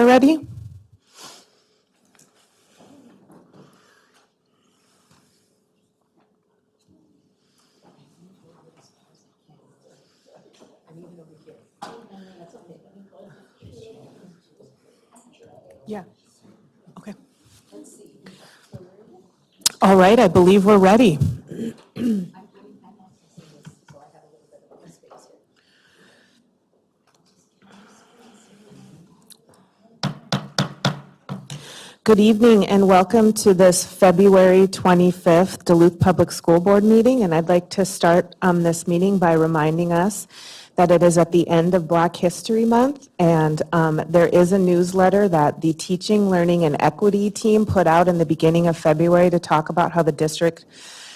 ready? Yeah. Okay. All right, I believe we're ready. Good evening and welcome to this February 25th Duluth Public School Board meeting. And I'd like to start this meeting by reminding us that it is at the end of Black History Month, and there is a newsletter that the Teaching, Learning, and Equity team put out in the beginning of February to talk about how the district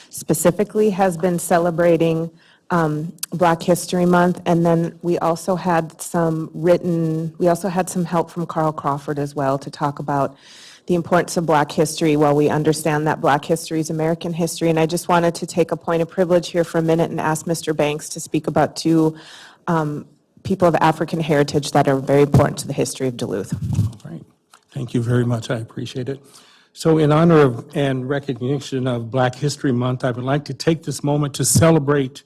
specifically has been celebrating Black History Month. And then we also had some help from Carl Crawford as well to talk about the importance of Black history while we understand that Black history is American history. And I just wanted to take a point of privilege here for a minute and ask Mr. Banks to speak about two people of African heritage that are very important to the history of Duluth. All right. Thank you very much. I appreciate it. So in honor of and recognition of Black History Month, I would like to take this moment to celebrate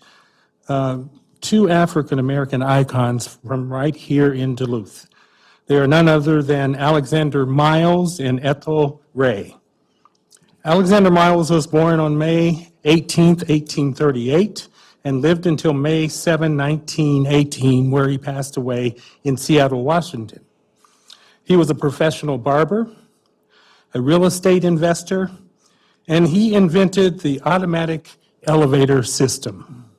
two African American icons from right here in Duluth. They are none other than Alexander Miles and Ethel Ray. Alexander Miles was born on May 18, 1838, and lived until May 7, 1918, where he passed away in Seattle, Washington. He was a professional barber, a real estate investor, and he invented the automatic elevator system.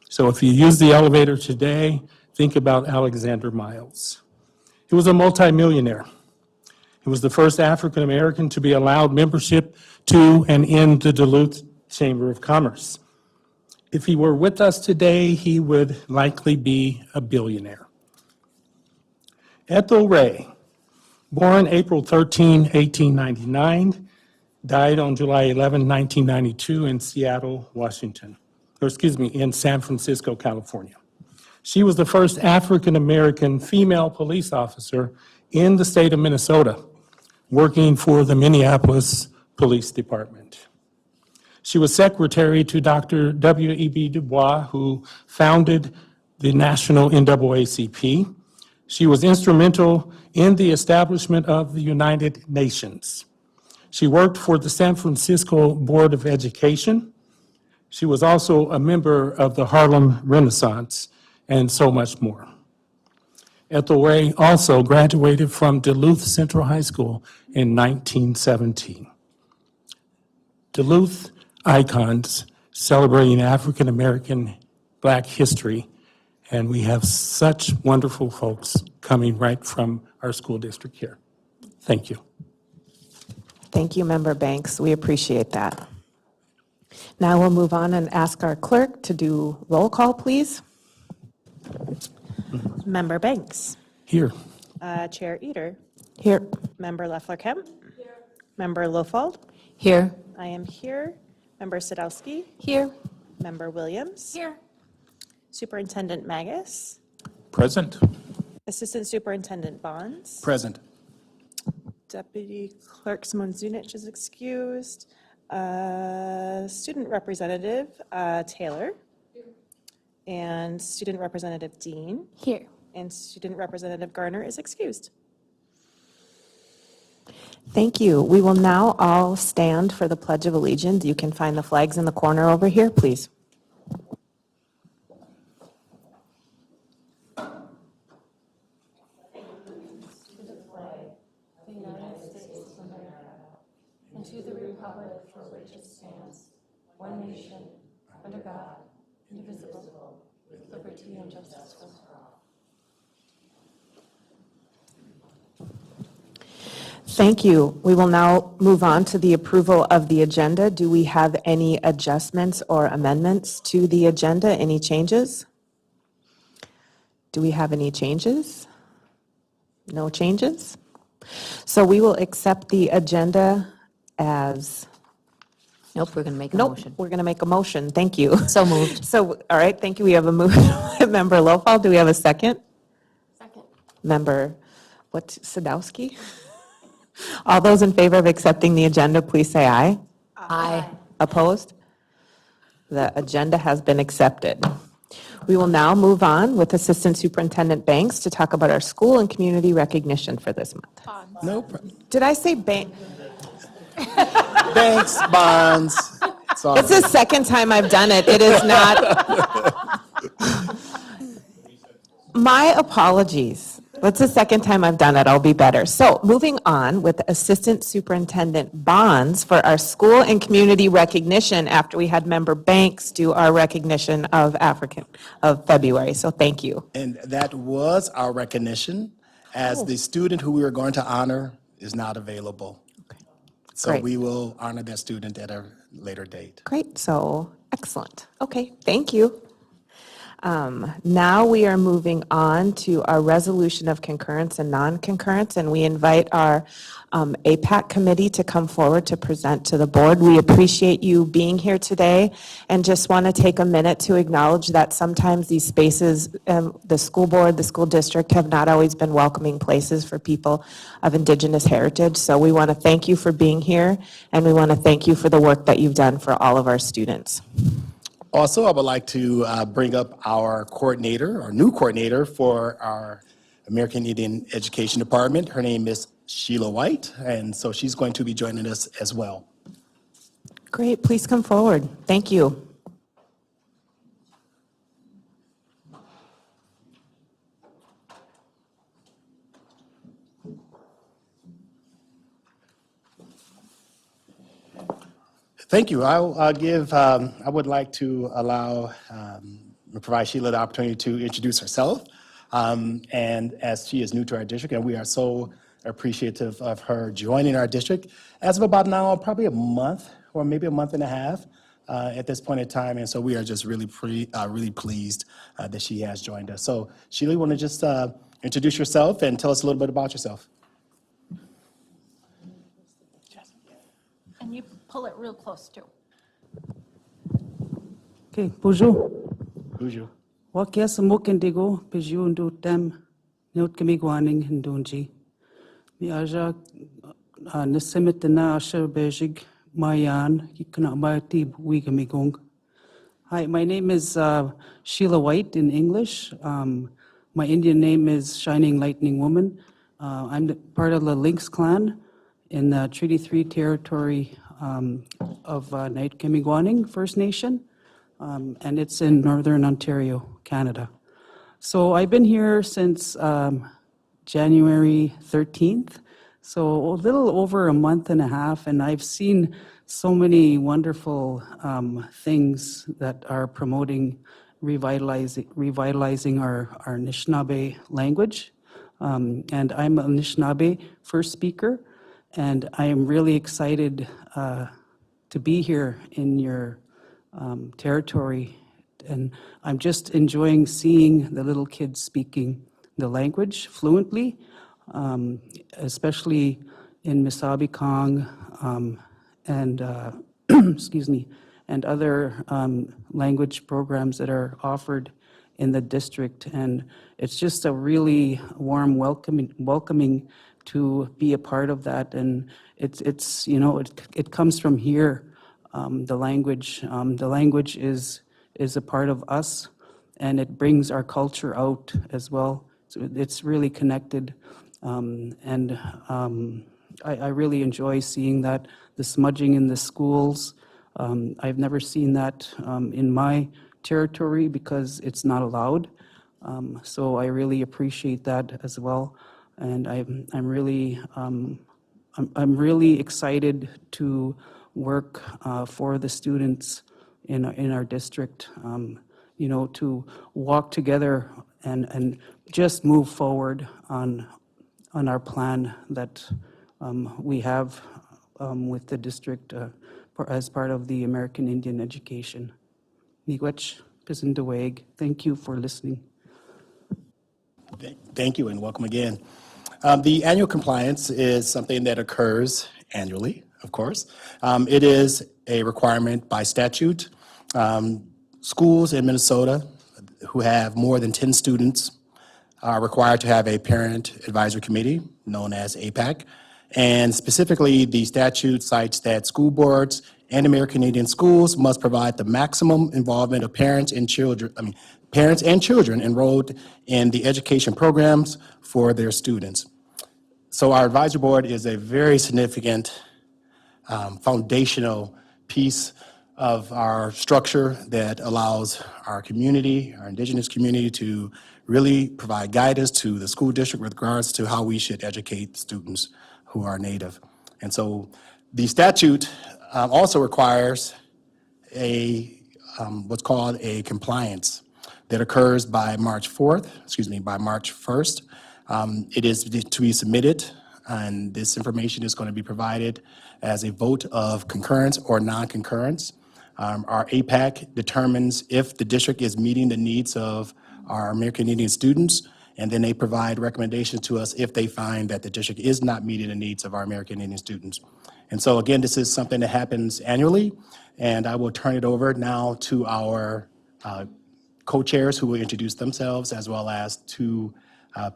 So if you use the elevator today, think about Alexander Miles. He was a multimillionaire. He was the first African American to be allowed membership to and in the Duluth Chamber of Commerce. If he were with us today, he would likely be a billionaire. Ethel Ray, born April 13, 1899, died on July 11, 1992 in Seattle, Washington, in San Francisco, California. She was the first African-American female police officer in the state of Minnesota, working for the Minneapolis Police Department. She was secretary to Dr. W.E.B. Du Bois, who founded the national NAACP. She was instrumental in the establishment of the United Nations. She worked for the San Francisco Board of Education. She was also a member of the Harlem Renaissance, and so much more. Ethel Ray also graduated from Duluth Central High School in 1917. Duluth icons celebrating African American Black history, and we have such wonderful folks coming right from our school district here. Thank you. Thank you, Member Banks. We appreciate that. Now we'll move on and ask our clerk to do roll call, please. Member Banks. Here. Chair Eater. Here. Member Leffler-Kemp. Here. Member Lofald. Here. I am here. Member Sadowski. Here. Member Williams. Here. Superintendent Magus. Present. Assistant Superintendent Bonds. Present. Deputy Clerk Simone Zunich is excused. Student Representative Taylor. And Student Representative Dean. Here. And Student Representative Garner is excused. Thank you. We will now all stand for the Pledge of Allegiance. You can find the flags in the corner over here, please. And to the republic for which it stands, one nation, under God, indivisible, with liberty and justice for all. Thank you. We will now move on to the approval of the agenda. Do we have any adjustments or amendments to the agenda? Any changes? Do we have any changes? No changes? So we will accept the agenda as, Nope, we're going to make a nope, motion. we're going to make a motion. Thank you. So moved. So, all right, thank you. We have a move. Member Lofald, do we have a second? Second. Member Sadowski? All those in favor of accepting the agenda, please say aye. Aye. Opposed? The agenda has been accepted. We will now move on with Assistant Superintendent Banks to talk about our school and community recognition for this month. Nope. Did I say bank? Banks, bonds. It's all It's the second time I've done it. It is not. My apologies. It's the second time I've done it. I'll be better. So moving on with Assistant Superintendent Bonds for our school and community recognition after we had Member Banks do our recognition of February. So thank you. And that was our recognition, as the student who we were going to honor is not available. So Great. we will honor that student at a later date. Great, so excellent. Okay, thank you. Now we are moving on to our resolution of concurrence and non-concurrence, and we invite our APAC committee to come forward to present to the board. We appreciate you being here today and just want to take a minute to acknowledge that sometimes these spaces, the school board, the school district have not always been welcoming places for people of Indigenous heritage. So we want to thank you for being here, and we want to thank you for the work that you've done for all of our students. Also, I would like to bring up our coordinator, our new coordinator for our American Indian Education Department. Her name is Sheila White, and so she's going to be joining us as well. Great, please come forward. Thank you. Thank you. I would like to provide Sheila the opportunity to introduce herself. And as she is new to our district, and we are so appreciative of her joining our district as of about now, probably a month or maybe a month and a half at this point in time. And so we are just really pleased that she has joined us. So Sheila, you want to just introduce yourself and tell us a little bit about yourself? And you pull it real close too. Okay, bonjour. Who's you? Wakia samokendigo, peju ndu tem, neut kemiguaning ndunji. Mi aja nesemetena asher bejig mayan, yikana maitib wigamigong. Hi, my name is Sheila White in English. My Indian name is Shining Lightning Woman. I'm part of the Lynx clan in the Treaty 3 territory of Night-Kemigwaning First Nation, and it's in Northern Ontario, Canada. So I've been here since January 13th, so a little over a month and a half, and I've seen so many wonderful things that are promoting revitalizing our Anishinaabe language. And I'm a Anishinaabe first speaker, and I am really excited to be here in your territory. And I'm just enjoying seeing the little kids speaking the language fluently, especially in Misabikong and excuse me, and other language programs that are offered in the district. And it's just a really warm welcoming to be a part of that. And it's you know, it comes from here, the language. The language is a part of us, and it brings our culture out as well. So it's really connected. I really enjoy seeing that, the smudging in the schools. I've never seen that in my territory because it's not allowed. So I really appreciate that as well. And I'm really excited to work for the students in our district, you know, to walk together and just move forward on our plan that we have with the district as part of the American Indian Education. Miigwech, Kazindaweg, thank you for listening. Thank you and welcome again. The annual compliance is something that occurs annually, of course. It is a requirement by statute. Schools in Minnesota who have more than 10 students are required to have a parent advisory committee known as APAC. And specifically, the statute cites that school boards and American Indian schools must provide the maximum involvement of parents and children enrolled in the education programs for their students. So our advisory board is a very significant foundational piece of our structure that allows our community, our Indigenous community, to really provide guidance to the school district with regards to how we should educate students who are Native. And so the statute also requires what's called a compliance that occurs by March 1st. It is to be submitted, and this information is going to be provided as a vote of concurrence or non-concurrence. Our APAC determines if the district is meeting the needs of our American Indian students, and then they provide recommendations to us if they find that the district is not meeting the needs of our American Indian students. And so again, this is something that happens annually, and I will turn it over now to our co-chairs who will introduce themselves, as well as two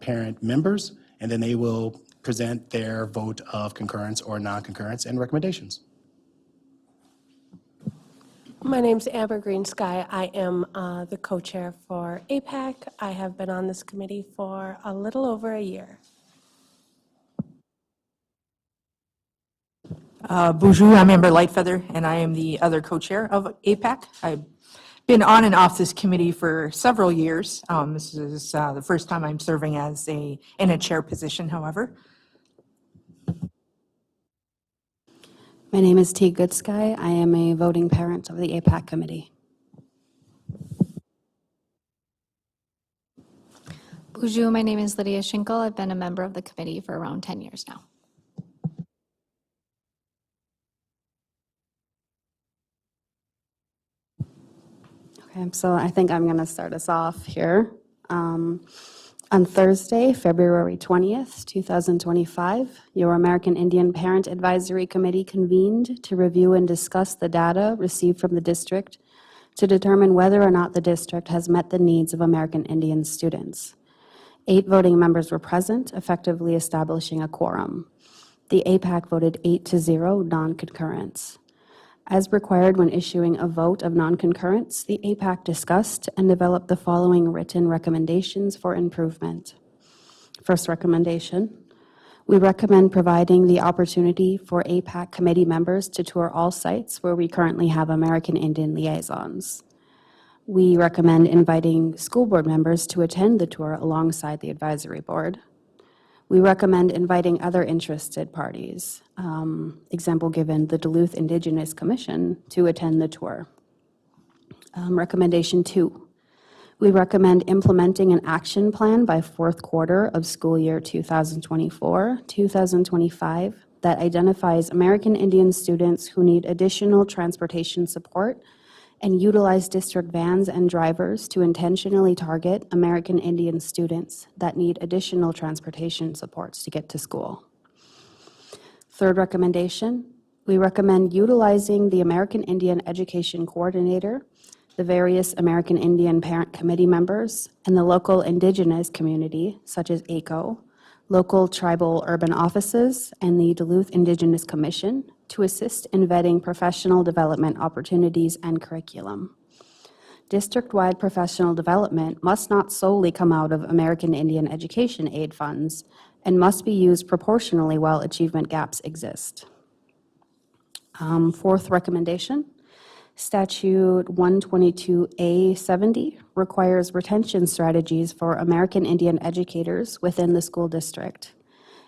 parent members, and then they will present their vote of concurrence or non-concurrence and recommendations. My name's Amber Green Sky. I am the co-chair for APAC. I have been on this committee for a little over a year. Bonjour, I'm Amber Lightfeather, and I am the other co-chair of APAC. I've been on and off this committee for several years. This is the first time I'm serving as in a chair position, however. My name is T. Goodsky. I am a voting parent of the APAC committee. Bonjour, my name is Lydia Schinkel. I've been a member of the committee for around 10 years now. Okay, so I think I'm going to start us off here. On Thursday, February 20th, 2025, your American Indian Parent Advisory Committee convened to review and discuss the data received from the district to determine whether or not the district has met the needs of American Indian students. 8 voting members were present, effectively establishing a quorum. The APAC voted 8-0 non-concurrence. As required when issuing a vote of non-concurrence, the APAC discussed and developed the following written recommendations for improvement. First recommendation, we recommend providing the opportunity for APAC committee members to tour all sites where we currently have American Indian liaisons. We recommend inviting school board members to attend the tour alongside the advisory board. We recommend inviting other interested parties, example given the Duluth Indigenous Commission, to attend the tour. Recommendation 2, we recommend implementing an action plan by 4th quarter of school year 2024-2025 that identifies American Indian students who need additional transportation support and utilize district vans and drivers to intentionally target American Indian students that need additional transportation supports to get to school. Third recommendation, we recommend utilizing the American Indian Education Coordinator, the various American Indian Parent Committee members, and the local Indigenous community, such as ACO, local tribal urban offices, and the Duluth Indigenous Commission, to assist in vetting professional development opportunities and curriculum. District-wide professional development must not solely come out of American Indian education aid funds and must be used proportionally while achievement gaps exist. Fourth recommendation, Statute 122A70 requires retention strategies for American Indian educators within the school district.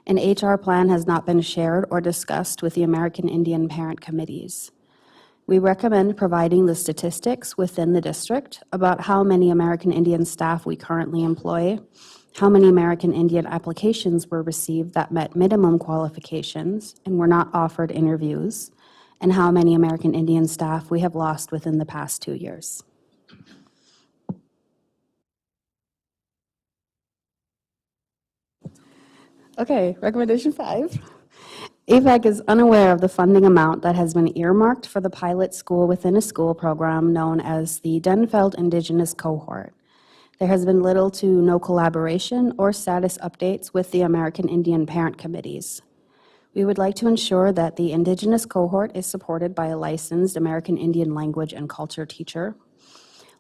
An HR plan has not been shared or discussed with the American Indian parent committees. We recommend providing the statistics within the district about how many American Indian staff we currently employ, how many American Indian applications were received that met minimum qualifications and were not offered interviews, and how many American Indian staff we have lost within the past 2 years. Okay, recommendation 5. APAC is unaware of the funding amount that has been earmarked for the pilot school within a school program known as the Denfeld Indigenous Cohort. There has been little to no collaboration or status updates with the American Indian parent committees. We would like to ensure that the Indigenous cohort is supported by a licensed American Indian language and culture teacher.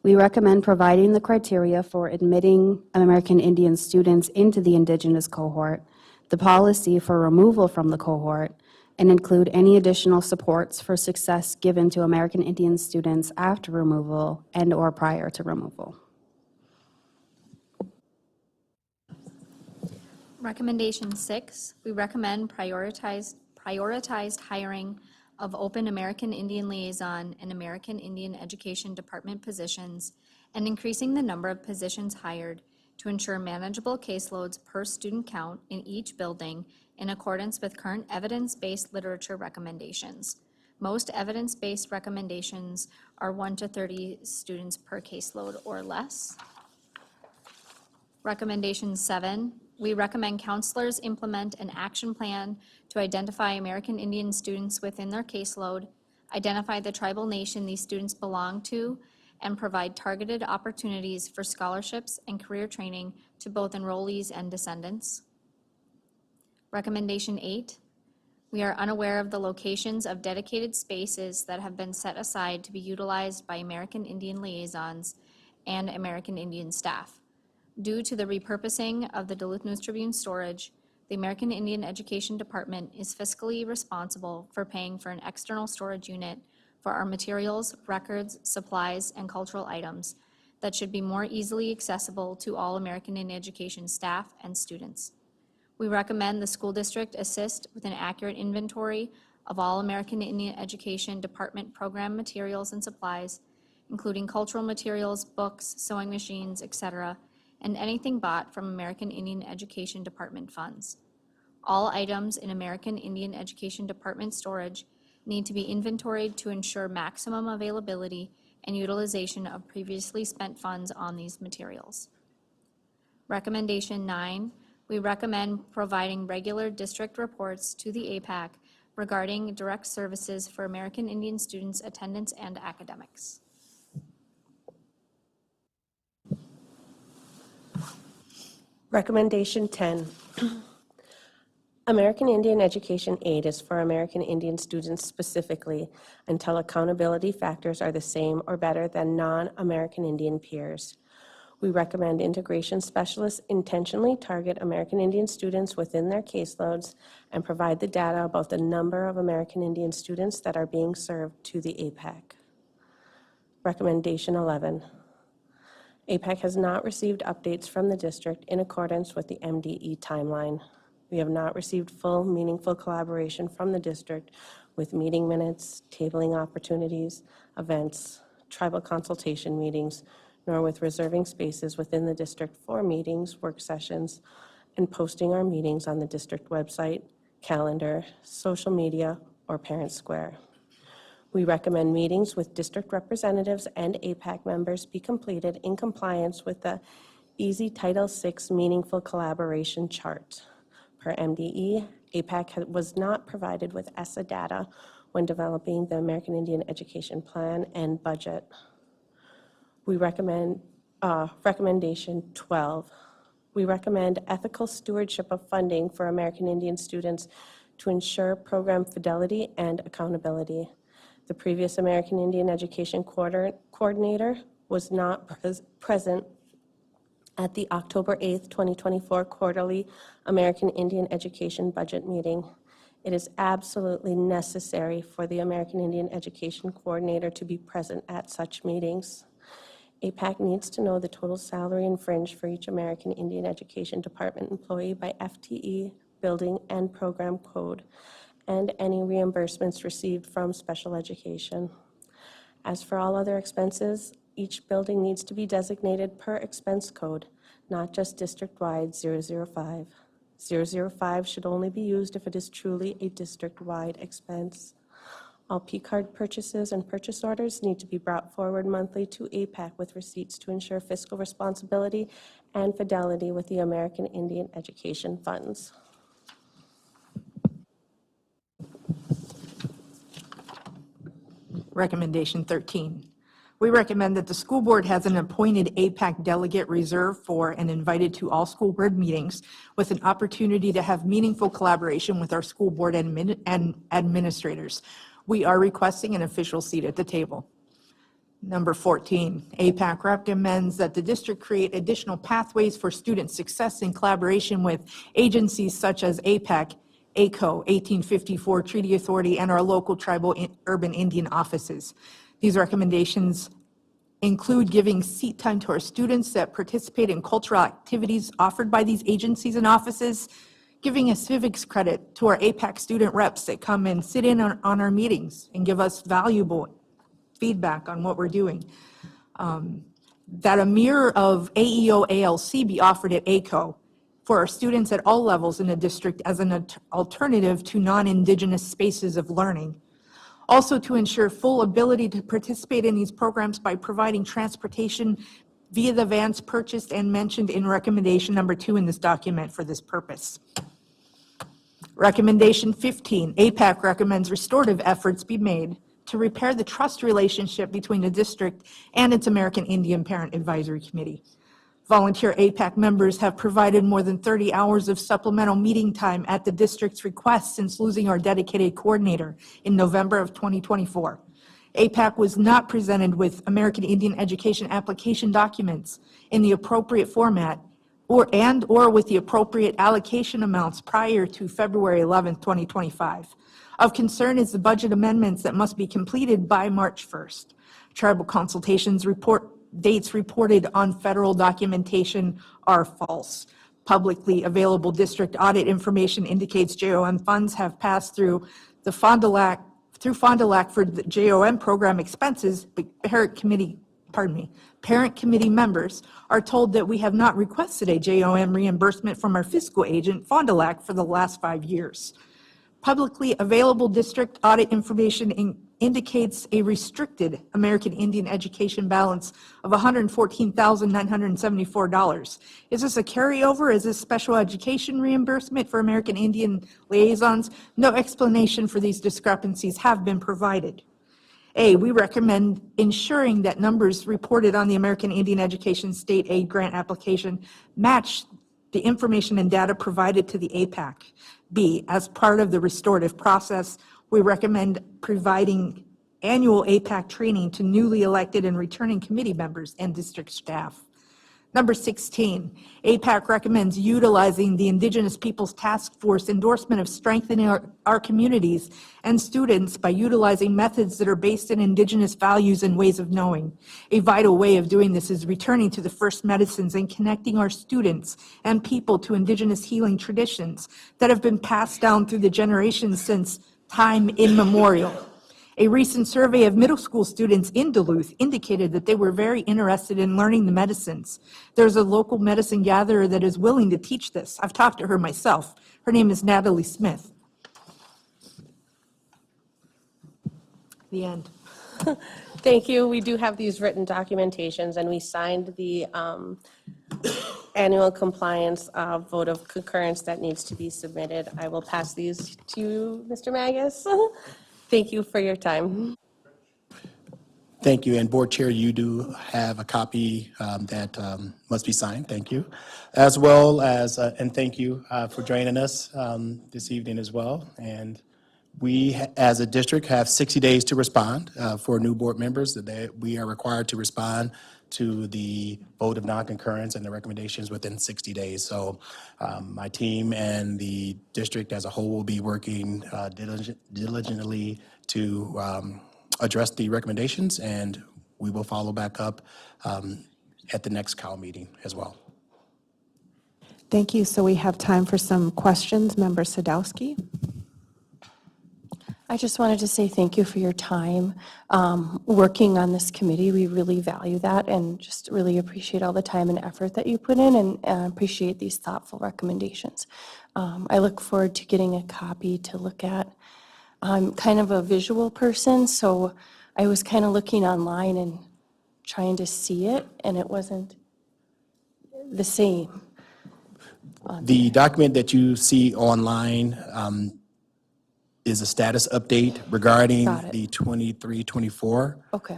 We recommend providing the criteria for admitting American Indian students into the Indigenous cohort, the policy for removal from the cohort, and include any additional supports for success given to American Indian students after removal and/or prior to removal. Recommendation 6, we recommend prioritized hiring of open American Indian liaison and American Indian Education Department positions and increasing the number of positions hired to ensure manageable caseloads per student count in each building in accordance with current evidence-based literature recommendations. Most evidence-based recommendations are 1 to 30 students per caseload or less. Recommendation 7, we recommend counselors implement an action plan to identify American Indian students within their caseload, identify the tribal nation these students belong to, and provide targeted opportunities for scholarships and career training to both enrollees and descendants. Recommendation 8, we are unaware of the locations of dedicated spaces that have been set aside to be utilized by American Indian liaisons and American Indian staff. Due to the repurposing of the Duluth News Tribune storage, the American Indian Education Department is fiscally responsible for paying for an external storage unit for our materials, records, supplies, and cultural items that should be more easily accessible to all American Indian Education staff and students. We recommend the school district assist with an accurate inventory of all American Indian Education Department program materials and supplies, including cultural materials, books, sewing machines, etc., and anything bought from American Indian Education Department funds. All items in American Indian Education Department storage need to be inventoried to ensure maximum availability and utilization of previously spent funds on these materials. Recommendation 9, we recommend providing regular district reports to the APAC regarding direct services for American Indian students' attendance and academics. Recommendation 10. American Indian Education Aid is for American Indian students specifically until accountability factors are the same or better than non-American Indian peers. We recommend integration specialists intentionally target American Indian students within their caseloads and provide the data about the number of American Indian students that are being served to the APAC. Recommendation 11. APAC has not received updates from the district in accordance with the MDE timeline. We have not received full, meaningful collaboration from the district with meeting minutes, tabling opportunities, events, tribal consultation meetings, nor with reserving spaces within the district for meetings, work sessions, and posting our meetings on the district website, calendar, social media, or Parent Square. We recommend meetings with district representatives and APAC members be completed in compliance with the Easy Title VI Meaningful Collaboration Chart. Per MDE, APAC was not provided with ESSA data when developing the American Indian Education Plan and budget. We recommend recommendation 12. We recommend ethical stewardship of funding for American Indian students to ensure program fidelity and accountability. The previous American Indian Education Coordinator was not present at the October 8th, 2024 quarterly American Indian Education budget meeting. It is absolutely necessary for the American Indian Education Coordinator to be present at such meetings. APAC needs to know the total salary and fringe for each American Indian Education Department employee by FTE, building, and program code, and any reimbursements received from special education. As for all other expenses, each building needs to be designated per expense code, not just district-wide 005. 005 should only be used if it is truly a district-wide expense. All P-card purchases and purchase orders need to be brought forward monthly to APAC with receipts to ensure fiscal responsibility and fidelity with the American Indian Education funds. Recommendation 13, We recommend that the school board has an appointed APAC delegate reserved for and invited to all school board meetings with an opportunity to have meaningful collaboration with our school board and administrators. We are requesting an official seat at the table. Number 14, APAC recommends that the district create additional pathways for student success in collaboration with agencies such as APAC, ACO, 1854 Treaty Authority, and our local tribal urban Indian offices. These recommendations include giving seat time to our students that participate in cultural activities offered by these agencies and offices, giving a civics credit to our APAC student reps that come and sit in on our meetings and give us valuable feedback on what we're doing. That a mirror of AEO ALC be offered at ACO for our students at all levels in the district as an alternative to non-Indigenous spaces of learning. Also to ensure full ability to participate in these programs by providing transportation via the vans purchased and mentioned in recommendation number 2 in this document for this purpose. Recommendation 15, APAC recommends restorative efforts be made to repair the trust relationship between the district and its American Indian Parent Advisory Committee. Volunteer APAC members have provided more than 30 hours of supplemental meeting time at the district's request since losing our dedicated coordinator in November of 2024. APAC was not presented with American Indian education application documents in the appropriate format or with the appropriate allocation amounts prior to February 11th, 2025. Of concern is the budget amendments that must be completed by March 1st. Tribal consultations dates reported on federal documentation are false. Publicly available district audit information indicates JOM funds have passed through the Fond du Lac for the JOM program expenses, but parent committee members are told that we have not requested a JOM reimbursement from our fiscal agent, Fond du Lac, for the last 5 years. Publicly available district audit information indicates a restricted American Indian education balance of $114,974. Is this a carryover? Is this special education reimbursement for American Indian liaisons? No explanation for these discrepancies have been provided. We recommend ensuring that numbers reported on the American Indian Education State Aid Grant application match the information and data provided to the APAC. B, as part of the restorative process, we recommend providing annual APAC training to newly elected and returning committee members and district staff. Number 16, APAC recommends utilizing the Indigenous Peoples Task Force endorsement of strengthening our communities and students by utilizing methods that are based in Indigenous values and ways of knowing. A vital way of doing this is returning to the first medicines and connecting our students and people to Indigenous healing traditions that have been passed down through the generations since time immemorial. A recent survey of middle school students in Duluth indicated that they were very interested in learning the medicines. There's a local medicine gatherer that is willing to teach this. I've talked to her myself. Her name is Natalie Smith. The end. Thank you. We do have these written documentations, and we signed the annual compliance vote of concurrence that needs to be submitted. I will pass these to you, Mr. Magus. Thank you for your time. Thank you. And Board Chair, you do have a copy that must be signed. Thank you. As well as, and thank you for joining us this evening as well. And we, as a district, have 60 days to respond for new board members. That we are required to respond to the vote of non-concurrence and the recommendations within 60 days. So my team and the district as a whole will be working diligently to address the recommendations, and we will follow back up at the next COW meeting as well. Thank you. So we have time for some questions. Member Sadowski. I just wanted to say thank you for your time working on this committee. We really value that and just really appreciate all the time and effort that you put in, and appreciate these thoughtful recommendations. I look forward to getting a copy to look at. I'm kind of a visual person, so I was kind of looking online and trying to see it, and it wasn't the same. The document that you see online is a status update regarding Got it. the 23-24 Okay.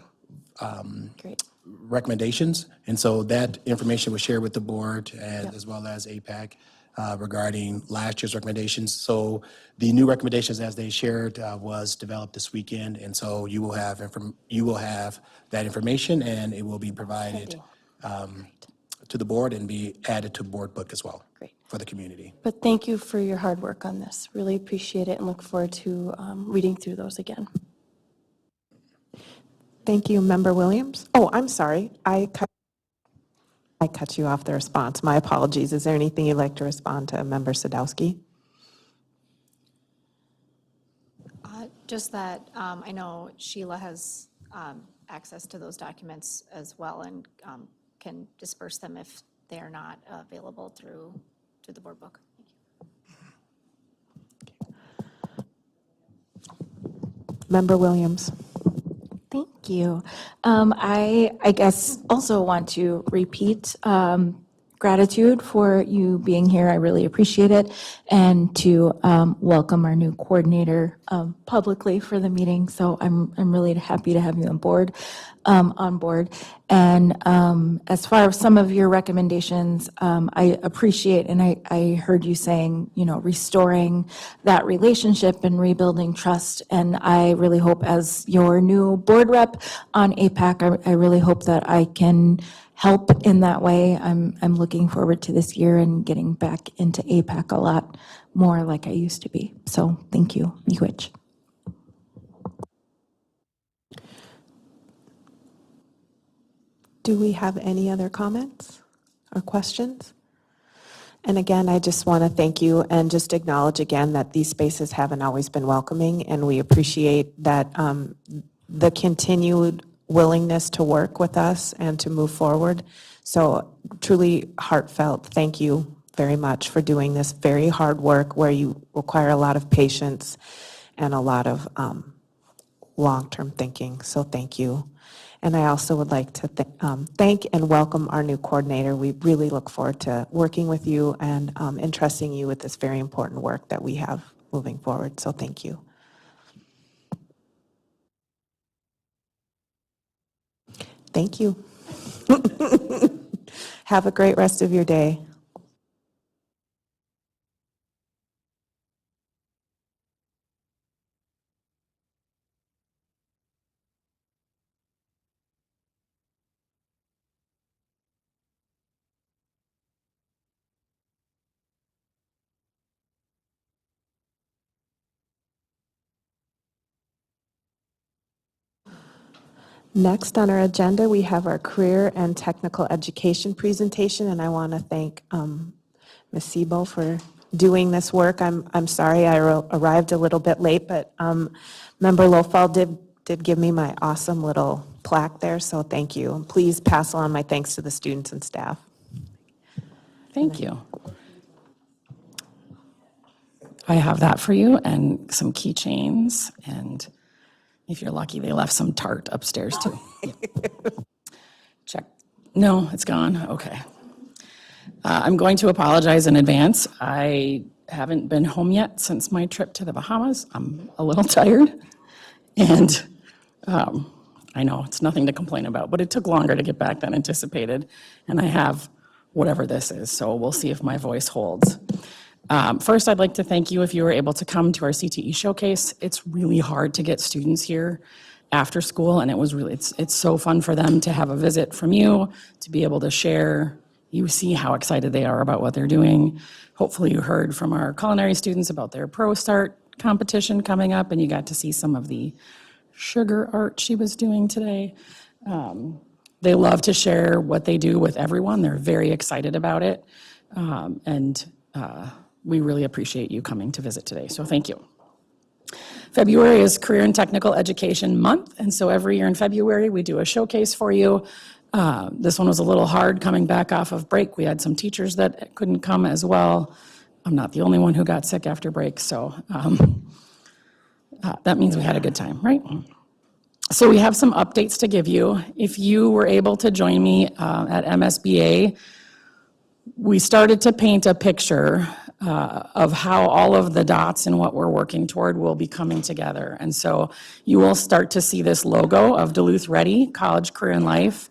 Great. recommendations. And so that information was shared with the board as well as APAC regarding last year's recommendations. So the new recommendations as they shared was developed this weekend. And so you will have that information, and it will be provided to the board and be added to board book as well. Great. For the community. But thank you for your hard work on this. Really appreciate it and look forward to reading through those again. Thank you, Member Williams. Oh, I'm sorry. I cut you off the response. My apologies. Is there anything you'd like to respond to Member Sadowski? Just that I know Sheila has access to those documents as well and can disperse them if they are not available through the board book. Member Williams. Thank you. I guess also want to repeat gratitude for you being here. I really appreciate it. And to welcome our new coordinator publicly for the meeting. So I'm really happy to have you on board. And as far as some of your recommendations, I appreciate, and I heard you saying, restoring that relationship and rebuilding trust. And I really hope, as your new board rep on APAC, I really hope that I can help in that way. I'm looking forward to this year and getting back into APAC a lot more like I used to be. So thank you, Miigwech. Do we have any other comments or questions? And again, I just want to thank you and just acknowledge again that these spaces haven't always been welcoming, and we appreciate that the continued willingness to work with us and to move forward. So truly heartfelt, thank you very much for doing this very hard work where you require a lot of patience and a lot of long-term thinking. So thank you. And I also would like to thank and welcome our new coordinator. We really look forward to working with you and entrusting you with this very important work that we have moving forward. So thank you. Thank you. Have a great rest of your day. Next on our agenda, we have our career and technical education presentation, and I want to thank Ms. Sebo for doing this work. I'm sorry I arrived a little bit late, but Member Lofall did give me my awesome little plaque there, so thank you. And please pass on my thanks to the students and staff. Thank you. I have that for you and some keychains, and if you're lucky, they left some tart upstairs too. Check. No, it's gone. Okay. I'm going to apologize in advance. I haven't been home yet since my trip to the Bahamas. I'm a little tired, and I know it's nothing to complain about, but it took longer to get back than anticipated, and I have whatever this is, so we'll see if my voice holds. First, I'd like to thank you if you were able to come to our CTE showcase. It's really hard to get students here after school, and it's so fun for them to have a visit from you, to be able to share. You see how excited they are about what they're doing. Hopefully you heard from our culinary students about their Pro Start competition coming up, and you got to see some of the sugar art she was doing today. They love to share what they do with everyone. They're very excited about it, we really appreciate you coming to visit today, so thank you. February is Career and Technical Education Month, and so every year in February, we do a showcase for you. This one was a little hard coming back off of break. We had some teachers that couldn't come as well. I'm not the only one who got sick after break, so that means we had a good time, right? So we have some updates to give you. If you were able to join me at MSBA, we started to paint a picture of how all of the dots and what we're working toward will be coming together. And so you will start to see this logo of Duluth Ready, College, Career, and Life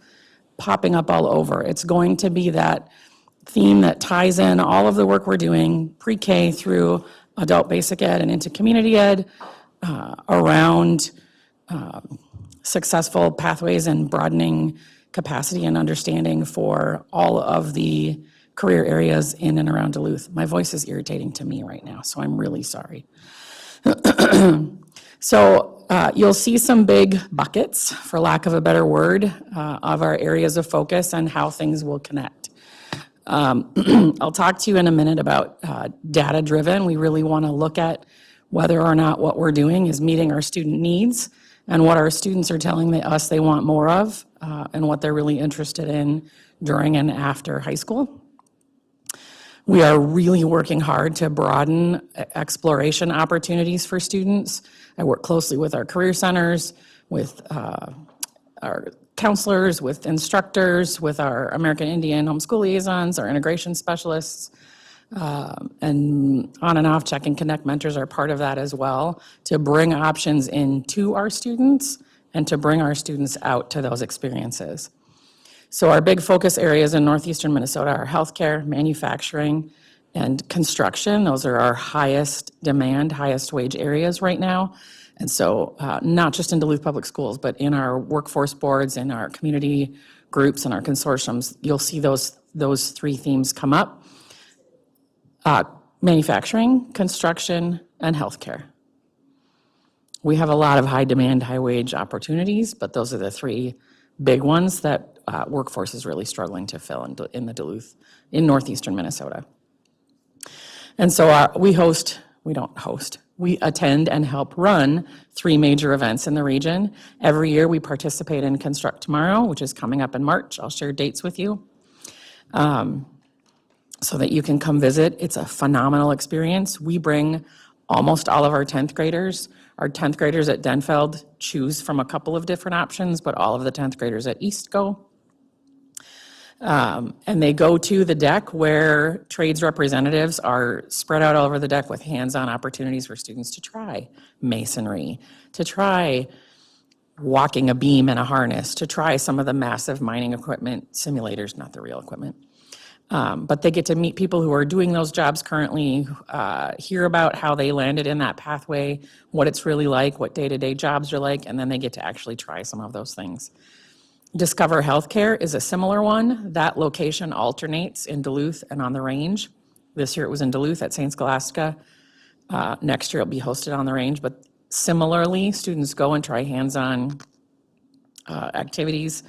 popping up all over. It's going to be that theme that ties in all of the work we're doing, pre-K through adult basic ed and into community ed, around successful pathways and broadening capacity and understanding for all of the career areas in and around Duluth. My voice is irritating to me right now, so I'm really sorry. So you'll see some big buckets, for lack of a better word, of our areas of focus and how things will connect. I'll talk to you in a minute about data-driven. We really want to look at whether or not what we're doing is meeting our student needs and what our students are telling us they want more of, and what they're really interested in during and after high school. We are really working hard to broaden exploration opportunities for students. I work closely with our career centers, with our counselors, with instructors, with our American Indian homeschool liaisons, our integration specialists, and on and off check and connect mentors are part of that as well, to bring options into our students and to bring our students out to those experiences. So our big focus areas in northeastern Minnesota are healthcare, manufacturing, and construction. Those are our highest demand, highest wage areas right now. And so not just in Duluth Public Schools, but in our workforce boards, in our community groups, and our consortiums, you'll see those three themes come up. Manufacturing, construction, and healthcare. We have a lot of high demand, high wage opportunities, but those are the three big ones that workforce is really struggling to fill in the Duluth, in northeastern Minnesota. And so we attend and help run 3 major events in the region. Every year we participate in Construct Tomorrow, which is coming up in March. I'll share dates with you so that you can come visit. It's a phenomenal experience. We bring almost all of our 10th graders. Our 10th graders at Denfeld choose from a couple of different options, but all of the 10th graders at East go. And they go to the deck where trades representatives are spread out all over the deck with hands-on opportunities for students to try masonry, to try walking a beam in a harness, to try some of the massive mining equipment simulators, not the real equipment. But they get to meet people who are doing those jobs currently, hear about how they landed in that pathway, what it's really like, what day-to-day jobs are like, and then they get to actually try some of those things. Discover Healthcare is a similar one. That location alternates in Duluth and on the range. This year it was in Duluth at St. Scholastica. Next year it'll be hosted on the range, but similarly, students go and try hands-on activities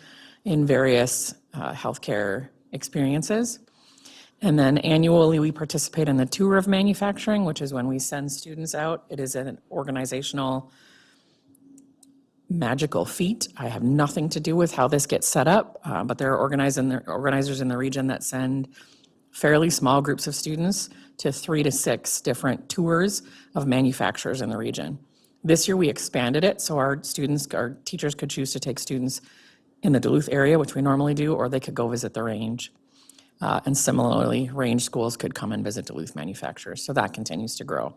in various healthcare experiences. And then annually, we participate in the Tour of Manufacturing, which is when we send students out. It is an organizational magical feat. I have nothing to do with how this gets set up, but there are organizers in the region that send fairly small groups of students to 3 to 6 different tours of manufacturers in the region. This year, we expanded it, so our teachers could choose to take students in the Duluth area, which we normally do, or they could go visit the range. And similarly, range schools could come and visit Duluth manufacturers, so that continues to grow.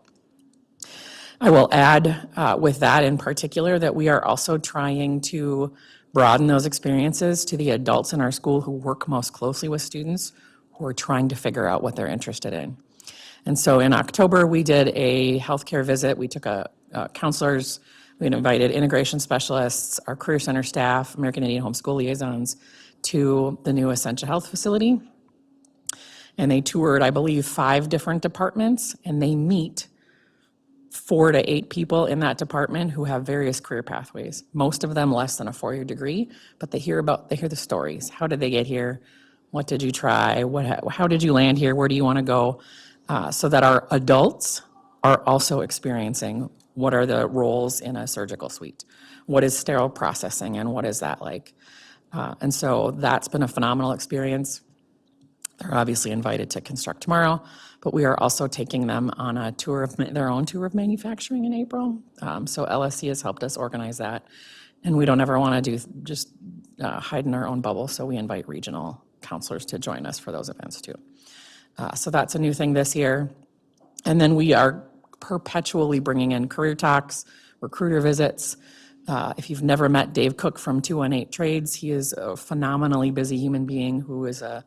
I will add with that in particular that we are also trying to broaden those experiences to the adults in our school who work most closely with students who are trying to figure out what they're interested in. And so in October, we did a healthcare visit. We took counselors, we invited integration specialists, our career center staff, American Indian homeschool liaisons to the new Essentia Health facility. And they toured, I believe, 5 different departments, and they meet 4 to 8 people in that department who have various career pathways, most of them less than a 4-year degree, but they hear the stories. How did they get here? What did you try? How did you land here? Where do you want to go? So that our adults are also experiencing what are the roles in a surgical suite? What is sterile processing and what is that like? And so that's been a phenomenal experience. They're obviously invited to Construct Tomorrow, but we are also taking them on a tour of their own tour of manufacturing in April. So LSC has helped us organize that, and we don't ever want to just hide in our own bubble, so we invite regional counselors to join us for those events too. So that's a new thing this year. And then we are perpetually bringing in career talks, recruiter visits. If you've never met Dave Cook from 218 Trades, he is a phenomenally busy human being who is a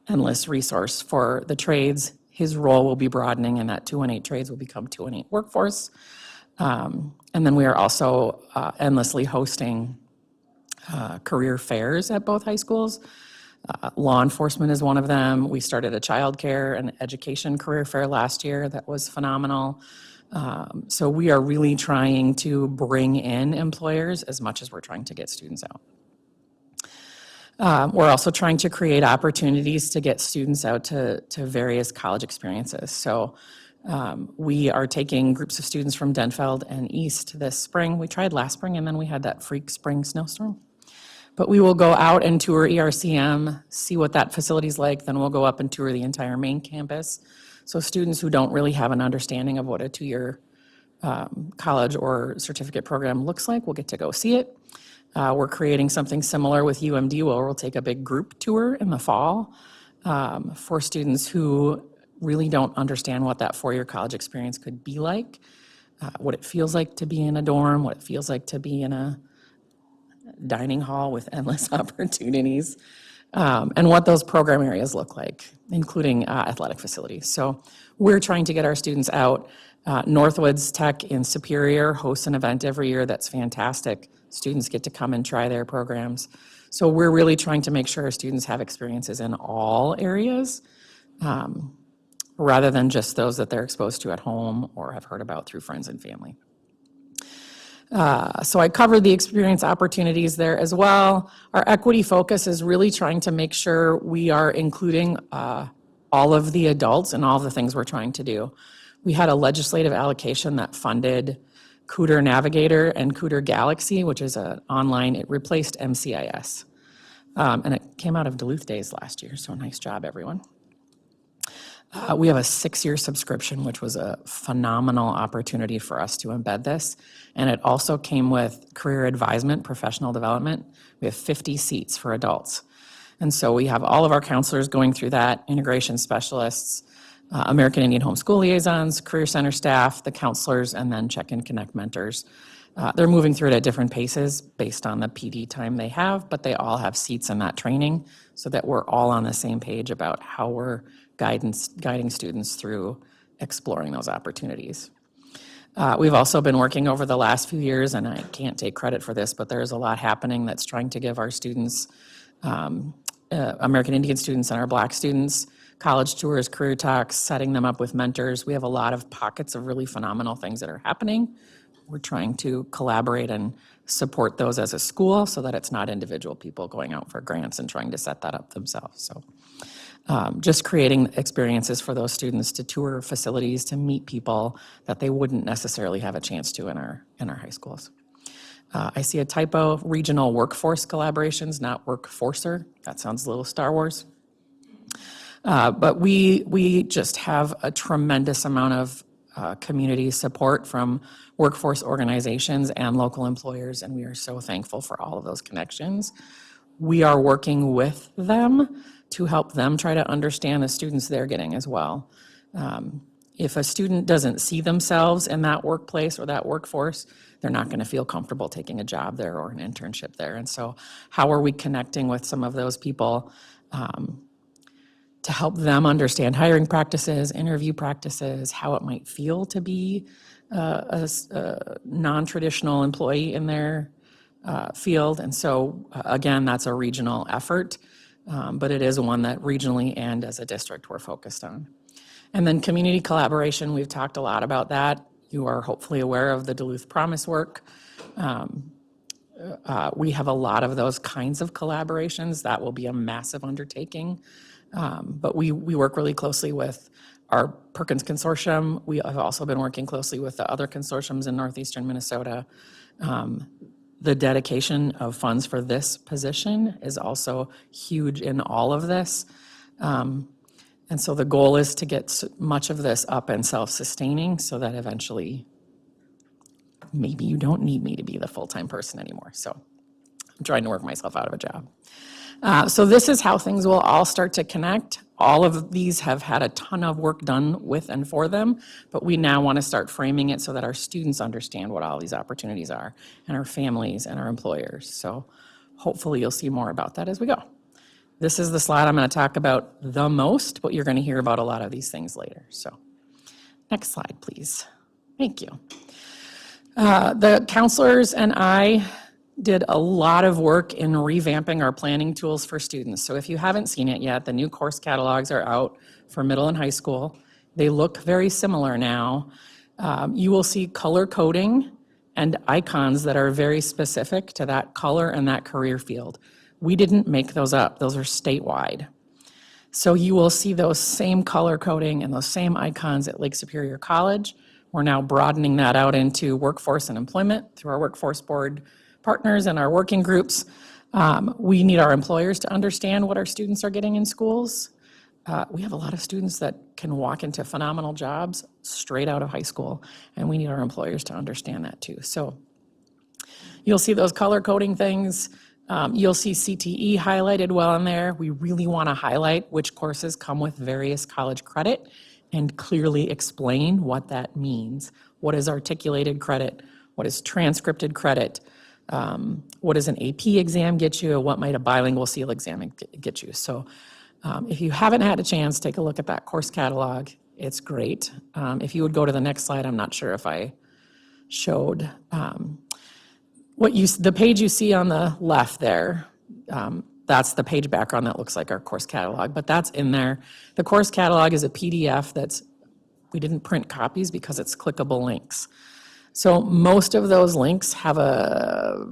endless resource for the trades. His role will be broadening, and that 218 Trades will become 218 Workforce. And then we are also endlessly hosting career fairs at both high schools. Law enforcement is one of them. We started a childcare and education career fair last year that was phenomenal. So we are really trying to bring in employers as much as we're trying to get students out. We're also trying to create opportunities to get students out to various college experiences. So we are taking groups of students from Denfeld and East this spring. We tried last spring, and then we had that freak spring snowstorm. But we will go out and tour ERCM, see what that facility's like, then we'll go up and tour the entire main campus. So students who don't really have an understanding of what a two-year college or certificate program looks like will get to go see it. We're creating something similar with UMD where we'll take a big group tour in the fall for students who really don't understand what that four-year college experience could be like, what it feels like to be in a dorm, what it feels like to be in a dining hall with endless opportunities, and what those program areas look like, including athletic facilities. So we're trying to get our students out. Northwoods Tech in Superior hosts an event every year that's fantastic. Students get to come and try their programs. So we're really trying to make sure our students have experiences in all areas, rather than just those that they're exposed to at home or have heard about through friends and family. So I covered the experience opportunities there as well. Our equity focus is really trying to make sure we are including all of the adults in all the things we're trying to do. We had a legislative allocation that funded Cooter Navigator and Cooter Galaxy, which is an online, it replaced MCIS. And it came out of Duluth Days last year, so nice job, everyone. We have a 6-year subscription, which was a phenomenal opportunity for us to embed this. And it also came with career advisement, professional development. We have 50 seats for adults. And so we have all of our counselors going through that, integration specialists, American Indian Homeschool liaisons, career center staff, the counselors, and then Check and Connect mentors. They're moving through it at different paces based on the PD time they have, but they all have seats in that training so that we're all on the same page about how we're guiding students through exploring those opportunities. We've also been working over the last few years, and I can't take credit for this, but there's a lot happening that's trying to give our students, American Indian students and our Black students, college tours, career talks, setting them up with mentors. We have a lot of pockets of really phenomenal things that are happening. We're trying to collaborate and support those as a school so that it's not individual people going out for grants and trying to set that up themselves. So just creating experiences for those students to tour facilities, to meet people that they wouldn't necessarily have a chance to in our high schools. I see a typo, regional workforce collaborations, not workforcer. That sounds a little Star Wars. But we just have a tremendous amount of community support from workforce organizations and local employers, and we are so thankful for all of those connections. We are working with them to help them try to understand the students they're getting as well. If a student doesn't see themselves in that workplace or that workforce, they're not going to feel comfortable taking a job there or an internship there. And so how are we connecting with some of those people to help them understand hiring practices, interview practices, how it might feel to be a non-traditional employee in their field. And so, again, that's a regional effort, but it is one that regionally and as a district we're focused on. And then community collaboration, we've talked a lot about that. You are hopefully aware of the Duluth Promise work. We have a lot of those kinds of collaborations. That will be a massive undertaking. But we work really closely with our Perkins Consortium. We have also been working closely with the other consortiums in northeastern Minnesota. The dedication of funds for this position is also huge in all of this. And so the goal is to get much of this up and self-sustaining so that eventually maybe you don't need me to be the full-time person anymore. So I'm trying to work myself out of a job. So this is how things will all start to connect. All of these have had a ton of work done with and for them, but we now want to start framing it so that our students understand what all these opportunities are, and our families and our employers. So hopefully you'll see more about that as we go. This is the slide I'm going to talk about the most, but you're going to hear about a lot of these things later. So next slide, please. Thank you. The counselors and I did a lot of work in revamping our planning tools for students. So if you haven't seen it yet, the new course catalogs are out for middle and high school. They look very similar now. You will see color coding and icons that are very specific to that color and that career field. We didn't make those up. Those are statewide. So you will see those same color coding and those same icons at Lake Superior College. We're now broadening that out into workforce and employment through our workforce board partners and our working groups. We need our employers to understand what our students are getting in schools. We have a lot of students that can walk into phenomenal jobs straight out of high school, and we need our employers to understand that too. So you'll see those color coding things. You'll see CTE highlighted well in there. We really want to highlight which courses come with various college credit and clearly explain what that means. What is articulated credit? What is transcripted credit? What does an AP exam get you? What might a bilingual SEAL exam get you? So if you haven't had a chance, take a look at that course catalog. It's great. If you would go to the next slide, I'm not sure if I showed. The page you see on the left there, that's the page background that looks like our course catalog, but that's in there. The course catalog is a PDF we didn't print copies because it's clickable links. So most of those links have a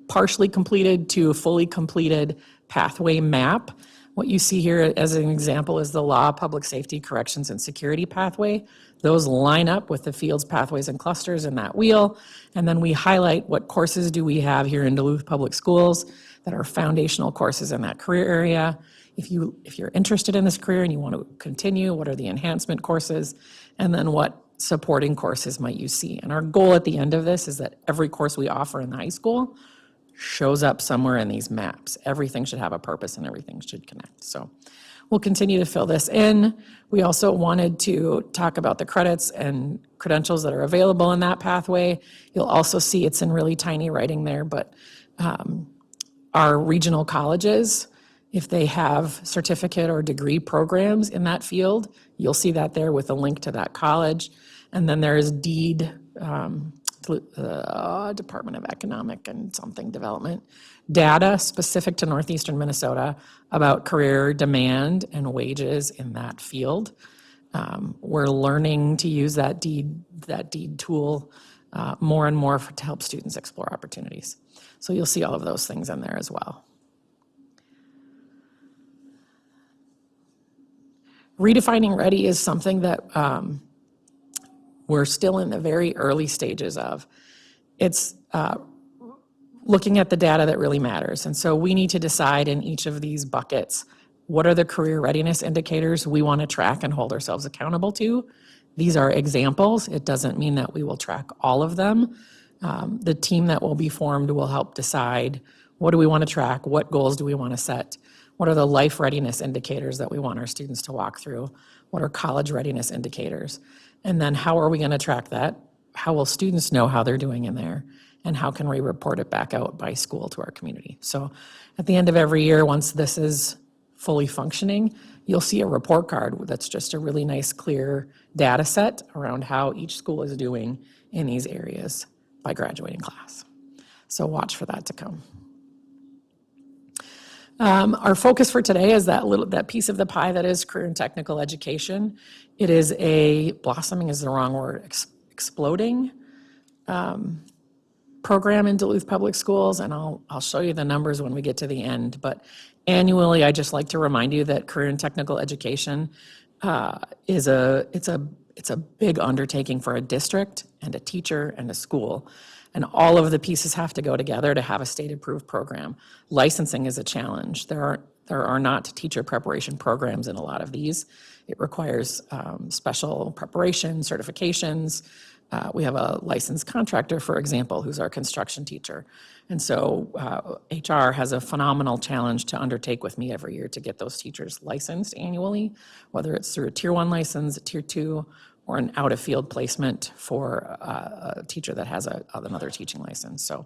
partially completed to fully completed pathway map. What you see here as an example is the law, public safety, corrections, and security pathway. Those line up with the fields, pathways, and clusters in that wheel. And then we highlight what courses do we have here in Duluth Public Schools that are foundational courses in that career area. If you're interested in this career and you want to continue, what are the enhancement courses? And then what supporting courses might you see? And our goal at the end of this is that every course we offer in the high school shows up somewhere in these maps. Everything should have a purpose and everything should connect. So we'll continue to fill this in. We also wanted to talk about the credits and credentials that are available in that pathway. You'll also see it's in really tiny writing there, but our regional colleges, if they have certificate or degree programs in that field, you'll see that there with a link to that college. And then there is DEED, Department of Economic and something development, data specific to Northeastern Minnesota about career demand and wages in that field. We're learning to use that DEED tool more and more to help students explore opportunities. So you'll see all of those things in there as well. Redefining Ready is something that we're still in the very early stages of. It's looking at the data that really matters. And so we need to decide in each of these buckets, what are the career readiness indicators we want to track and hold ourselves accountable to? These are examples. It doesn't mean that we will track all of them. The team that will be formed will help decide what do we want to track, what goals do we want to set, what are the life readiness indicators that we want our students to walk through, what are college readiness indicators, and then how are we going to track that? How will students know how they're doing in there? And how can we report it back out by school to our community? So at the end of every year, once this is fully functioning, you'll see a report card that's just a really nice, clear data set around how each school is doing in these areas by graduating class. So watch for that to come. Our focus for today is that piece of the pie that is career and technical education. It is blossoming is the wrong word, exploding program in Duluth Public Schools, and I'll show you the numbers when we get to the end. But annually, I just like to remind you that career and technical education it's a big undertaking for a district and a teacher and a school. And all of the pieces have to go together to have a state-approved program. Licensing is a challenge. There are not teacher preparation programs in a lot of these. It requires special preparation, certifications, We have a licensed contractor, for example, who's our construction teacher. And so HR has a phenomenal challenge to undertake with me every year to get those teachers licensed annually, whether it's through a Tier 1 license, a Tier 2, or an out-of-field placement for a teacher that has another teaching license. So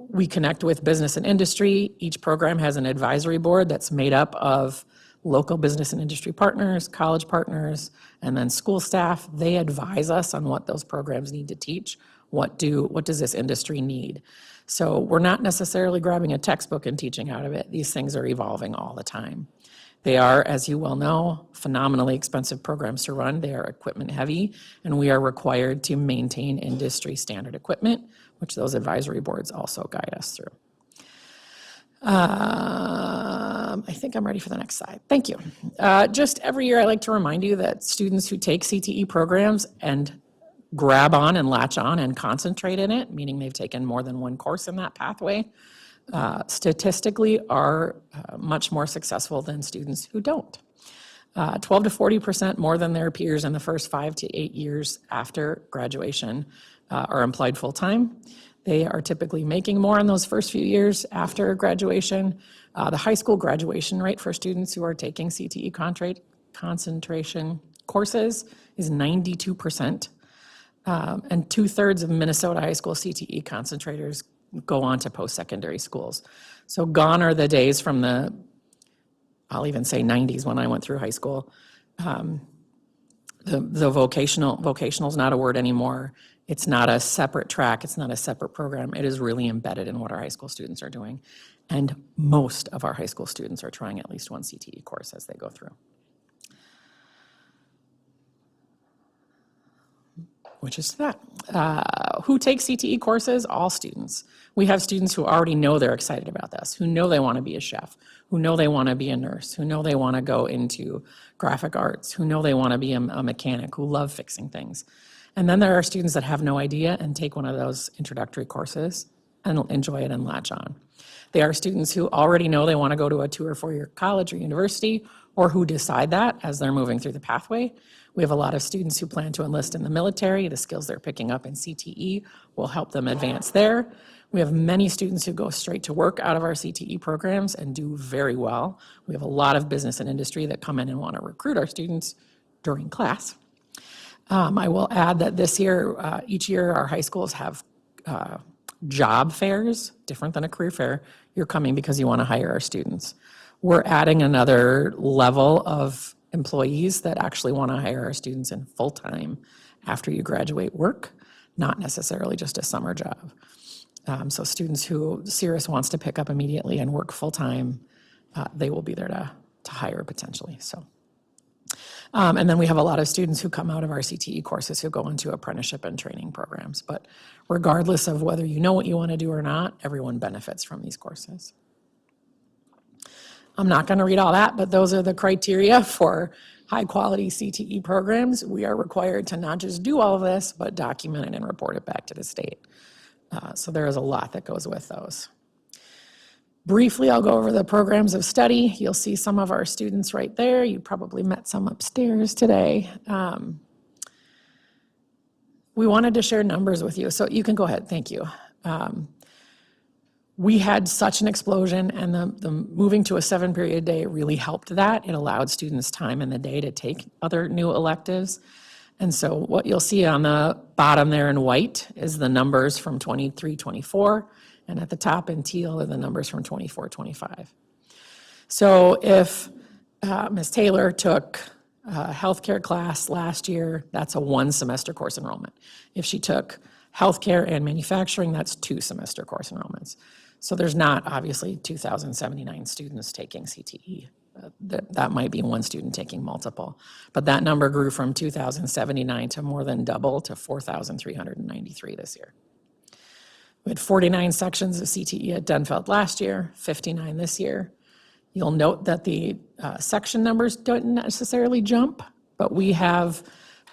we connect with business and industry. Each program has an advisory board that's made up of local business and industry partners, college partners, and then school staff. They advise us on what those programs need to teach. What does this industry need? So we're not necessarily grabbing a textbook and teaching out of it. These things are evolving all the time. They are, as you well know, phenomenally expensive programs to run. They are equipment heavy, and we are required to maintain industry standard equipment, which those advisory boards also guide us through. I think I'm ready for the next slide. Thank you. Just every year, I like to remind you that students who take CTE programs and grab on and latch on and concentrate in it, meaning they've taken more than one course in that pathway, statistically are much more successful than students who don't. 12 to 40% more than their peers in the first 5 to 8 years after graduation are employed full-time. They are typically making more in those first few years after graduation. The high school graduation rate for students who are taking CTE concentration courses is 92%. And 2/3 of Minnesota high school CTE concentrators go on to post-secondary schools. So gone are the days from the, I'll even say 90s when I went through high school. The vocational is not a word anymore. It's not a separate track. It's not a separate program. It is really embedded in what our high school students are doing. And most of our high school students are trying at least one CTE course as they go through. Which is that. Who takes CTE courses? All students. We have students who already know they're excited about this, who know they want to be a chef, who know they want to be a nurse, who know they want to go into graphic arts, who know they want to be a mechanic, who love fixing things. And then there are students that have no idea and take one of those introductory courses and enjoy it and latch on. They are students who already know they want to go to a 2 or 4 year college or university, or who decide that as they're moving through the pathway. We have a lot of students who plan to enlist in the military. The skills they're picking up in CTE will help them advance there. We have many students who go straight to work out of our CTE programs and do very well. We have a lot of business and industry that come in and want to recruit our students during class. I will add that this year, each year, our high schools have job fairs, different than a career fair. You're coming because you want to hire our students. We're adding another level of employees that actually want to hire our students in full-time after you graduate work, not necessarily just a summer job. So students who Cirrus wants to pick up immediately and work full-time, they will be there to hire potentially. So, and then we have a lot of students who come out of our CTE courses who go into apprenticeship and training programs. But regardless of whether you know what you want to do or not, everyone benefits from these courses. I'm not going to read all that, but those are the criteria for high-quality CTE programs. We are required to not just do all of this, but document it and report it back to the state. So there is a lot that goes with those. Briefly, I'll go over the programs of study. You'll see some of our students right there. You probably met some upstairs today. We wanted to share numbers with you, so you can go ahead. Thank you. We had such an explosion, and the moving to a 7-period day really helped that. It allowed students time in the day to take other new electives. And so what you'll see on the bottom there in white is the numbers from 23-24, and at the top in teal are the numbers from 24-25. So if Ms. Taylor took a healthcare class last year, that's a 1-semester course enrollment. If she took healthcare and manufacturing, that's 2-semester course enrollments. So there's not obviously 2,079 students taking CTE. That might be one student taking multiple. But that number grew from 2,079 to more than double to 4,393 this year. We had 49 sections of CTE at Denfeld last year, 59 this year. You'll note that the section numbers don't necessarily jump, but we have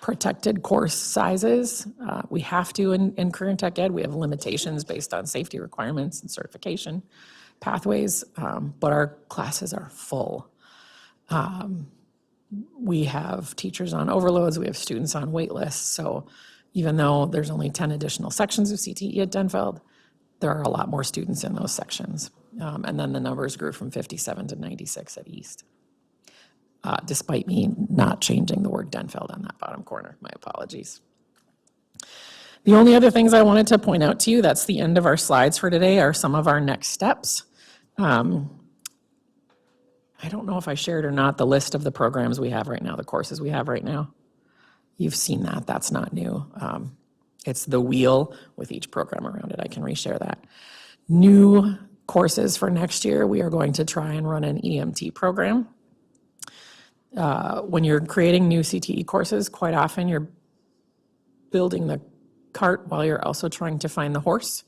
protected course sizes. We have to in career and tech ed. We have limitations based on safety requirements and certification pathways, but our classes are full. We have teachers on overloads. We have students on wait lists. So Even though there's only 10 additional sections of CTE at Denfeld, there are a lot more students in those sections. And then the numbers grew from 57 to 96 at East, despite me not changing the word Denfeld on that bottom corner. My apologies. The only other things I wanted to point out to you, that's the end of our slides for today, are some of our next steps. I don't know if I shared or not the list of the programs we have right now, the courses we have right now. You've seen that, that's not new. It's the wheel with each program around it. I can reshare that. New courses for next year, we are going to try and run an EMT program. When you're creating new CTE courses, quite often you're building the cart while you're also trying to find the horse.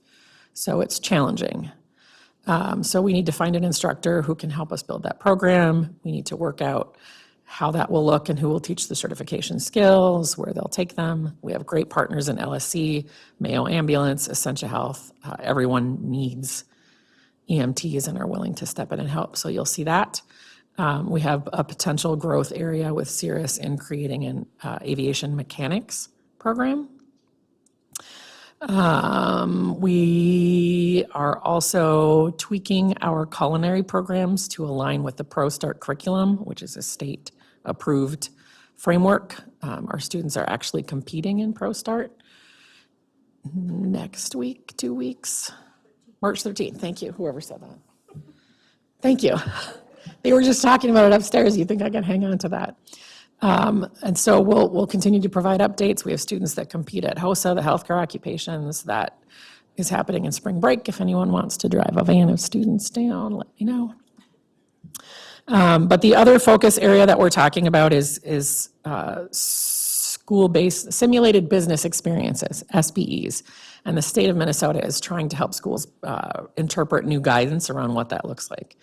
So it's challenging. So we need to find an instructor who can help us build that program. We need to work out how that will look and who will teach the certification skills, where they'll take them. We have great partners in LSC, Mayo Ambulance, Essentia Health. Everyone needs EMTs and are willing to step in and help. So you'll see that. We have a potential growth area with Cirrus in creating an aviation mechanics program. We are also tweaking our culinary programs to align with the ProStart curriculum, which is a state-approved framework. Our students are actually competing in ProStart next week, 2 weeks, March 13th. Thank you, whoever said that. Thank you. They were just talking about it upstairs. You think I can hang on to that? And so we'll continue to provide updates. We have students that compete at HOSA, the healthcare occupations. That is happening in spring break. If anyone wants to drive a van of students down, let me know. But the other focus area that we're talking about is school-based simulated business experiences, SBEs. And the state of Minnesota is trying to help schools interpret new guidance around what that looks like.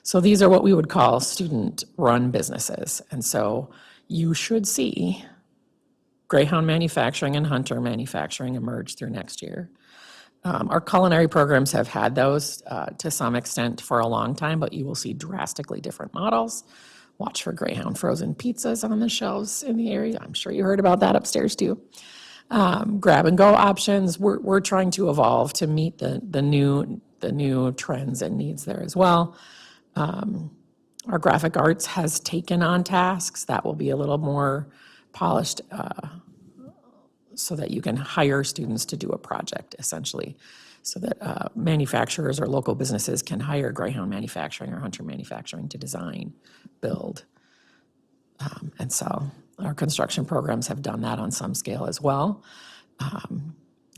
So these are what we would call student-run businesses. And so you should see Greyhound Manufacturing and Hunter Manufacturing emerge through next year. Our culinary programs have had those to some extent for a long time, but you will see drastically different models. Watch for Greyhound frozen pizzas on the shelves in the area. I'm sure you heard about that upstairs too. Grab and go options. We're trying to evolve to meet the new trends and needs there as well. Our graphic arts has taken on tasks that will be a little more polished so that you can hire students to do a project essentially, so that manufacturers or local businesses can hire Greyhound Manufacturing or Hunter Manufacturing to design, build. And so our construction programs have done that on some scale as well.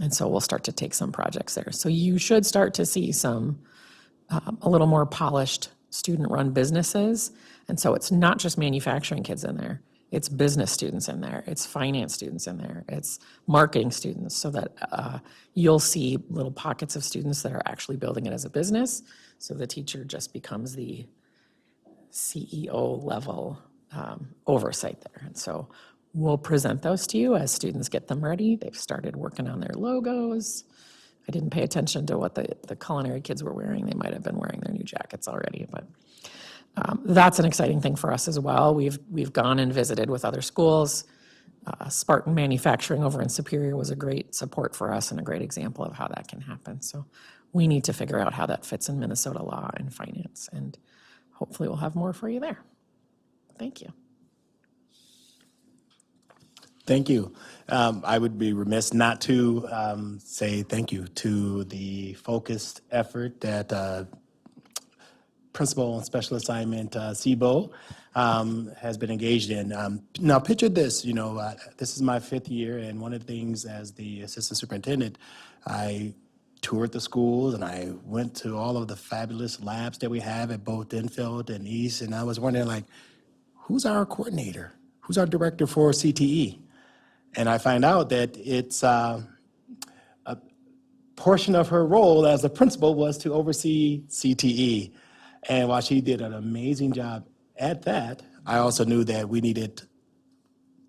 And so we'll start to take some projects there. So you should start to see some a little more polished student-run businesses. And so it's not just manufacturing kids in there. It's business students in there. It's finance students in there. It's marketing students, so that you'll see little pockets of students that are actually building it as a business. So the teacher just becomes the CEO level oversight there. And so we'll present those to you as students get them ready. They've started working on their logos. I didn't pay attention to what the culinary kids were wearing. They might have been wearing their new jackets already, but that's an exciting thing for us as well. We've gone and visited with other schools. Spartan Manufacturing over in Superior was a great support for us and a great example of how that can happen. So we need to figure out how that fits in Minnesota law and finance, and hopefully we'll have more for you there. Thank you. Thank you. I would be remiss not to say thank you to the focused effort that Principal and Special Assignment SIBO has been engaged in. Now picture this, this is my 5th year, and one of the things as the Assistant Superintendent, I toured the schools and I went to all of the fabulous labs that we have at both Denfeld and East, and I was wondering, who's our coordinator? Who's our director for CTE? And I find out that it's a portion of her role as a principal was to oversee CTE. And while she did an amazing job at that, I also knew that we needed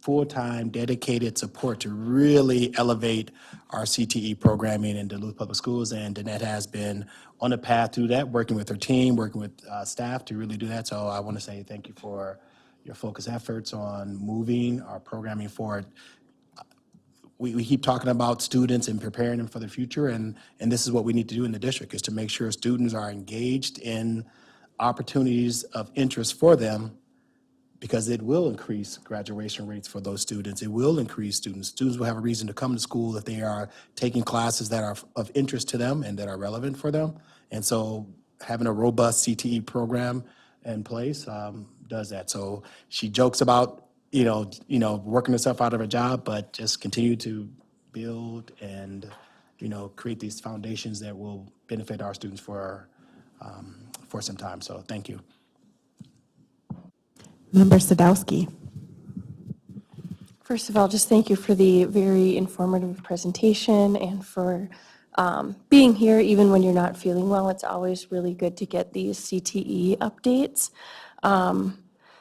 full-time, dedicated support to really elevate our CTE programming in Duluth Public Schools. And Danette has been on the path to that, working with her team, working with staff to really do that. So I want to say thank you for your focused efforts on moving our programming forward. we keep talking about students and preparing them for the future, and this is what we need to do in the district, is to make sure students are engaged in opportunities of interest for them, because it will increase graduation rates for those students. It will increase students. Students will have a reason to come to school if they are taking classes that are of interest to them and that are relevant for them. And so having a robust CTE program in place does that. So she jokes about, working herself out of a job, but just continue to build and, create these foundations that will benefit our students for some time. So thank you. Member Sadowski. First of all, just thank you for the very informative presentation and for being here even when you're not feeling well. It's always really good to get these CTE updates.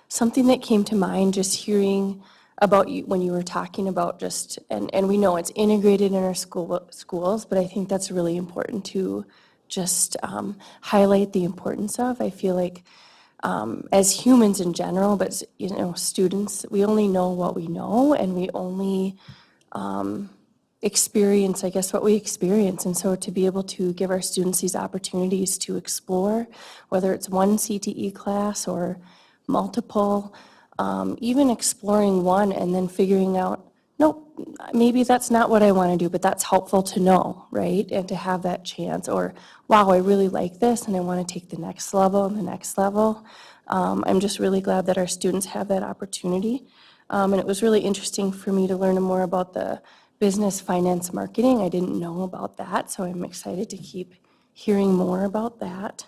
Something that came to mind just hearing about you when you were talking about just, and we know it's integrated in our schools, but I think that's really important to just highlight the importance of. I feel like as humans in general, but students, we only know what we know, and we only experience, I guess, what we experience. And so to be able to give our students these opportunities to explore, whether it's one CTE class or multiple, even exploring one and then figuring out, nope, maybe that's not what I want to do, but that's helpful to know, right? And to have that chance, or wow, I really like this and I want to take the next level and the next level. I'm just really glad that our students have that opportunity. And it was really interesting for me to learn more about the business, finance, marketing. I didn't know about that, so I'm excited to keep hearing more about that.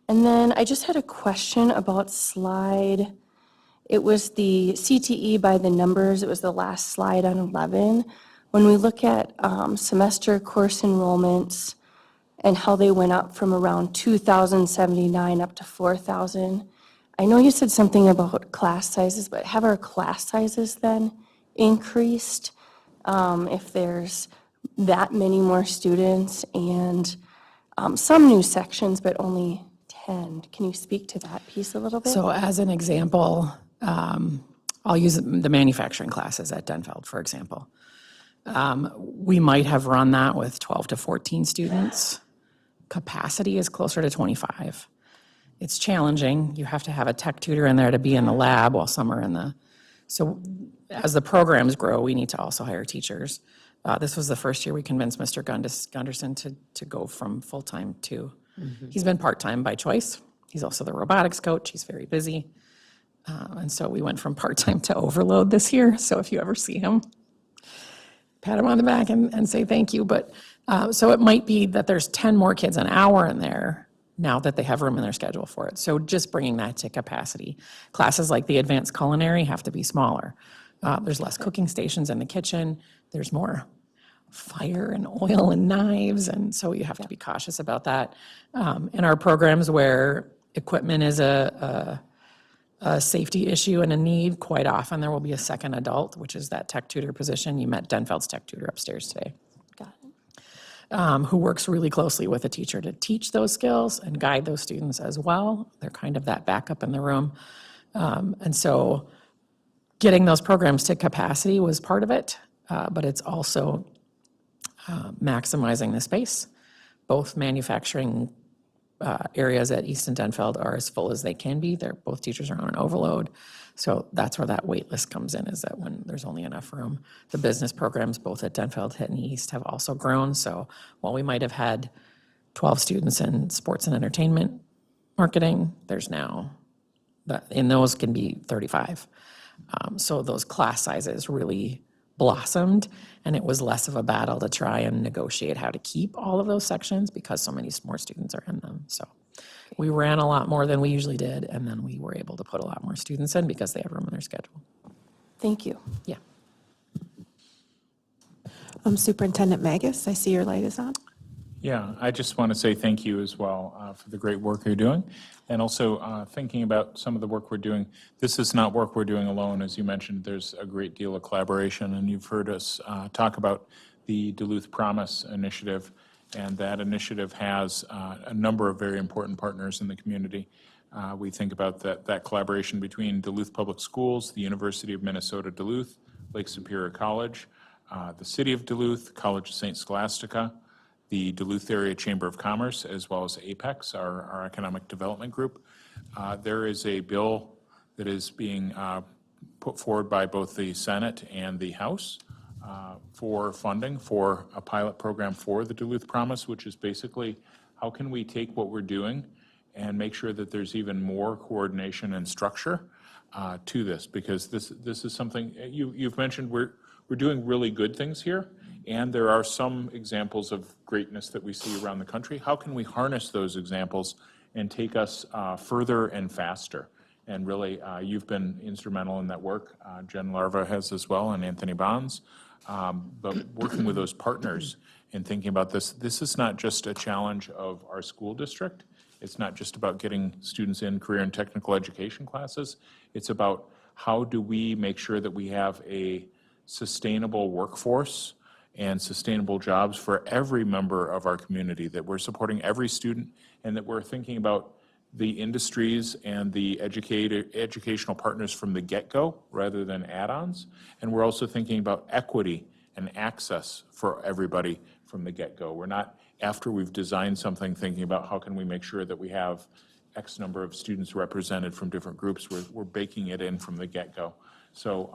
And then I just had a question about slide. It was the CTE by the numbers. It was the last slide on 11. When we look at semester course enrollments and how they went up from around 2,079 up to 4,000, I know you said something about class sizes, but have our class sizes then increased if there's that many more students and some new sections, but only 10? Can you speak to that piece a little bit? So as an example, I'll use the manufacturing classes at Denfeld, for example. We might have run that with 12 to 14 students. Capacity is closer to 25. It's challenging. You have to have a tech tutor in there to be in the lab while some are in the, so as the programs grow, we need to also hire teachers. This was the first year we convinced Mr. Gunderson to go from full-time to, he's been part-time by choice. He's also the robotics coach. He's very busy. And so we went from part-time to overload this year. So if you ever see him, pat him on the back and say thank you. But so it might be that there's 10 more kids an hour in there now that they have room in their schedule for it. So just bringing that to capacity. Classes like the advanced culinary have to be smaller. There's less cooking stations in the kitchen. There's more fire and oil and knives. And so you have to be cautious about that. In our programs where equipment is a safety issue and a need, quite often there will be a second adult, which is that tech tutor position. You met Denfeld's tech tutor upstairs today. Got it. Who works really closely with a teacher to teach those skills and guide those students as well. They're kind of that backup in the room. And so getting those programs to capacity was part of it, but it's also maximizing the space. Both manufacturing areas at East and Denfeld are as full as they can be. Both teachers are on an overload. So that's where that wait list comes in, is that when there's only enough room. The business programs, both at Denfeld and East, have also grown. So while we might have had 12 students in sports and entertainment marketing, there's now, in those can be 35. So those class sizes really blossomed, and it was less of a battle to try and negotiate how to keep all of those sections because so many more students are in them. So we ran a lot more than we usually did, and then we were able to put a lot more students in because they have room in their schedule. Thank you. Yeah. Superintendent Magus, I see your light is on. Yeah, I just want to say thank you as well for the great work you're doing, and also thinking about some of the work we're doing. This is not work we're doing alone. As you mentioned, there's a great deal of collaboration, and you've heard us talk about the Duluth Promise initiative, and that initiative has a number of very important partners in the community. We think about that collaboration between Duluth Public Schools, the University of Minnesota Duluth, Lake Superior College, the City of Duluth, College of St. Scholastica, the Duluth Area Chamber of Commerce, as well as Apex, our economic development group. There is a bill that is being put forward by both the Senate and the House for funding for a pilot program for the Duluth Promise, which is basically how can we take what we're doing and make sure that there's even more coordination and structure to this, because this is something you've mentioned. We're doing really good things here, and there are some examples of greatness that we see around the country. How can we harness those examples and take us further and faster? And really, you've been instrumental in that work. Jen Larva has as well, and Anthony Bonds. But working with those partners and thinking about this is not just a challenge of our school district. It's not just about getting students in career and technical education classes. It's about how do we make sure that we have a sustainable workforce and sustainable jobs for every member of our community, that we're supporting every student, and that we're thinking about the industries and the educational partners from the get-go rather than add-ons. And we're also thinking about equity and access for everybody from the get-go. We're not, after we've designed something, thinking about how can we make sure that we have X number of students represented from different groups. We're baking it in from the get-go. So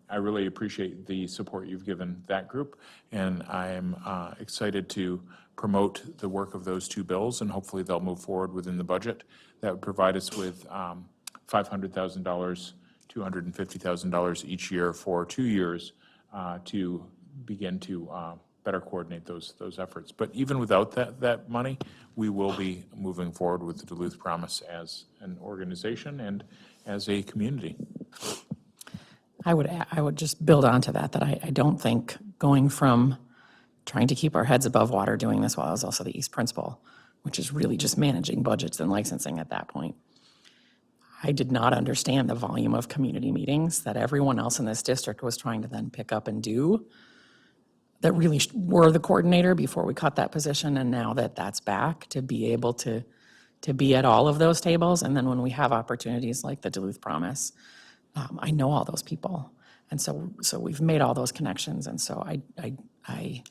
I really appreciate the support you've given that group, and I'm excited to promote the work of those two bills, and hopefully they'll move forward within the budget. That would provide us with $500,000, $250,000 each year for 2 years to begin to better coordinate those efforts. But even without that money, we will be moving forward with the Duluth Promise as an organization and as a community. I would just build on to that I don't think going from trying to keep our heads above water doing this while I was also the East Principal, which is really just managing budgets and licensing at that point. I did not understand the volume of community meetings that everyone else in this district was trying to then pick up and do, that really were the coordinator before we cut that position, and now that that's back, to be able to be at all of those tables. And then when we have opportunities like the Duluth Promise, I know all those people. And so we've made all those connections. And so I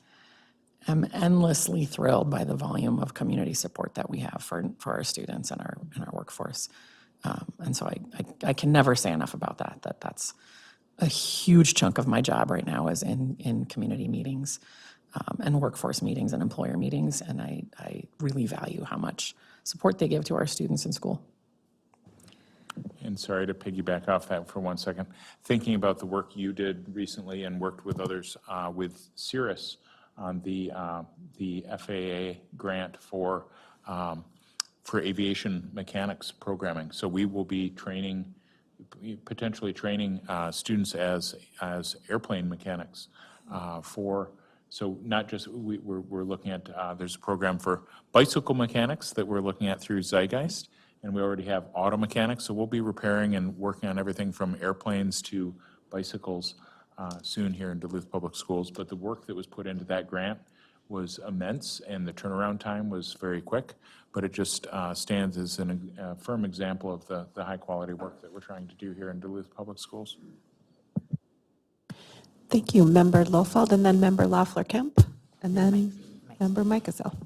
am endlessly thrilled by the volume of community support that we have for our students and our workforce. And so I can never say enough about that's a huge chunk of my job right now is in community meetings and workforce meetings and employer meetings. And I really value how much support they give to our students in school. And sorry to piggyback off that for 1 second. Thinking about the work you did recently and worked with others with Cirrus on the FAA grant for aviation mechanics programming. So we will be potentially training students as airplane mechanics so not just, we're looking at, there's a program for bicycle mechanics that we're looking at through Zeitgeist, and we already have auto mechanics, so we'll be repairing and working on everything from airplanes to bicycles soon here in Duluth Public Schools. But the work that was put into that grant was immense, and the turnaround time was very quick, but it just stands as a firm example of the high-quality work that we're trying to do here in Duluth Public Schools. Thank you, Member Lofeld, and then Member Loeffler-Kemp, and then Member Micasell.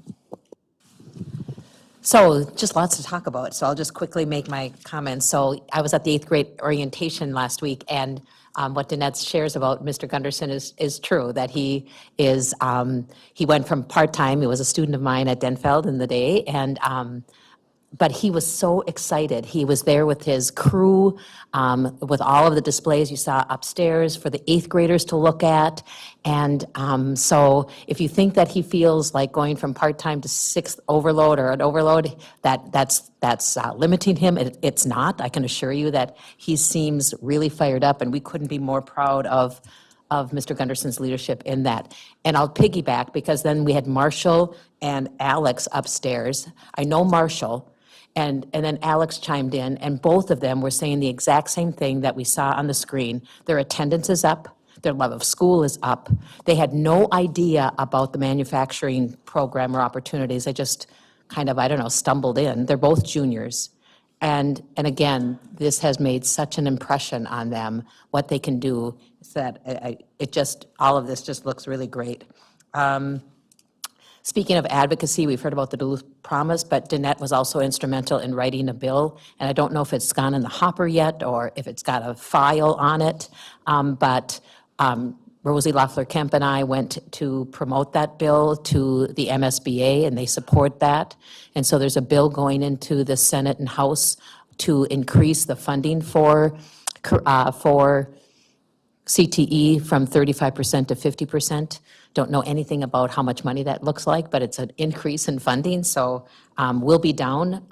So just lots to talk about, so I'll just quickly make my comments. So I was at the 8th grade orientation last week, and what Danette shares about Mr. Gunderson is true, that he went from part-time, he was a student of mine at Denfeld in the day, and but he was so excited. He was there with his crew, with all of the displays you saw upstairs for the 8th graders to look at. And so if you think that he feels like going from part-time to 6th overload or an overload, that's limiting him, it's not. I can assure you that he seems really fired up, and we couldn't be more proud of Mr. Gunderson's leadership in that. And I'll piggyback, because then we had Marshall and Alex upstairs. I know Marshall, and then Alex chimed in, and both of them were saying the exact same thing that we saw on the screen. Their attendance is up, their love of school is up. They had no idea about the manufacturing program or opportunities. They just kind of, stumbled in. They're both juniors. And again, this has made such an impression on them, what they can do, that it just, all of this just looks really great. Speaking of advocacy, we've heard about the Duluth Promise, but Danette was also instrumental in writing a bill, and I don't know if it's gone in the hopper yet or if it's got a file on it, but Rosie Loeffler-Kemp and I went to promote that bill to the MSBA, and they support that. And so there's a bill going into the Senate and House to increase the funding for CTE from 35% to 50%. Don't know anything about how much money that looks like, but it's an increase in funding. So we'll be down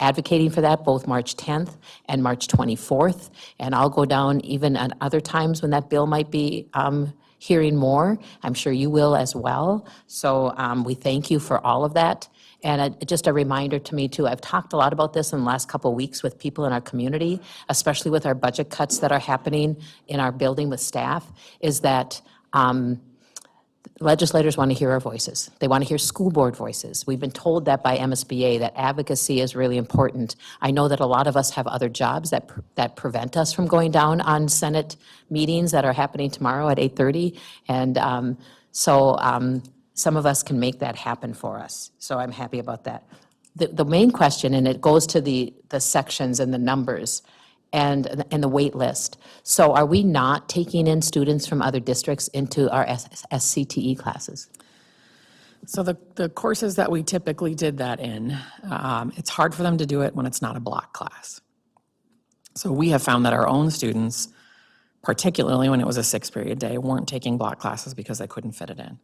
advocating for that both March 10th and March 24th. And I'll go down even at other times when that bill might be hearing more. I'm sure you will as well. So we thank you for all of that. And just a reminder to me too, I've talked a lot about this in the last couple of weeks with people in our community, especially with our budget cuts that are happening in our building with staff, is that legislators want to hear our voices. They want to hear school board voices. We've been told that by MSBA, that advocacy is really important. I know that a lot of us have other jobs that prevent us from going down on Senate meetings that are happening tomorrow at 8:30. And some of us can make that happen for us. So I'm happy about that. The main question, and it goes to the sections and the numbers and the wait list. So are we not taking in students from other districts into our SCTE classes? So the courses that we typically did that in, it's hard for them to do it when it's not a block class. So we have found that our own students, particularly when it was a 6-period day, weren't taking block classes because they couldn't fit it in.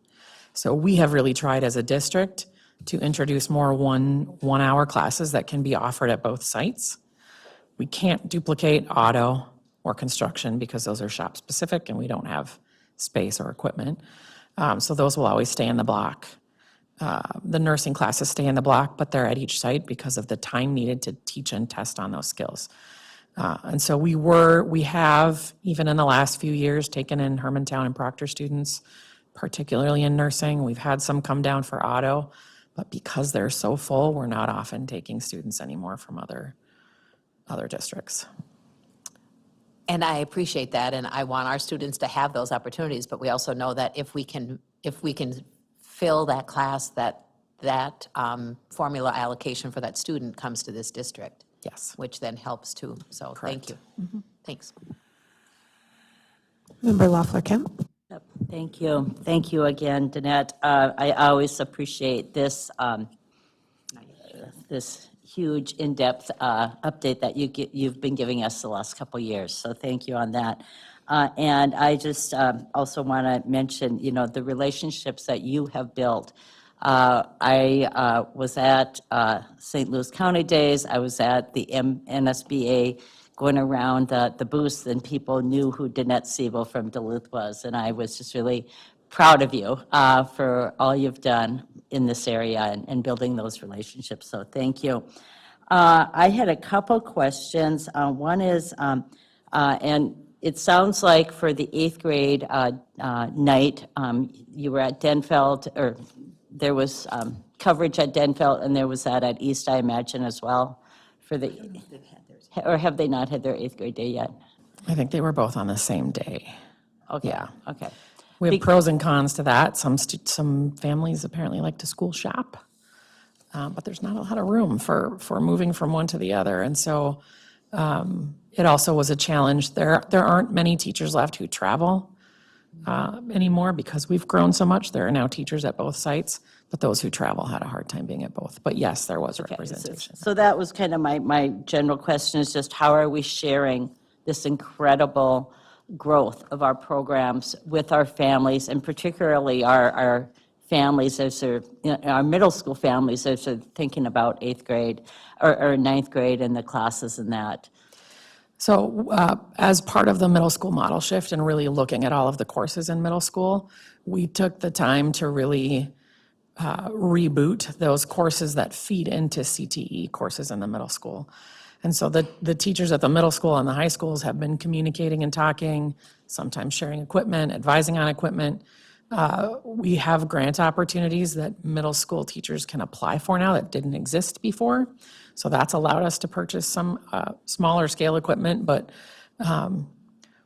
So we have really tried as a district to introduce more one-hour classes that can be offered at both sites. We can't duplicate auto or construction because those are shop specific and we don't have space or equipment. So those will always stay in the block. The nursing classes stay in the block, but they're at each site because of the time needed to teach and test on those skills. And so we have, even in the last few years, taken in Hermantown and Proctor students, particularly in nursing. We've had some come down for auto, but because they're so full, we're not often taking students anymore from other districts. And I appreciate that, and I want our students to have those opportunities, but we also know that if we can fill that class, that formula allocation for that student comes to this district. Yes. Which then helps too, so thank you. Thanks. Member Loeffler-Kemp. Thank you. Thank you again, Danette. I always appreciate this, this huge in-depth update that you've been giving us the last couple of years. So thank you on that. And I just also want to mention, the relationships that you have built. I was at St. Louis County Days. I was at the NSBA going around the booths, and people knew who Danette Siebel from Duluth was. And I was just really proud of you for all you've done in this area and building those relationships. So thank you. I had a couple questions. One is, and it sounds like for the 8th grade night, you were at Denfeld, or there was coverage at Denfeld, and there was that at East, I imagine, as well, for the, or have they not had their 8th grade day yet? I think they were both on the same day. Okay. Yeah. Okay. We have pros and cons to that. Some families apparently like to school shop, but there's not a lot of room for moving from one to the other. And so it also was a challenge. There aren't many teachers left who travel anymore because we've grown so much. There are now teachers at both sites, but those who travel had a hard time being at both. But yes, there was representation. So that was kind of my general question, is just how are we sharing this incredible growth of our programs with our families, and particularly our families as they're, our middle school families as they're thinking about 8th grade or 9th grade and the classes and that. So as part of the middle school model shift and really looking at all of the courses in middle school, we took the time to really reboot those courses that feed into CTE courses in the middle school. And so the teachers at the middle school and the high schools have been communicating and talking, sometimes sharing equipment, advising on equipment. We have grant opportunities that middle school teachers can apply for now that didn't exist before. So that's allowed us to purchase some smaller scale equipment, but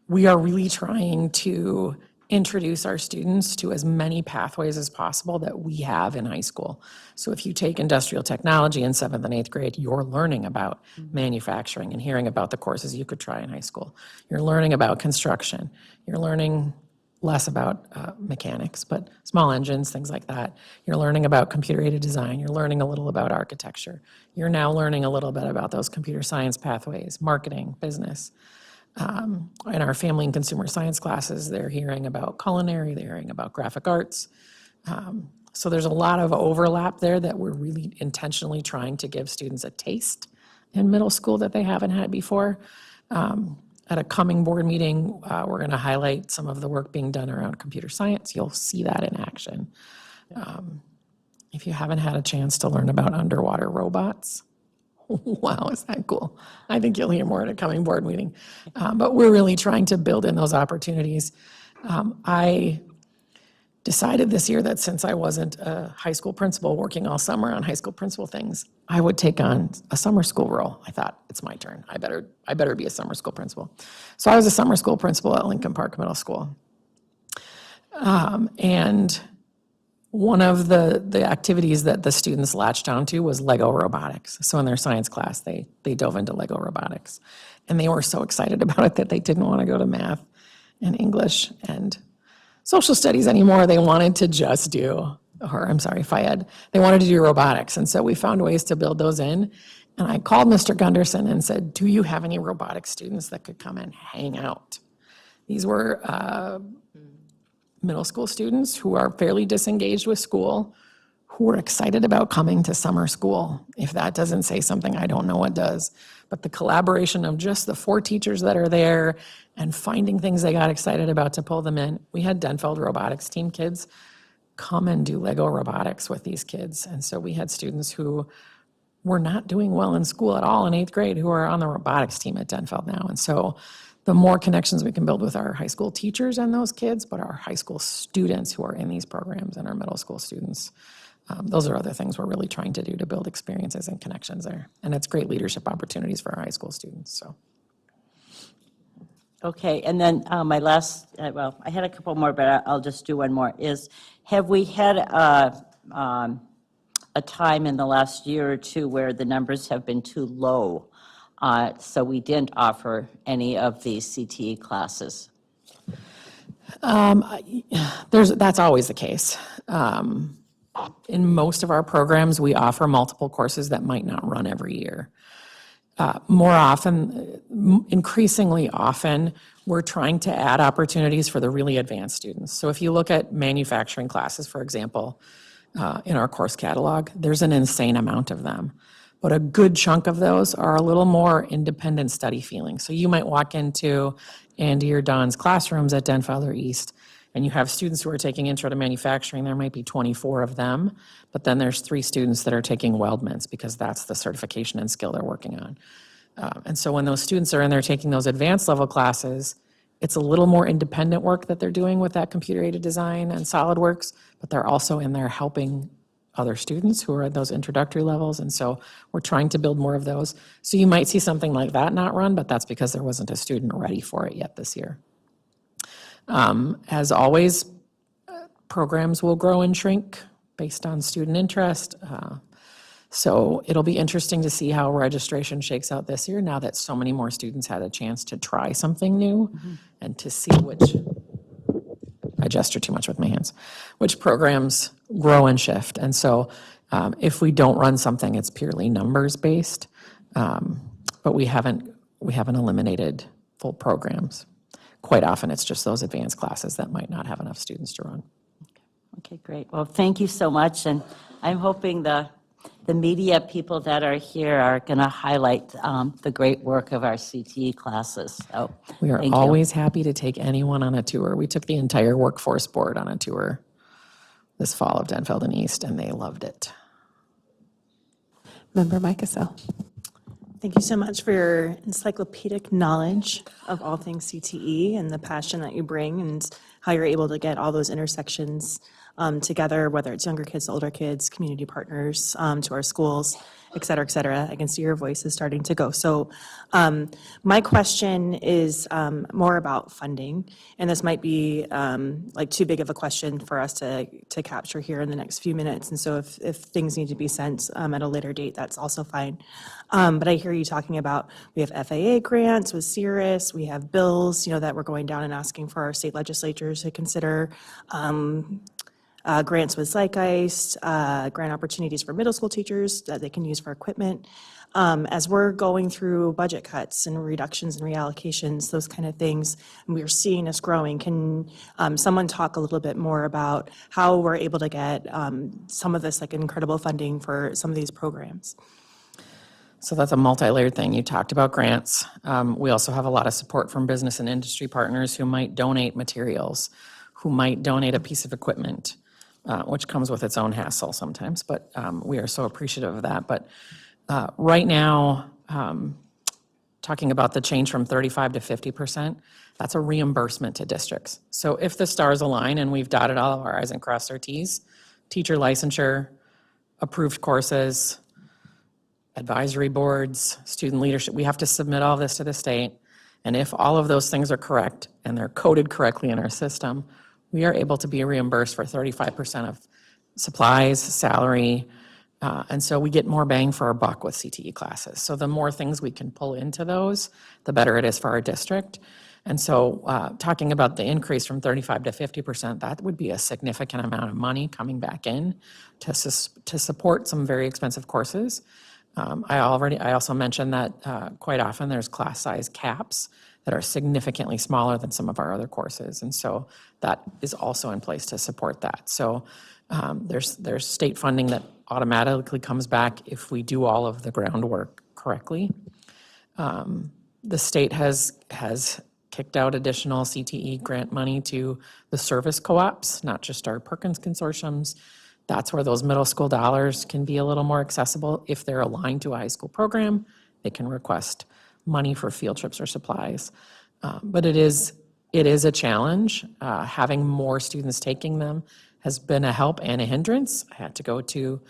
we are really trying to introduce our students to as many pathways as possible that we have in high school. So if you take industrial technology in 7th and 8th grade, you're learning about manufacturing and hearing about the courses you could try in high school. You're learning about construction. You're learning less about mechanics, but small engines, things like that. You're learning about computer-aided design. You're learning a little about architecture. You're now learning a little bit about those computer science pathways, marketing, business. In our family and consumer science classes, they're hearing about culinary, they're hearing about graphic arts. So there's a lot of overlap there that we're really intentionally trying to give students a taste in middle school that they haven't had before. At a coming board meeting, we're going to highlight some of the work being done around computer science. You'll see that in action. If you haven't had a chance to learn about underwater robots, wow, is that cool? I think you'll hear more at a coming board meeting. But we're really trying to build in those opportunities. I decided this year that since I wasn't a high school principal working all summer on high school principal things, I would take on a summer school role. I thought, it's my turn. I better be a summer school principal. So I was a summer school principal at Lincoln Park Middle School. And one of the activities that the students latched onto was Lego robotics. So in their science class, they dove into Lego robotics. And they were so excited about it that they didn't want to go to math and English and social studies anymore. They wanted to just do, FIED. They wanted to do robotics. And so we found ways to build those in. And I called Mr. Gunderson and said, do you have any robotics students that could come and hang out? These were middle school students who are fairly disengaged with school, who are excited about coming to summer school. If that doesn't say something, I don't know what does. But the collaboration of just the 4 teachers that are there and finding things they got excited about to pull them in. We had Denfeld robotics team kids come and do Lego robotics with these kids. And so we had students who were not doing well in school at all in 8th grade who are on the robotics team at Denfeld now. And so the more connections we can build with our high school teachers and those kids, but our high school students who are in these programs and our middle school students, those are other things we're really trying to do to build experiences and connections there. And it's great leadership opportunities for our high school students, so. Okay, and then my last, well, I had a couple more, but I'll just do one more, is have we had a time in the last year or two where the numbers have been too low, so we didn't offer any of these CTE classes? That's always the case. In most of our programs, we offer multiple courses that might not run every year. More often, increasingly often, we're trying to add opportunities for the really advanced students. So if you look at manufacturing classes, for example, in our course catalog, there's an insane amount of them. But a good chunk of those are a little more independent study feeling. So you might walk into Andy or Don's classrooms at Denfeld or East, and you have students who are taking Intro to Manufacturing. There might be 24 of them, but then there's 3 students that are taking weldments because that's the certification and skill they're working on. And so when those students are in there taking those advanced level classes, it's a little more independent work that they're doing with that computer-aided design and SolidWorks, but they're also in there helping other students who are at those introductory levels. And so we're trying to build more of those. So you might see something like that not run, but that's because there wasn't a student ready for it yet this year. As always, programs will grow and shrink based on student interest. So it'll be interesting to see how registration shakes out this year now that so many more students had a chance to try something new and to see which, I gesture too much with my hands, which programs grow and shift. And so if we don't run something, it's purely numbers based, but we haven't eliminated full programs. Quite often, it's just those advanced classes that might not have enough students to run. Okay, great. Well, thank you so much, and I'm hoping the media people that are here are going to highlight the great work of our CTE classes. So We are thank you. always happy to take anyone on a tour. We took the entire workforce board on a tour this fall of Denfeld and East, and they loved it. Member Micah Sell. Thank you so much for your encyclopedic knowledge of all things CTE and the passion that you bring and how you're able to get all those intersections together, whether it's younger kids, older kids, community partners, to our schools, et cetera, et cetera. I can see your voice is starting to go. So my question is more about funding, and this might be like too big of a question for us to capture here in the next few minutes. And so if things need to be sent at a later date, that's also fine. But I hear you talking about, we have FAA grants with Cirrus, we have bills, that we're going down and asking for our state legislatures to consider. Grants with Zeitgeist, grant opportunities for middle school teachers that they can use for equipment. As we're going through budget cuts and reductions and reallocations, those kind of things, and we're seeing this growing, can someone talk a little bit more about how we're able to get some of this like incredible funding for some of these programs? So that's a multi-layered thing. You talked about grants. We also have a lot of support from business and industry partners who might donate materials, who might donate a piece of equipment, which comes with its own hassle sometimes, but we are so appreciative of that. But right now, talking about the change from 35 to 50%, that's a reimbursement to districts. So if the stars align and we've dotted all of our i's and crossed our t's, teacher licensure, approved courses, advisory boards, student leadership, we have to submit all this to the state. And if all of those things are correct and they're coded correctly in our system, we are able to be reimbursed for 35% of supplies, salary, and so we get more bang for our buck with CTE classes. So the more things we can pull into those, the better it is for our district. And so talking about the increase from 35 to 50%, that would be a significant amount of money coming back in to support some very expensive courses. I also mentioned that quite often there's class size caps that are significantly smaller than some of our other courses. And so that is also in place to support that. So there's state funding that automatically comes back if we do all of the groundwork correctly. The state has kicked out additional CTE grant money to the service co-ops, not just our Perkins consortiums. That's where those middle school dollars can be a little more accessible. If they're aligned to a high school program, they can request money for field trips or supplies. But it is a challenge. Having more students taking them has been a help and a hindrance. I had to go to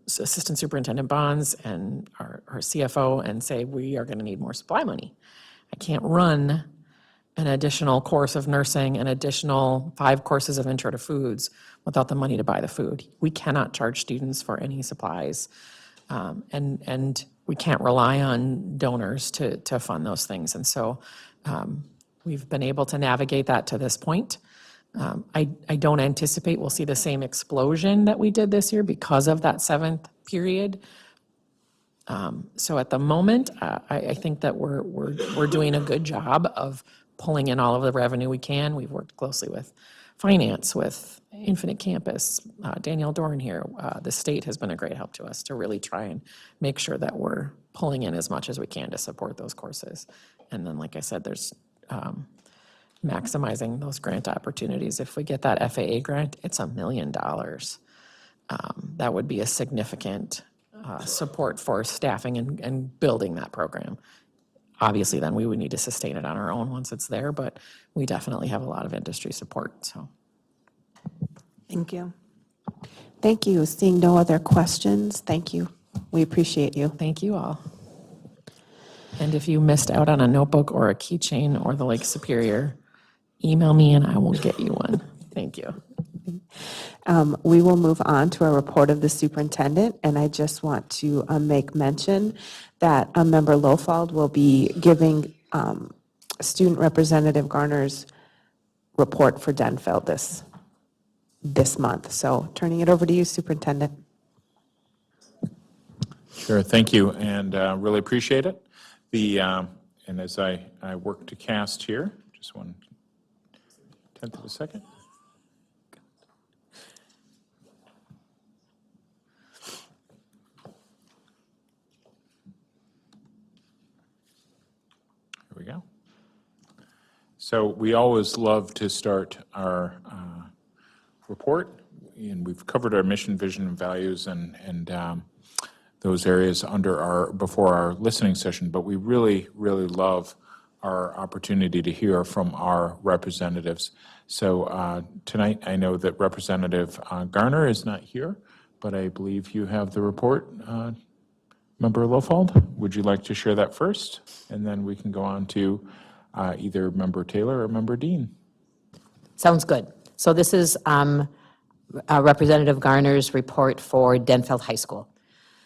Assistant Superintendent Bonds and our CFO and say, we are going to need more supply money. I can't run an additional course of nursing, an additional 5 courses of intro to foods without the money to buy the food. We cannot charge students for any supplies. And we can't rely on donors to fund those things. And so we've been able to navigate that to this point. I don't anticipate we'll see the same explosion that we did this year because of that 7th period. So at the moment, I think that we're doing a good job of pulling in all of the revenue we can. We've worked closely with finance, with Infinite Campus, Danielle Dorn here. The state has been a great help to us to really try and make sure that we're pulling in as much as we can to support those courses. And then, like I said, there's maximizing those grant opportunities. If we get that FAA grant, it's $1 million. That would be a significant support for staffing and building that program. Obviously, then we would need to sustain it on our own once it's there, but we definitely have a lot of industry support, so. Thank you. Thank you. Seeing no other questions, thank you. We appreciate you. Thank you all. And if you missed out on a notebook or a keychain or the Lake Superior, email me and I will get you one. Thank you. We will move on to a report of the superintendent, and I just want to make mention that Member Lofald will be giving Student Representative Garner's report for Denfeld this month. So turning it over to you, Superintendent. Sure, thank you, and really appreciate it. And as I work to cast here, just 1/10 of a second. Here we go. So we always love to start our report, and we've covered our mission, vision, and values, and those areas before our listening session, but we really, really love our opportunity to hear from our representatives. So tonight, I know that Representative Garner is not here, but I believe you have the report. Member Lofald, would you like to share that first? And then we can go on to either Member Taylor or Member Dean. Sounds good. So this is Representative Garner's report for Denfeld High School.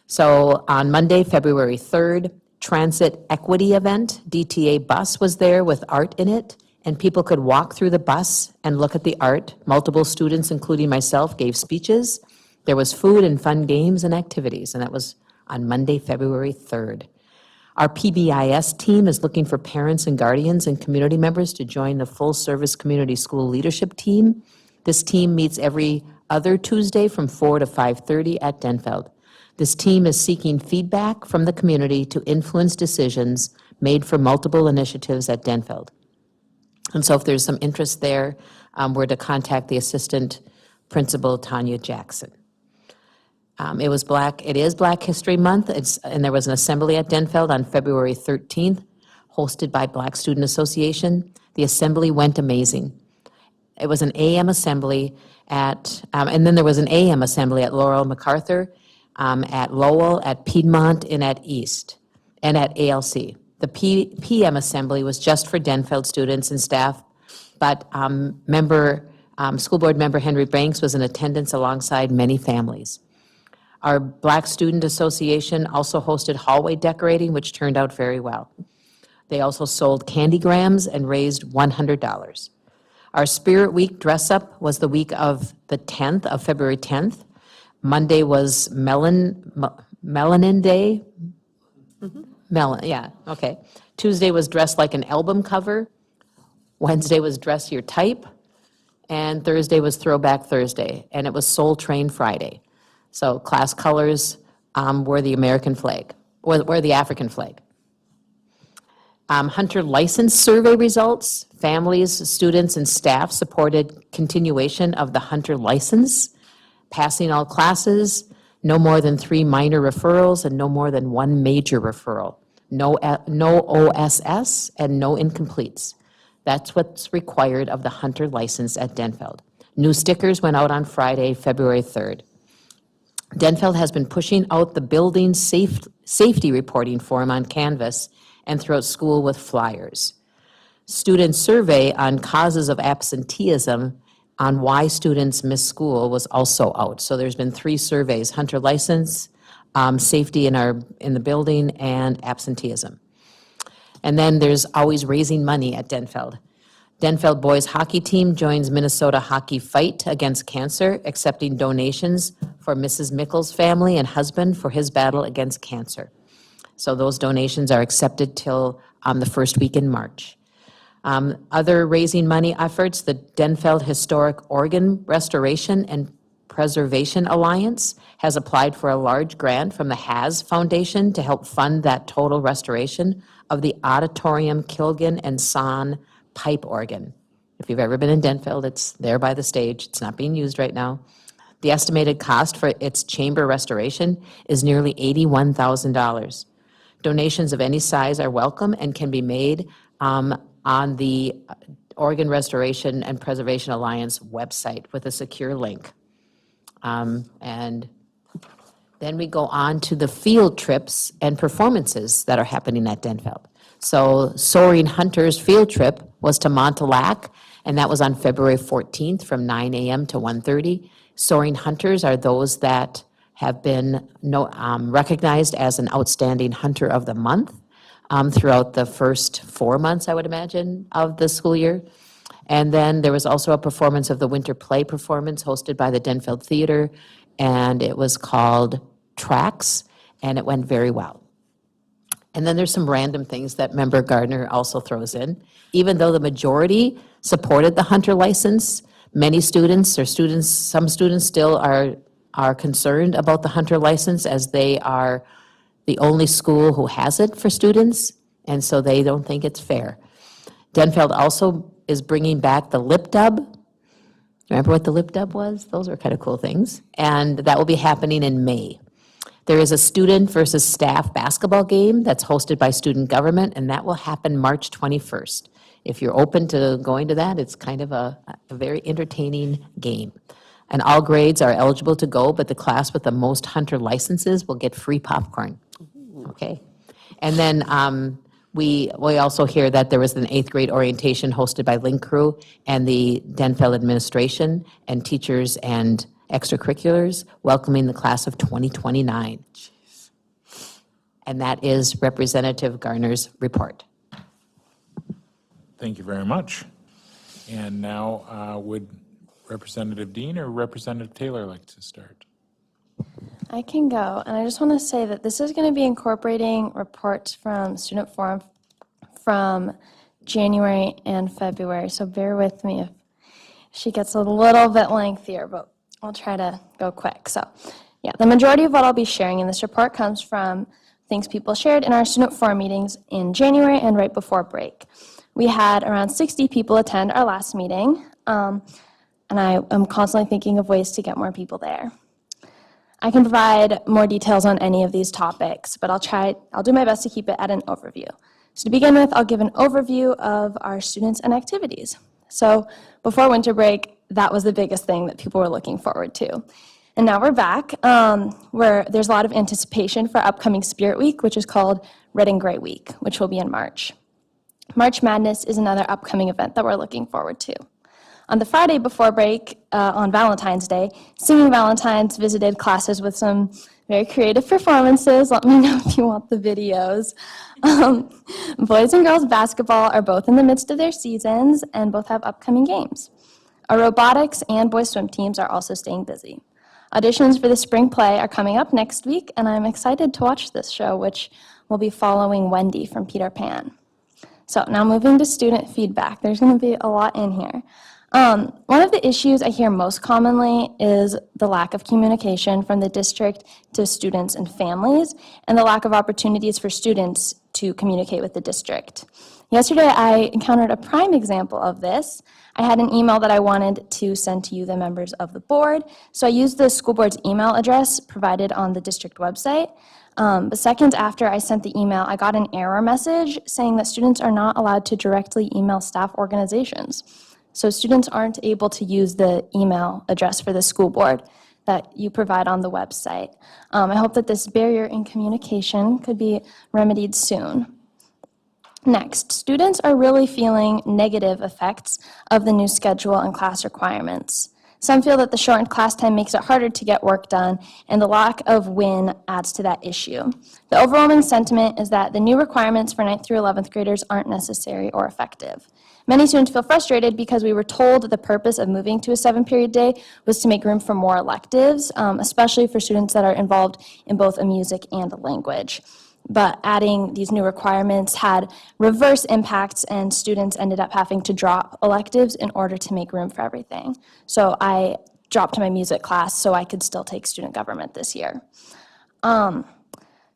So on Monday, February 3rd, Transit Equity Event, DTA bus was there with art in it, and people could walk through the bus and look at the art. Multiple students, including myself, gave speeches. There was food and fun games and activities, and that was on Monday, February 3rd. Our PBIS team is looking for parents and guardians and community members to join the full-service community school leadership team. This team meets every other Tuesday from 4 to 5:30 at Denfeld. This team is seeking feedback from the community to influence decisions made for multiple initiatives at Denfeld. And so if there's some interest there, we're to contact the assistant principal, Tanya Jackson. It is Black History Month, and there was an assembly at Denfeld on February 13th, hosted by Black Student Association. The assembly went amazing. It was an AM assembly and then there was an AM assembly at Laurel MacArthur, at Lowell, at Piedmont, and at East, and at ALC. The PM assembly was just for Denfeld students and staff, but school board member Henry Banks was in attendance alongside many families. Our Black Student Association also hosted hallway decorating, which turned out very well. They also sold candygrams and raised $100. Our Spirit Week dress-up was the week of the 10th, of February 10th. Monday was Melanin Day. Okay. Tuesday was Dress Like an Album Cover. Wednesday was Dress Your Type. And Thursday was Throwback Thursday. And it was Soul Train Friday. So class colors were the American flag, were the African flag. Hunter license survey results, families, students, and staff supported continuation of the Hunter license, passing all classes, no more than 3 minor referrals, and no more than 1 major referral. No OSS and no incompletes. That's what's required of the Hunter license at Denfeld. New stickers went out on Friday, February 3rd. Denfeld has been pushing out the building safety reporting form on Canvas and throughout school with flyers. Student survey on causes of absenteeism on why students miss school was also out. So there's been 3 surveys: Hunter license, safety in the building, and absenteeism. And then there's always raising money at Denfeld. Denfeld boys hockey team joins Minnesota Hockey Fight Against Cancer, accepting donations for Mrs. Mickles' family and husband for his battle against cancer. So those donations are accepted till the first week in March. Other raising money efforts, the Denfeld Historic Organ Restoration and Preservation Alliance has applied for a large grant from the HAS Foundation to help fund that total restoration of the Auditorium Kilgan and Son pipe organ. If you've ever been in Denfeld, it's there by the stage. It's not being used right now. The estimated cost for its chamber restoration is nearly $81,000. Donations of any size are welcome and can be made on the Organ Restoration and Preservation Alliance website with a secure link. And then we go on to the field trips and performances that are happening at Denfeld. So Soaring Hunters field trip was to Montauk, and that was on February 14th from 9 a.m. to 1:30. Soaring Hunters are those that have been recognized as an outstanding hunter of the month throughout the first 4 months, I would imagine, of the school year. And then there was also a performance of the winter play performance hosted by the Denfeld Theater, and it was called Tracks, and it went very well. And then there's some random things that Member Gardner also throws in. Even though the majority supported the Hunter license, some students still are concerned about the Hunter license, as they are the only school who has it for students, and so they don't think it's fair. Denfeld also is bringing back the lip dub. Remember what the lip dub was? Those were kind of cool things. And that will be happening in May. There is a student versus staff basketball game that's hosted by student government, and that will happen March 21st. If you're open to going to that, it's kind of a very entertaining game. And all grades are eligible to go, but the class with the most Hunter licenses will get free popcorn. Okay? And then we also hear that there was an 8th grade orientation hosted by Link Crew and the Denfeld administration and teachers and extracurriculars welcoming the class of 2029. And that is Representative Garner's report. Thank you very much. And now would Representative Dean or Representative Taylor like to start? I can go, and I just want to say that this is going to be incorporating reports from Student Forum from January and February, so bear with me if she gets a little bit lengthier, but I'll try to go quick. So, yeah, the majority of what I'll be sharing in this report comes from things people shared in our Student Forum meetings in January and right before break. We had around 60 people attend our last meeting, and I am constantly thinking of ways to get more people there. I can provide more details on any of these topics, but I'll do my best to keep it at an overview. So to begin with, I'll give an overview of our students and activities. So before winter break, that was the biggest thing that people were looking forward to. And now we're back, where there's a lot of anticipation for upcoming Spirit Week, which is called Red and Gray Week, which will be in March. March Madness is another upcoming event that we're looking forward to. On the Friday before break, on Valentine's Day, Singing Valentines visited classes with some very creative performances. Let me know if you want the videos. Boys and girls basketball are both in the midst of their seasons and both have upcoming games. Our robotics and boys swim teams are also staying busy. Auditions for the spring play are coming up next week, and I'm excited to watch this show, which will be following Wendy from Peter Pan. So now moving to student feedback. There's going to be a lot in here. One of the issues I hear most commonly is the lack of communication from the district to students and families, and the lack of opportunities for students to communicate with the district. Yesterday, I encountered a prime example of this. I had an email that I wanted to send to you, the members of the board, so I used the school board's email address provided on the district website. But seconds after I sent the email, I got an error message saying that students are not allowed to directly email staff organizations. So students aren't able to use the email address for the school board that you provide on the website. I hope that this barrier in communication could be remedied soon. Next, students are really feeling negative effects of the new schedule and class requirements. Some feel that the shortened class time makes it harder to get work done, and the lack of win adds to that issue. The overwhelming sentiment is that the new requirements for 9th through 11th graders aren't necessary or effective. Many students feel frustrated because we were told that the purpose of moving to a 7-period day was to make room for more electives, especially for students that are involved in both a music and a language. But adding these new requirements had reverse impacts, and students ended up having to drop electives in order to make room for everything. So I dropped my music class so I could still take student government this year.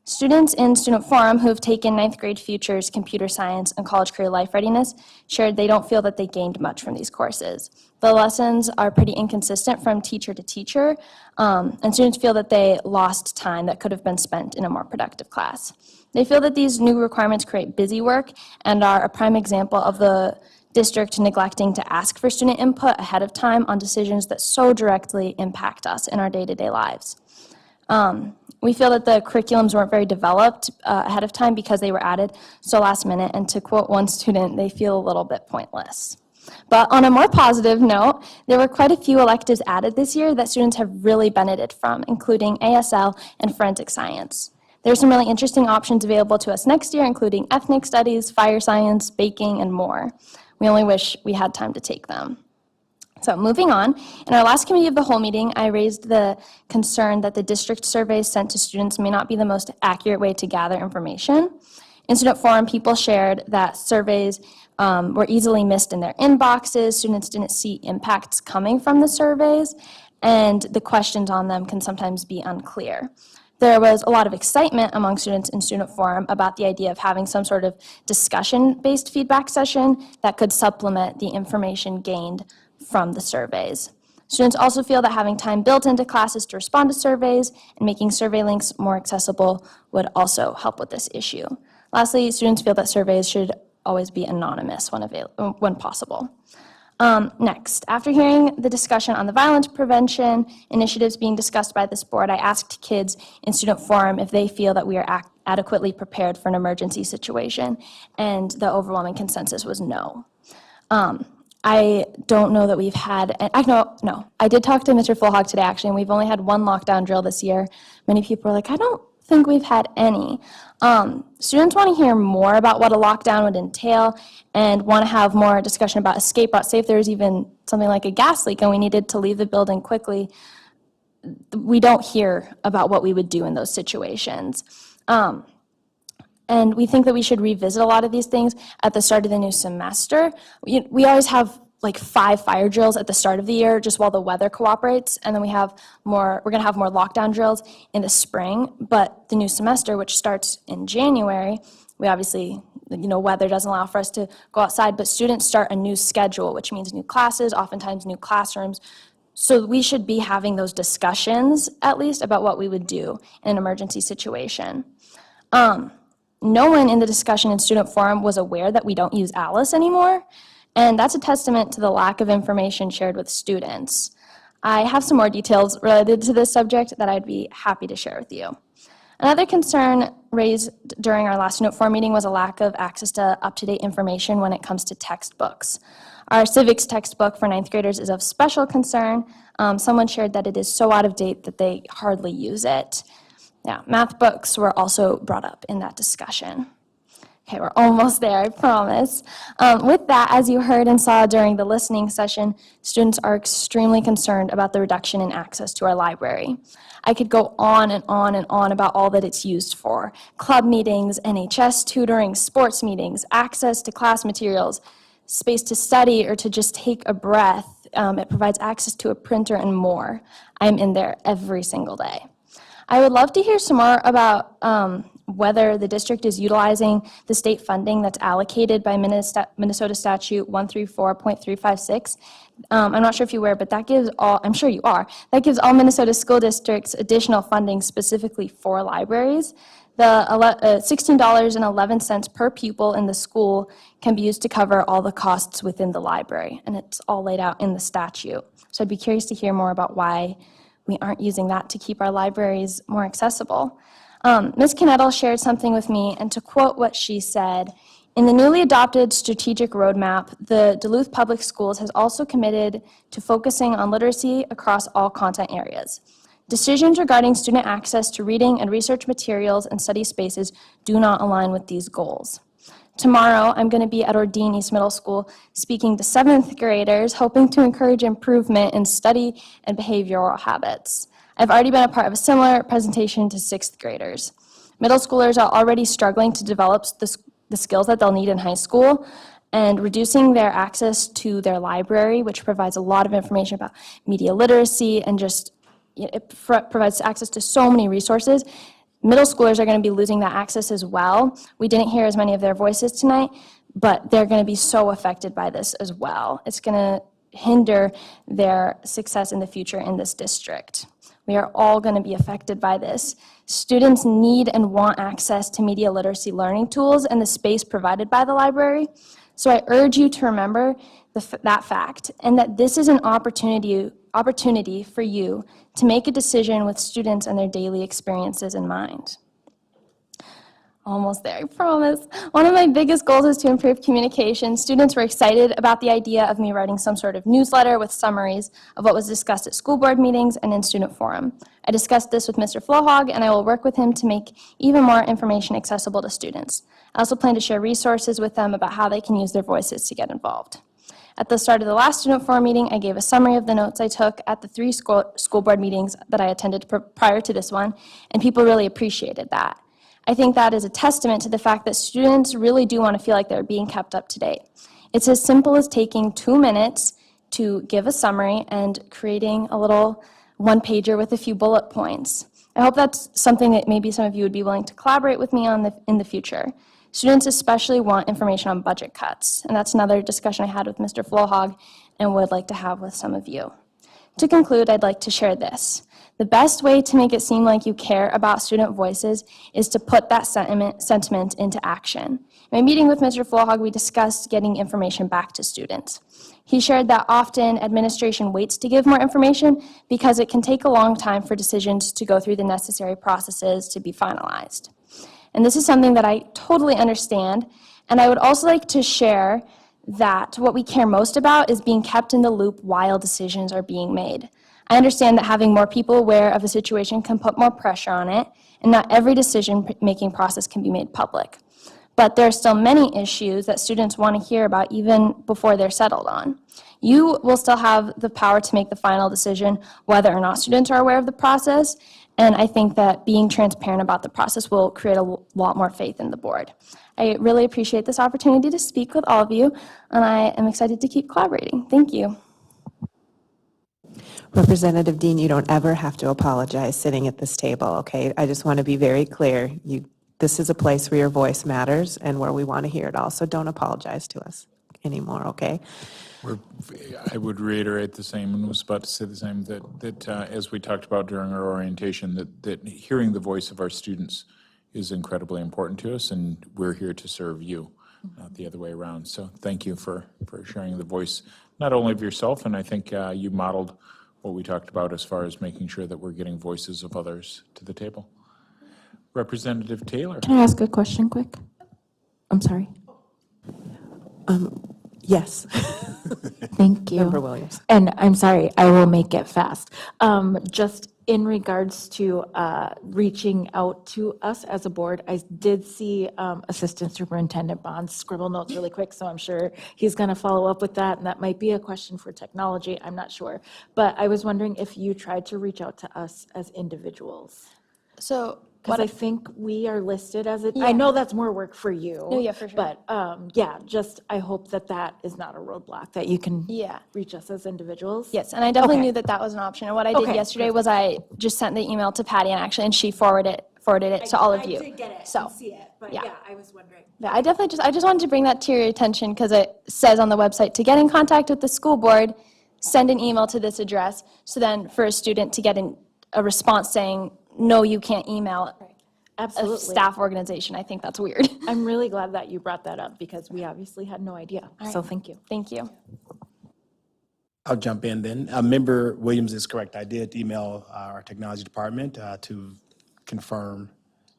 Students in Student Forum who have taken 9th grade futures, computer science, and college career life readiness shared they don't feel that they gained much from these courses. The lessons are pretty inconsistent from teacher to teacher, and students feel that they lost time that could have been spent in a more productive class. They feel that these new requirements create busy work and are a prime example of the district neglecting to ask for student input ahead of time on decisions that so directly impact us in our day-to-day lives. We feel that the curriculums weren't very developed ahead of time because they were added so last minute, and to quote one student, they feel a little bit pointless. But on a more positive note, there were quite a few electives added this year that students have really benefited from, including ASL and forensic science. There's some really interesting options available to us next year, including ethnic studies, fire science, baking, and more. We only wish we had time to take them. So moving on, in our last committee of the whole meeting, I raised the concern that the district surveys sent to students may not be the most accurate way to gather information. In Student Forum, people shared that surveys were easily missed in their inboxes, students didn't see impacts coming from the surveys, and the questions on them can sometimes be unclear. There was a lot of excitement among students in Student Forum about the idea of having some sort of discussion-based feedback session that could supplement the information gained from the surveys. Students also feel that having time built into classes to respond to surveys and making survey links more accessible would also help with this issue. Lastly, students feel that surveys should always be anonymous when possible. Next, after hearing the discussion on the violence prevention initiatives being discussed by this board, I asked kids in student forum if they feel that we are adequately prepared for an emergency situation, and the overwhelming consensus was no. I don't know that we've had, I did talk to Mr. Fullhog today, actually, and we've only had one lockdown drill this year. Many people are like, I don't think we've had any. Students want to hear more about what a lockdown would entail and want to have more discussion about escape routes. Say if there was even something like a gas leak and we needed to leave the building quickly, we don't hear about what we would do in those situations. And we think that we should revisit a lot of these things at the start of the new semester. We always have like 5 fire drills at the start of the year, just while the weather cooperates, and then we're gonna have more lockdown drills in the spring, but the new semester, which starts in January, we obviously, weather doesn't allow for us to go outside, but students start a new schedule, which means new classes, oftentimes new classrooms. So we should be having those discussions, at least, about what we would do in an emergency situation. No one in the discussion in student forum was aware that we don't use Alice anymore, and that's a testament to the lack of information shared with students. I have some more details related to this subject that I'd be happy to share with you. Another concern raised during our last student forum meeting was a lack of access to up-to-date information when it comes to textbooks. Our civics textbook for 9th graders is of special concern. Someone shared that it is so out of date that they hardly use it. Yeah, math books were also brought up in that discussion. Okay, we're almost there, I promise. With that, as you heard and saw during the listening session, students are extremely concerned about the reduction in access to our library. I could go on and on and on about all that it's used for. Club meetings, NHS tutoring, sports meetings, access to class materials, space to study or to just take a breath. It provides access to a printer and more. I'm in there every single day. I would love to hear some more about whether the district is utilizing the state funding that's allocated by Minnesota Statute 134.356. I'm not sure if you're aware, but that gives all, I'm sure you are, that gives all Minnesota school districts additional funding specifically for libraries. The $16.11 per pupil in the school can be used to cover all the costs within the library, and it's all laid out in the statute. So I'd be curious to hear more about why we aren't using that to keep our libraries more accessible. Ms. Knettel shared something with me, and to quote what she said, in the newly adopted strategic roadmap, the Duluth Public Schools has also committed to focusing on literacy across all content areas. Decisions regarding student access to reading and research materials and study spaces do not align with these goals. Tomorrow, I'm going to be at Ordine East Middle School speaking to 7th graders, hoping to encourage improvement in study and behavioral habits. I've already been a part of a similar presentation to 6th graders. Middle schoolers are already struggling to develop the skills that they'll need in high school, and reducing their access to their library, which provides a lot of information about media literacy and just it provides access to so many resources. Middle schoolers are going to be losing that access as well. We didn't hear as many of their voices tonight, but they're going to be so affected by this as well. It's going to hinder their success in the future in this district. We are all going to be affected by this. Students need and want access to media literacy learning tools and the space provided by the library. So I urge you to remember that fact, and that this is an opportunity for you to make a decision with students and their daily experiences in mind. Almost there, I promise. One of my biggest goals is to improve communication. Students were excited about the idea of me writing some sort of newsletter with summaries of what was discussed at school board meetings and in student forum. I discussed this with Mr. Flohog, and I will work with him to make even more information accessible to students. I also plan to share resources with them about how they can use their voices to get involved. At the start of the last student forum meeting, I gave a summary of the notes I took at the 3 school board meetings that I attended prior to this one, and people really appreciated that. I think that is a testament to the fact that students really do want to feel like they're being kept up to date. It's as simple as taking 2 minutes to give a summary and creating a little one-pager with a few bullet points. I hope that's something that maybe some of you would be willing to collaborate with me on in the future. Students especially want information on budget cuts, and that's another discussion I had with Mr. Flohog and would like to have with some of you. To conclude, I'd like to share this. The best way to make it seem like you care about student voices is to put that sentiment into action. In my meeting with Mr. Flohog, we discussed getting information back to students. He shared that often administration waits to give more information because it can take a long time for decisions to go through the necessary processes to be finalized. And this is something that I totally understand. And I would also like to share that what we care most about is being kept in the loop while decisions are being made. I understand that having more people aware of a situation can put more pressure on it, and not every decision-making process can be made public. But there are still many issues that students want to hear about even before they're settled on. You will still have the power to make the final decision whether or not students are aware of the process, and I think that being transparent about the process will create a lot more faith in the board. I really appreciate this opportunity to speak with all of you, and I am excited to keep collaborating. Thank you. Representative Dean, you don't ever have to apologize sitting at this table, okay? I just want to be very clear. This is a place where your voice matters and where we want to hear it all, so don't apologize to us anymore, okay? I would reiterate the same, and was about to say the same, that as we talked about during our orientation, that hearing the voice of our students is incredibly important to us, and we're here to serve you, not the other way around. So thank you for sharing the voice, not only of yourself, and I think you modeled what we talked about as far as making sure that we're getting voices of others to the table. Representative Taylor. Can I ask a question quick? I'm sorry. Yes. Thank you. Member Williams. And I'm sorry, I will make it fast. Just in regards to reaching out to us as a board, I did see Assistant Superintendent Bond's scribble notes really quick, so I'm sure he's going to follow up with that, and that might be a question for technology, I'm not sure. But I was wondering if you tried to reach out to us as individuals. So Because I think we are listed as I know that's more work for you. No, yeah, for sure. But yeah, just I hope that is not a roadblock, that you can reach us as individuals. Yes, and I definitely Okay. knew that was an option. And what I did Okay, yesterday was I just sent the email to Patty, and she forwarded it to all of you. I did get it So, and see it, but yeah. yeah, I was wondering. Yeah, I just wanted to bring that to your attention because it says on the website to get in contact with the school board, send an email to this address. So then for a student to get a response saying, no, you can't email a Absolutely. staff organization, I think that's weird. I'm really glad that you brought that up because we obviously had no idea. So thank you. Thank you. I'll jump in then. Member Williams is correct. I did email our technology department to confirm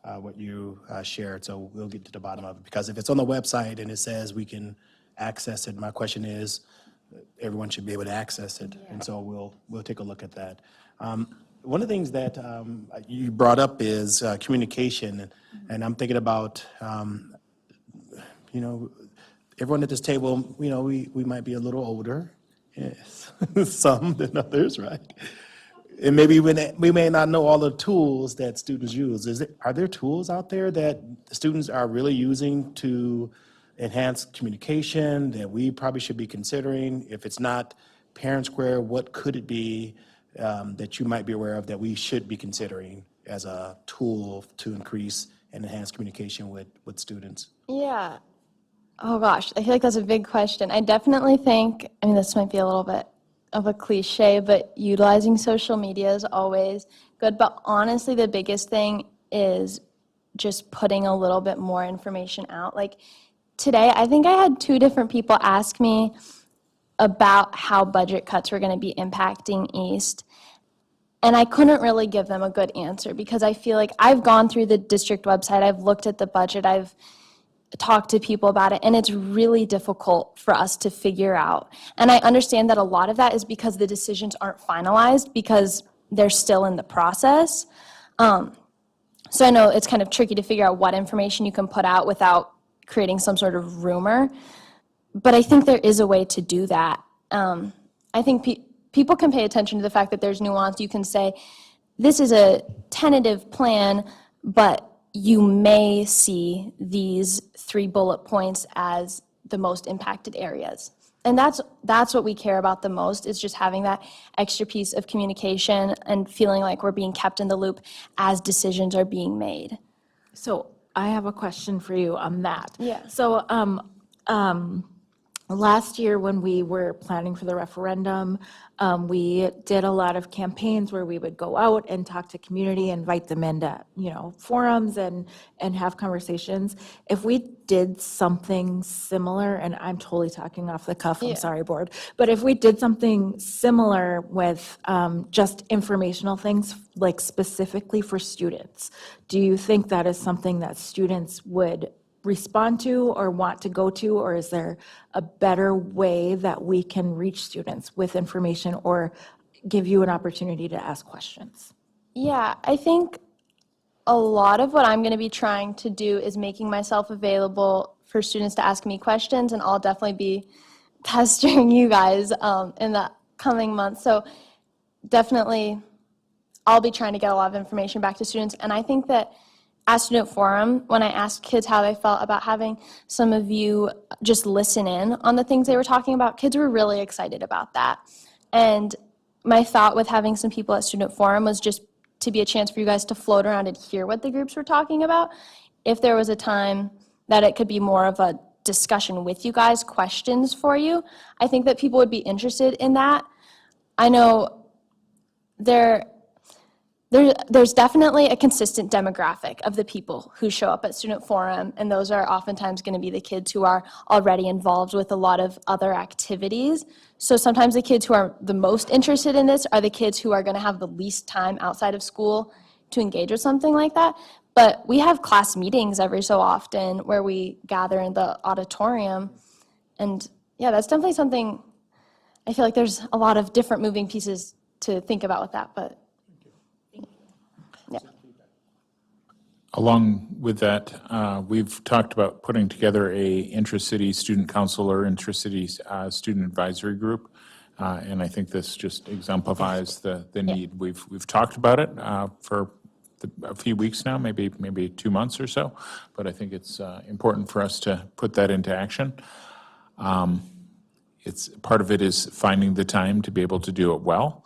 what you shared, so we'll get to the bottom of it. Because if it's on the website and it says we can access it, my question is, everyone should be able to access it, and so we'll take a look at that. One of the things that you brought up is communication, and I'm thinking about, everyone at this table, we might be a little older, yes, some than others, right? And maybe we may not know all the tools that students use. Are there tools out there that students are really using to enhance communication that we probably should be considering? If it's not Parent Square, what could it be that you might be aware of that we should be considering as a tool to increase and enhance communication with students? Yeah. Oh, gosh, I feel like that's a big question. I definitely think, this might be a little bit of a cliche, but utilizing social media is always good. But honestly, the biggest thing is just putting a little bit more information out. Like today, I think I had 2 different people ask me about how budget cuts were going to be impacting East. And I couldn't really give them a good answer because I feel like I've gone through the district website, I've looked at the budget, I've talked to people about it, and it's really difficult for us to figure out. And I understand that a lot of that is because the decisions aren't finalized because they're still in the process. So I know it's kind of tricky to figure out what information you can put out without creating some sort of rumor. But I think there is a way to do that. I think people can pay attention to the fact that there's nuance. You can say, this is a tentative plan, but you may see these 3 bullet points as the most impacted areas. And that's what we care about the most, is just having that extra piece of communication and feeling like we're being kept in the loop as decisions are being made. So I have a question for you on that. Yeah. So Last year, when we were planning for the referendum, we did a lot of campaigns where we would go out and talk to community, invite them into, forums and have conversations. If we did something similar, and I'm totally talking off the cuff, I'm sorry, board, but if we did something similar with just informational things, like specifically for students, do you think that is something that students would respond to or want to go to, or is there a better way that we can reach students with information or give you an opportunity to ask questions? Yeah, I think a lot of what I'm going to be trying to do is making myself available for students to ask me questions, and I'll definitely be pestering you guys in the coming months. So definitely, I'll be trying to get a lot of information back to students, and I think that at Student Forum, when I asked kids how they felt about having some of you just listen in on the things they were talking about, kids were really excited about that. And my thought with having some people at Student Forum was just to be a chance for you guys to float around and hear what the groups were talking about. If there was a time that it could be more of a discussion with you guys, questions for you, I think that people would be interested in that. I know there's definitely a consistent demographic of the people who show up at Student Forum, and those are oftentimes going to be the kids who are already involved with a lot of other activities. So sometimes the kids who are the most interested in this are the kids who are going to have the least time outside of school to engage with something like that. But we have class meetings every so often where we gather in the auditorium. And yeah, that's definitely something, I feel like there's a lot of different moving pieces to think about with that, but yeah. Along with that, we've talked about putting together a intra-city student council or intra-city student advisory group, and I think this just exemplifies the need. We've talked about it for a few weeks now, maybe 2 months or so, but I think it's important for us to put that into action. It's part of it is finding the time to be able to do it well.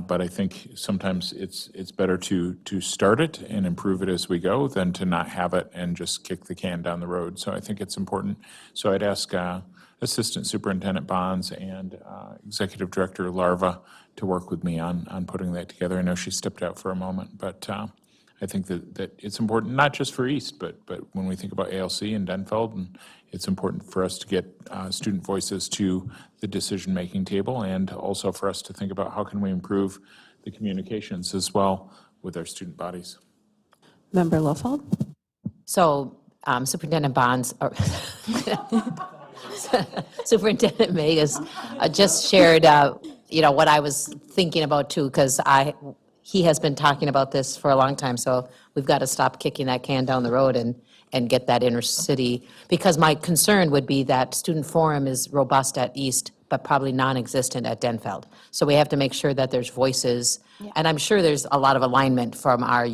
But I think sometimes it's better to start it and improve it as we go than to not have it and just kick the can down the road. So I think it's important. So I'd ask Assistant Superintendent Bonds and Executive Director Larva to work with me on putting that together. I know she stepped out for a moment, but I think that it's important, not just for East, but when we think about ALC and Denfeld, and it's important for us to get student voices to the decision-making table, and also for us to think about how can we improve the communications as well with our student bodies. Member Lofeld? So Superintendent Bonds, or Superintendent May has just shared, what I was thinking about too, because he has been talking about this for a long time, so we've got to stop kicking that can down the road and get that inner city, because my concern would be that Student Forum is robust at East, but probably non-existent at Denfeld. So we have to make sure that there's voices, and I'm sure there's a lot of alignment from our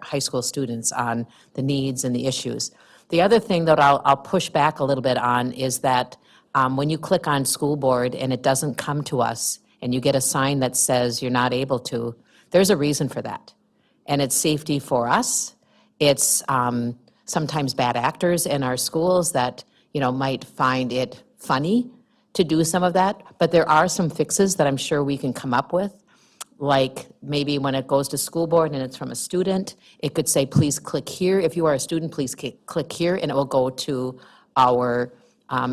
high school students on the needs and the issues. The other thing that I'll push back a little bit on is that when you click on school board and it doesn't come to us, and you get a sign that says you're not able to, there's a reason for that. And it's safety for us. It's sometimes bad actors in our schools that, might find it funny to do some of that. But there are some fixes that I'm sure we can come up with. Like maybe when it goes to school board and it's from a student, it could say, please click here. If you are a student, please click here, and it will go to our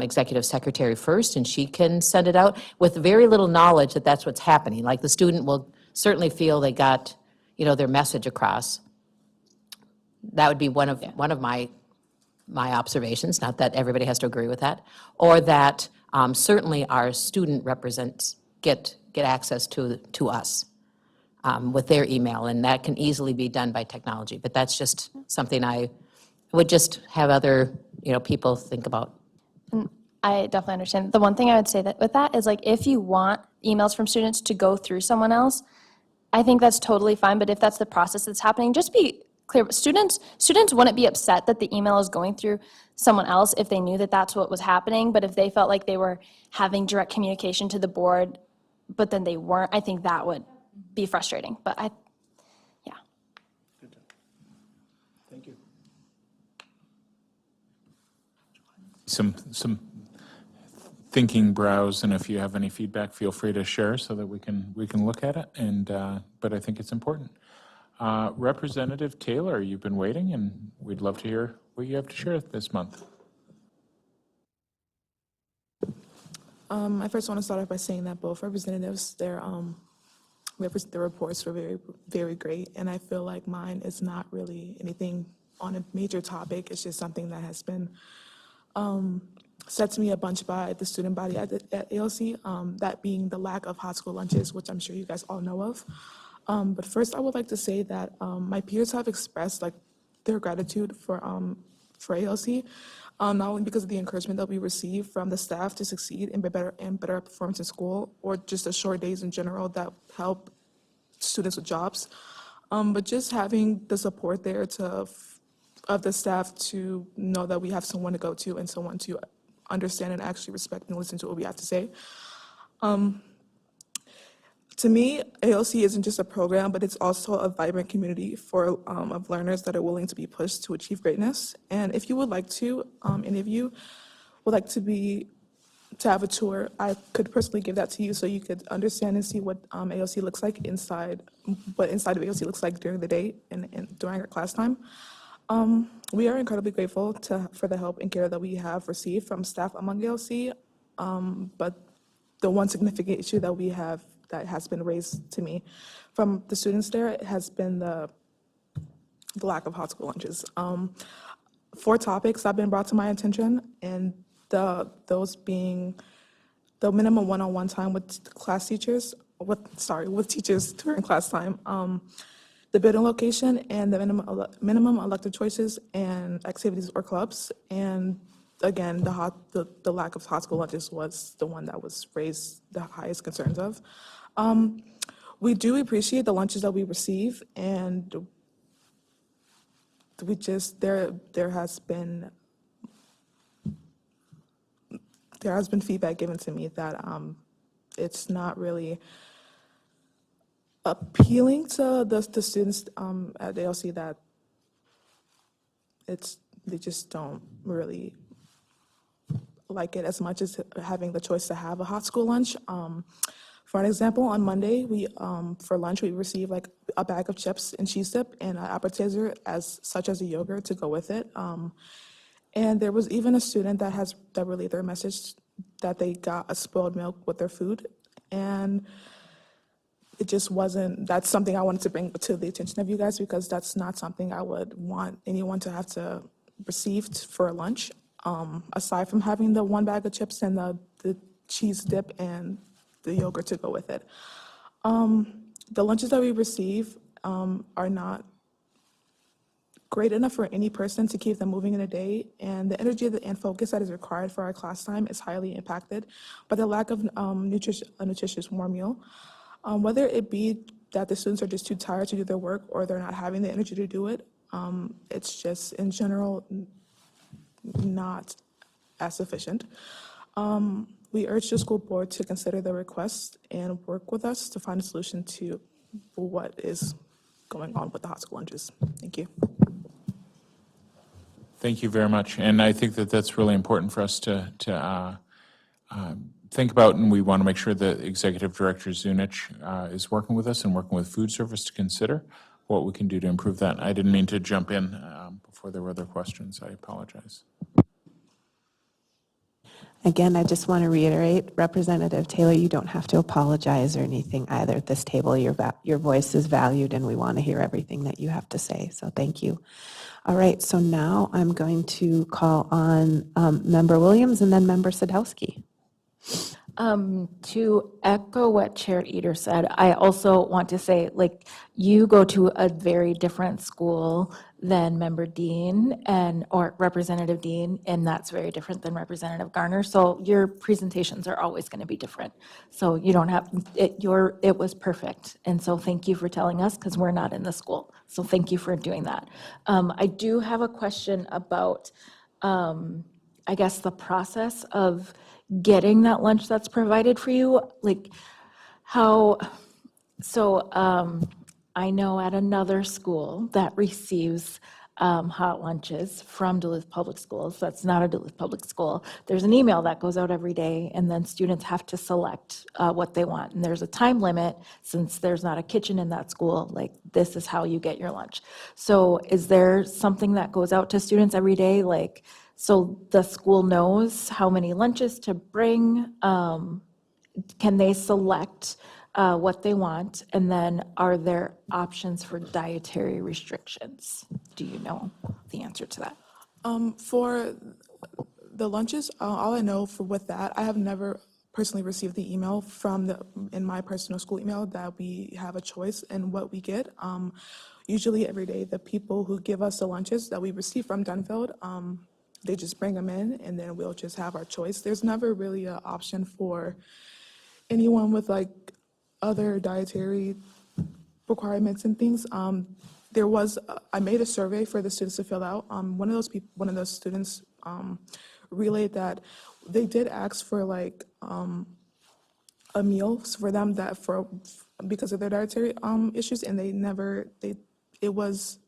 executive secretary first, and she can send it out with very little knowledge that that's what's happening. Like the student will certainly feel they got, their message across. That would be one of my observations, not that everybody has to agree with that, or that certainly our student represents get access to us with their email, and that can easily be done by technology. But that's just something I would just have other people think about. I definitely understand. The one thing I would say with that is, like, if you want emails from students to go through someone else, I think that's totally fine. But if that's the process that's happening, just be clear. Students wouldn't be upset that the email is going through someone else if they knew that that's what was happening. But if they felt like they were having direct communication to the board, but then they weren't, I think that would be frustrating. But yeah. Good job. Thank you. thinking browse, and if you have any feedback, feel free to share so that we can look at it. And but I think it's important. Representative Taylor, you've been waiting, and we'd love to hear what you have to share this month. I first want to start off by saying that both representatives, their reports were very, very great, and I feel like mine is not really anything on a major topic. It's just something that has been said to me a bunch by the student body at ALC, that being the lack of hot school lunches, which I'm sure you guys all know of. But first, I would like to say that my peers have expressed like their gratitude for ALC, not only because of the encouragement that we receive from the staff to succeed and better performance in school, or just the short days in general that help students with jobs, but just having the support there of the staff to know that we have someone to go to and someone to understand and actually respect and listen to what we have to say. To me, ALC isn't just a program, but it's also a vibrant community of learners that are willing to be pushed to achieve greatness. And if you would like to, any of you would like to have a tour, I could personally give that to you so you could understand and see what ALC looks like inside, what inside of ALC looks like during the day and during our class time. We are incredibly grateful for the help and care that we have received from staff among ALC, but the one significant issue that we have that has been raised to me from the students there has been the lack of hot school lunches. 4 topics have been brought to my attention, and those being the minimum one-on-one time with class teachers, with teachers during class time, the building location, and the minimum elective choices and activities or clubs. And again, the lack of hot school lunches was the one that was raised the highest concerns of. We do appreciate the lunches that we receive, and we just there has been feedback given to me that it's not really appealing to the students at the ALC, that they just don't really like it as much as having the choice to have a hot school lunch. For an example, on Monday, for lunch, we received like a bag of chips and cheese dip and an appetizer such as a yogurt to go with it. And there was even a student that relayed their message that they got a spoiled milk with their food. And it just wasn't, that's something I wanted to bring to the attention of you guys, because that's not something I would want anyone to have to receive for lunch, aside from having the 1 bag of chips and the cheese dip and the yogurt to go with it. The lunches that we receive are not great enough for any person to keep them moving in a day, and the energy and focus that is required for our class time is highly impacted by the lack of a nutritious warm meal. Whether it be that the students are just too tired to do their work or they're not having the energy to do it, it's just in general not as sufficient. We urge the school board to consider the request and work with us to find a solution to what is going on with the hot school lunches. Thank you. Thank you very much. And I think that that's really important for us to think about, and we want to make sure that Executive Director Zunich is working with us and working with food service to consider what we can do to improve that. I didn't mean to jump in before there were other questions. I apologize. Again, I just want to reiterate, Representative Taylor, you don't have to apologize or anything either at this table. Your voice is valued, and we want to hear everything that you have to say, so thank you. All right, so now I'm going to call on Member Williams and then Member Sadowski. To echo what Chair Eder said, I also want to say, like, you go to a very different school than Member Dean or Representative Dean, and that's very different than Representative Garner. So your presentations are always going to be different. So you don't have it was perfect, and so thank you for telling us, because we're not in the school. So thank you for doing that. I do have a question about, I guess, the process of getting that lunch that's provided for you, like how, so I know at another school that receives hot lunches from Duluth Public Schools. That's not a Duluth Public School. There's an email that goes out every day, and then students have to select what they want. And there's a time limit, since there's not a kitchen in that school, like, this is how you get your lunch. So is there something that goes out to students every day, like, so the school knows how many lunches to bring? Can they select what they want? And then are there options for dietary restrictions? Do you know the answer to that? For the lunches, all I know with that, I have never personally received the email in my personal school email that we have a choice in what we get. Usually every day, the people who give us the lunches that we receive from Dunfield, they just bring them in, and then we'll just have our choice. There's never really an option for anyone with like other dietary requirements and things. I made a survey for the students to fill out. One of those students relayed that they did ask for like a meal for them because of their dietary issues, and it was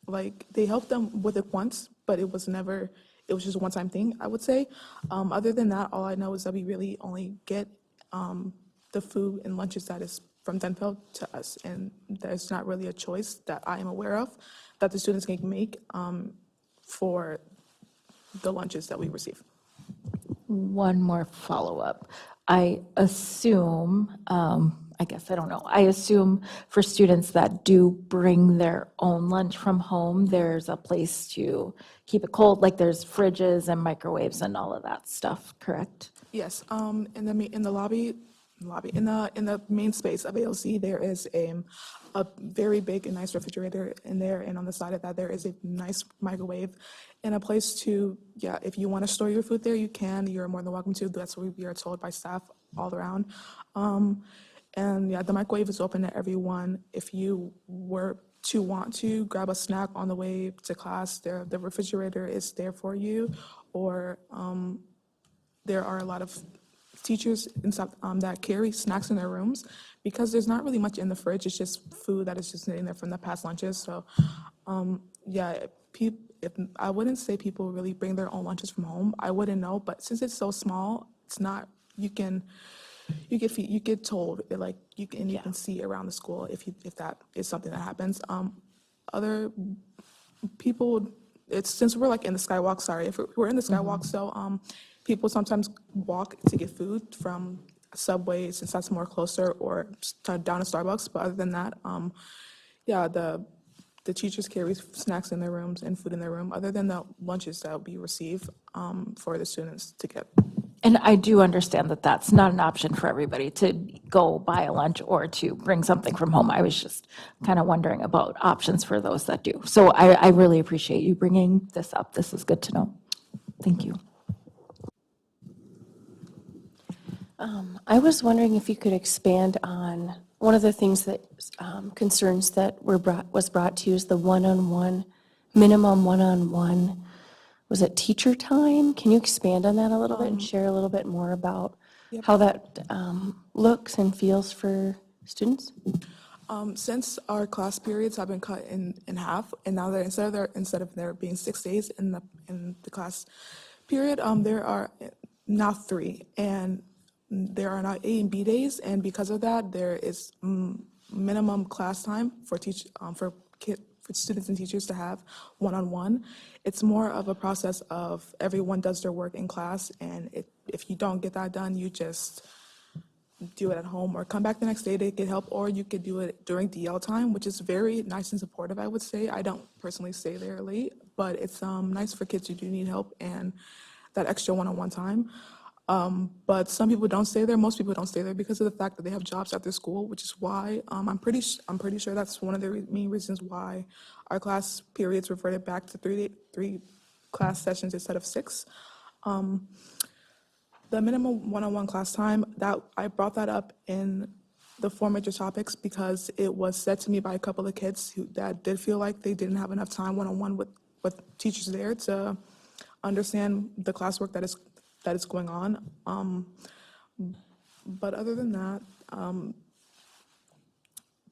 like they helped them with it once, but it was just a one-time thing, I would say. Other than that, all I know is that we really only get the food and lunches that is from Dunfield to us, and there's not really a choice that I am aware of that the students can make for the lunches that we receive. One more follow-up. I assume, I guess I don't know, I assume for students that do bring their own lunch from home, there's a place to keep it cold, like there's fridges and microwaves and all of that stuff, correct? Yes, in the lobby, in the main space of ALC, there is a very big and nice refrigerator in there, and on the side of that, there is a nice microwave and a place to, if you want to store your food there, you can. You're more than welcome to. That's what we are told by staff all around. And the microwave is open to everyone. If you were to want to grab a snack on the way to class, the refrigerator is there for you, or there are a lot of teachers and stuff that carry snacks in their rooms because there's not really much in the fridge. It's just food that is just sitting there from the past lunches. So, I wouldn't say people really bring their own lunches from home. I wouldn't know, but since it's so small, it's not. You get told you can see around the school if that is something that happens. Other people, since we're like in the skywalk. Sorry, if we're in the skywalk, so people sometimes walk to get food from Subway since that's more closer, or down to Starbucks. But other than that, the teachers carry snacks in their rooms and food in their room, other than the lunches that we receive for the students to get. And I do understand that that's not an option for everybody to go buy a lunch or to bring something from home. I was just kind of wondering about options for those that do. So I really appreciate you bringing this up. This is good to know. Thank you. I was wondering if you could expand on one of the things that concerns that was brought to you is the minimum one-on-one. Was it teacher time? Can you expand on that a little bit and share a little bit more about how that looks and feels for students? Since our class periods have been cut in half, and now that instead of there being 6 days in the class period, there are now 3, and there are now A and B days, and because of that, there is minimum class time for students and teachers to have one-on-one. It's more of a process of everyone does their work in class, and if you don't get that done, you just do it at home or come back the next day to get help, or you could do it during DL time, which is very nice and supportive, I would say. I don't personally stay there late, but it's nice for kids who do need help and that extra one-on-one time. But some people don't stay there. Most people don't stay there because of the fact that they have jobs after school, which is why I'm pretty sure that's one of the main reasons why our class periods reverted back to three class sessions instead of 6. The minimum one-on-one class time, that I brought that up in the 4 major topics because it was said to me by a couple of kids that did feel like they didn't have enough time one-on-one with teachers there to understand the classwork that is going on. But other than that,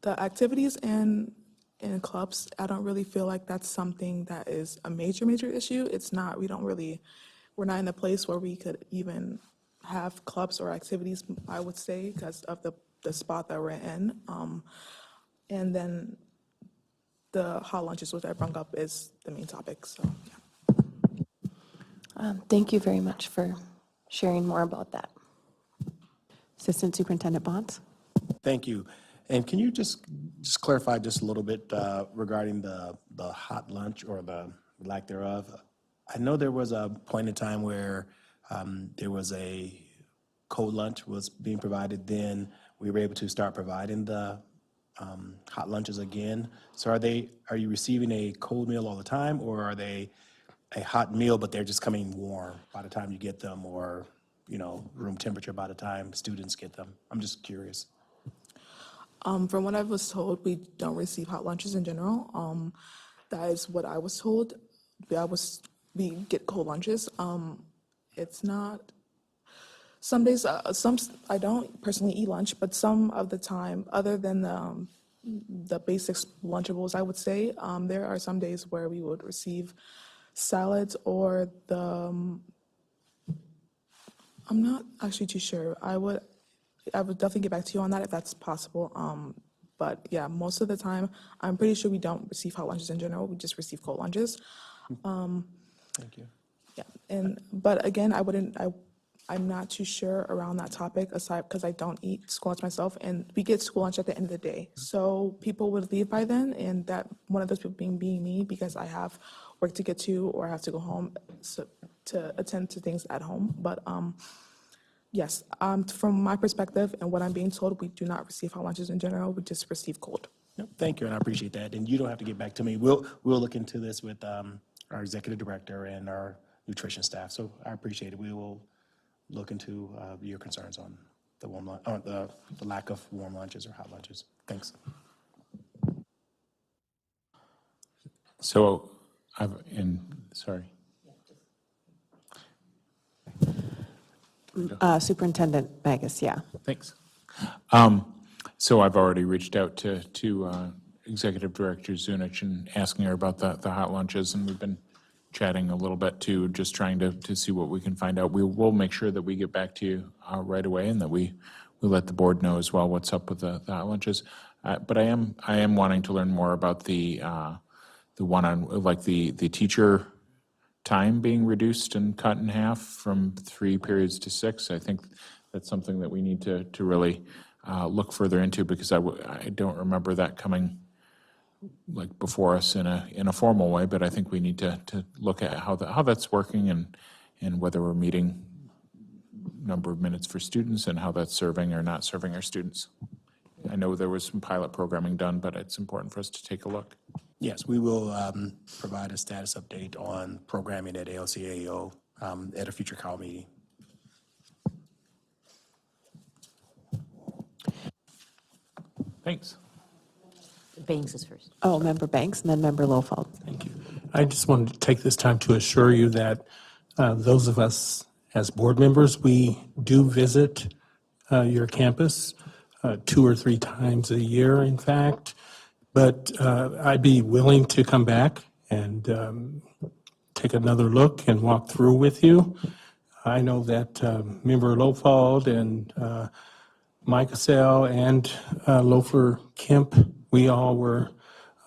the activities and in clubs, I don't really feel like that's something that is a major issue. It's not, we're not in a place where we could even have clubs or activities, I would say, because of the spot that we're in. And then the hot lunches, which I brought up, is the main topic, so, yeah. Thank you very much for sharing more about that. Assistant Superintendent Bonds? Thank you. And can you just clarify just a little bit regarding the hot lunch or the lack thereof? I know there was a point in time where there was a cold lunch was being provided, then we were able to start providing the hot lunches again. So are you receiving a cold meal all the time, or are they a hot meal but they're just coming warm by the time you get them, or room temperature by the time students get them? I'm just curious. From what I was told, we don't receive hot lunches in general. That is what I was told. We get cold lunches. It's not, some days, I don't personally eat lunch, but some of the time, other than the basic Lunchables, I would say, there are some days where we would receive salads or I'm not actually too sure. I would definitely get back to you on that if that's possible. But yeah, most of the time, I'm pretty sure we don't receive hot lunches in general. We just receive cold lunches. Thank you. Yeah, but again, I'm not too sure around that topic, aside because I don't eat school lunch myself, and we get school lunch at the end of the day. So people would leave by then, and that one of those people being me, because I have work to get to or I have to go home to attend to things at home. But yes, from my perspective and what I'm being told, we do not receive hot lunches in general. We just receive cold. Yep, thank you, and I appreciate that. And you don't have to get back to me. We'll look into this with our executive director and our nutrition staff. So I appreciate it. We will look into your concerns on the lack of warm lunches or hot lunches. Thanks. So sorry. Superintendent Magus, yeah. Thanks. So I've already reached out to Executive Director Zunich and asking her about the hot lunches, and we've been chatting a little bit too, just trying to see what we can find out. We will make sure that we get back to you right away, and that we let the board know as well what's up with the hot lunches. But I am wanting to learn more about the one on, like, the teacher time being reduced and cut in half from 3 periods to 6. I think that's something that we need to really look further into, because I don't remember that coming like before us in a formal way, but I think we need to look at how that's working, and whether we're meeting number of minutes for students and how that's serving or not serving our students. I know there was some pilot programming done, but it's important for us to take a look. Yes, we will provide a status update on programming at ALCAO at a future COW meeting. Thanks. Banks is first. Oh, Member Banks and then Member Lowfeld. Thank you. I just wanted to take this time to assure you that those of us as board members, we do visit your campus 2 or 3 times a year, in fact. But I'd be willing to come back and take another look and walk through with you. I know that Member Lowfeld and Mike Cassell and Lofer Kemp, we all were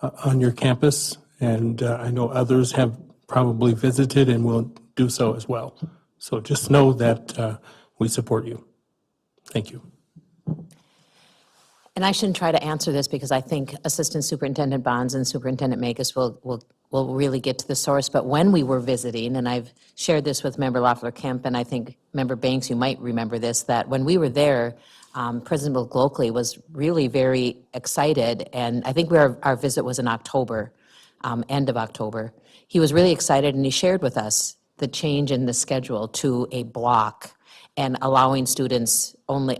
on your campus, and I know others have probably visited and will do so as well. So just know that we support you. Thank you. And I shouldn't try to answer this, because I think Assistant Superintendent Bonds and Superintendent Magus will really get to the source. But when we were visiting, and I've shared this with Member Loeffler-Kemp, and I think Member Banks, you might remember this, that when we were there, President Glockley was really very excited, and I think our visit was in October, end of October. He was really excited, and he shared with us the change in the schedule to a block, and allowing students only,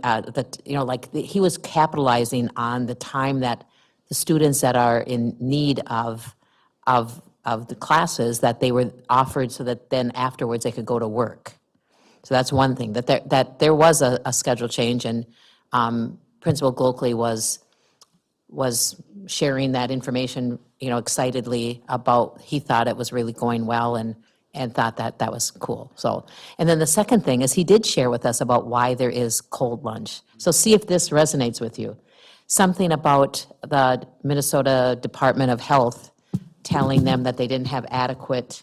he was capitalizing on the time that the students that are in need of the classes, that they were offered, so that then afterwards they could go to work. So that's one thing, that there was a schedule change, and Principal Glockley was was sharing that information, excitedly about, he thought it was really going well and thought that that was cool. So, and then the second thing is he did share with us about why there is cold lunch. So see if this resonates with you. Something about the Minnesota Department of Health telling them that they didn't have adequate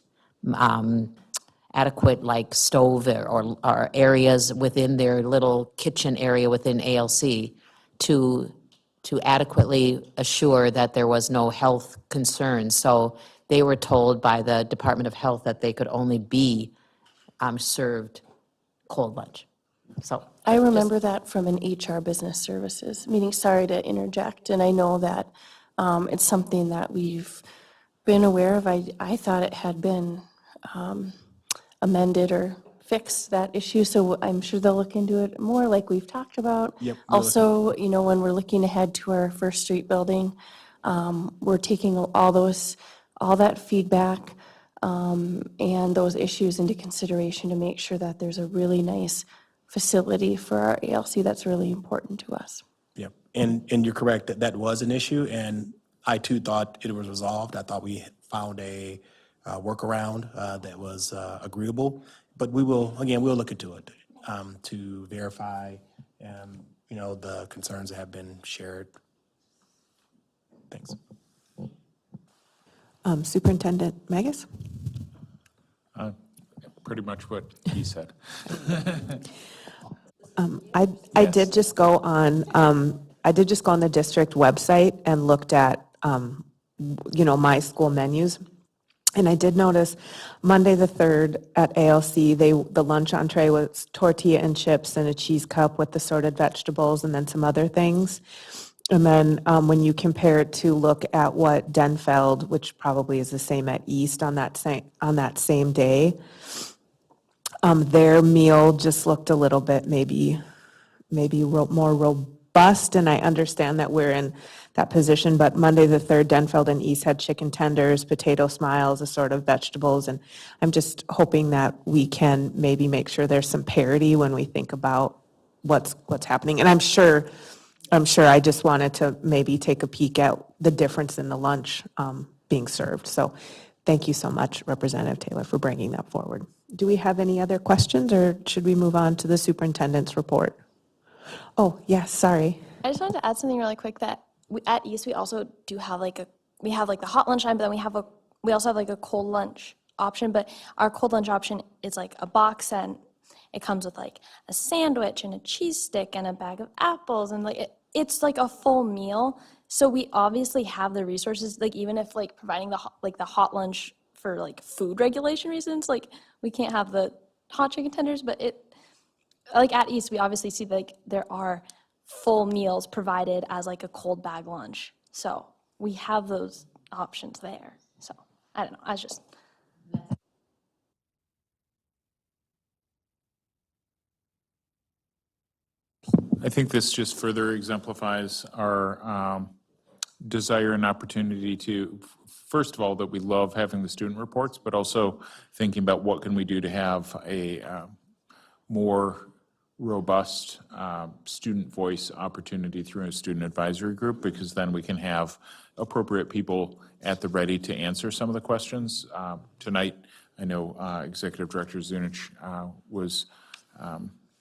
like stove or areas within their little kitchen area within ALC to adequately assure that there was no health concerns. So they were told by the Department of Health that they could only be served cold lunch. So I remember that from an HR business services meeting. Sorry to interject, and I know that it's something that we've been aware of. I thought it had been amended or fixed, that issue, so I'm sure they'll look into it more like we've talked about. Yep, we'll look Also, when we're looking ahead to our First Street building, we're taking all that feedback and those issues into consideration to make sure that there's a really nice facility for our ALC that's really important to us. Yep, and you're correct that that was an issue, and I too thought it was resolved. I thought we found a workaround that was agreeable, but we'll look into it to verify, the concerns that have been shared. Thanks. Superintendent Magus? Pretty much what he said. I did just go on, the district website and looked at, my school menus. And I did notice Monday the 3rd at ALC, the lunch entree was tortilla and chips and a cheese cup with assorted vegetables and then some other things. And then when you compare it to look at what Denfeld, which probably is the same at East on that same day, their meal just looked a little bit maybe more robust, and I understand that we're in that position, but Monday the 3rd, Denfeld and East had chicken tenders, potato smiles, assorted vegetables, and I'm just hoping that we can maybe make sure there's some parity when we think about what's happening. And I'm sure I just wanted to maybe take a peek at the difference in the lunch being served. So thank you so much, Representative Taylor, for bringing that forward. Do we have any other questions, or should we move on to the superintendent's report? Oh, yes, sorry. I just wanted to add something really quick that at East, we also do have we have the hot lunch line, but then we also have a cold lunch option, but our cold lunch option is like a box, and it comes with a sandwich and a cheese stick and a bag of apples, and it's like a full meal. So we obviously have the resources, even if providing the hot lunch for food regulation reasons, we can't have the hot chicken tenders, but at East, we obviously see there are full meals provided as a cold bag lunch. So we have those options there. So I don't know, I think this just further exemplifies our desire and opportunity to, first of all, that we love having the student reports, but also thinking about what can we do to have a more robust student voice opportunity through a student advisory group, because then we can have appropriate people at the ready to answer some of the questions. Tonight, I know Executive Director Zunich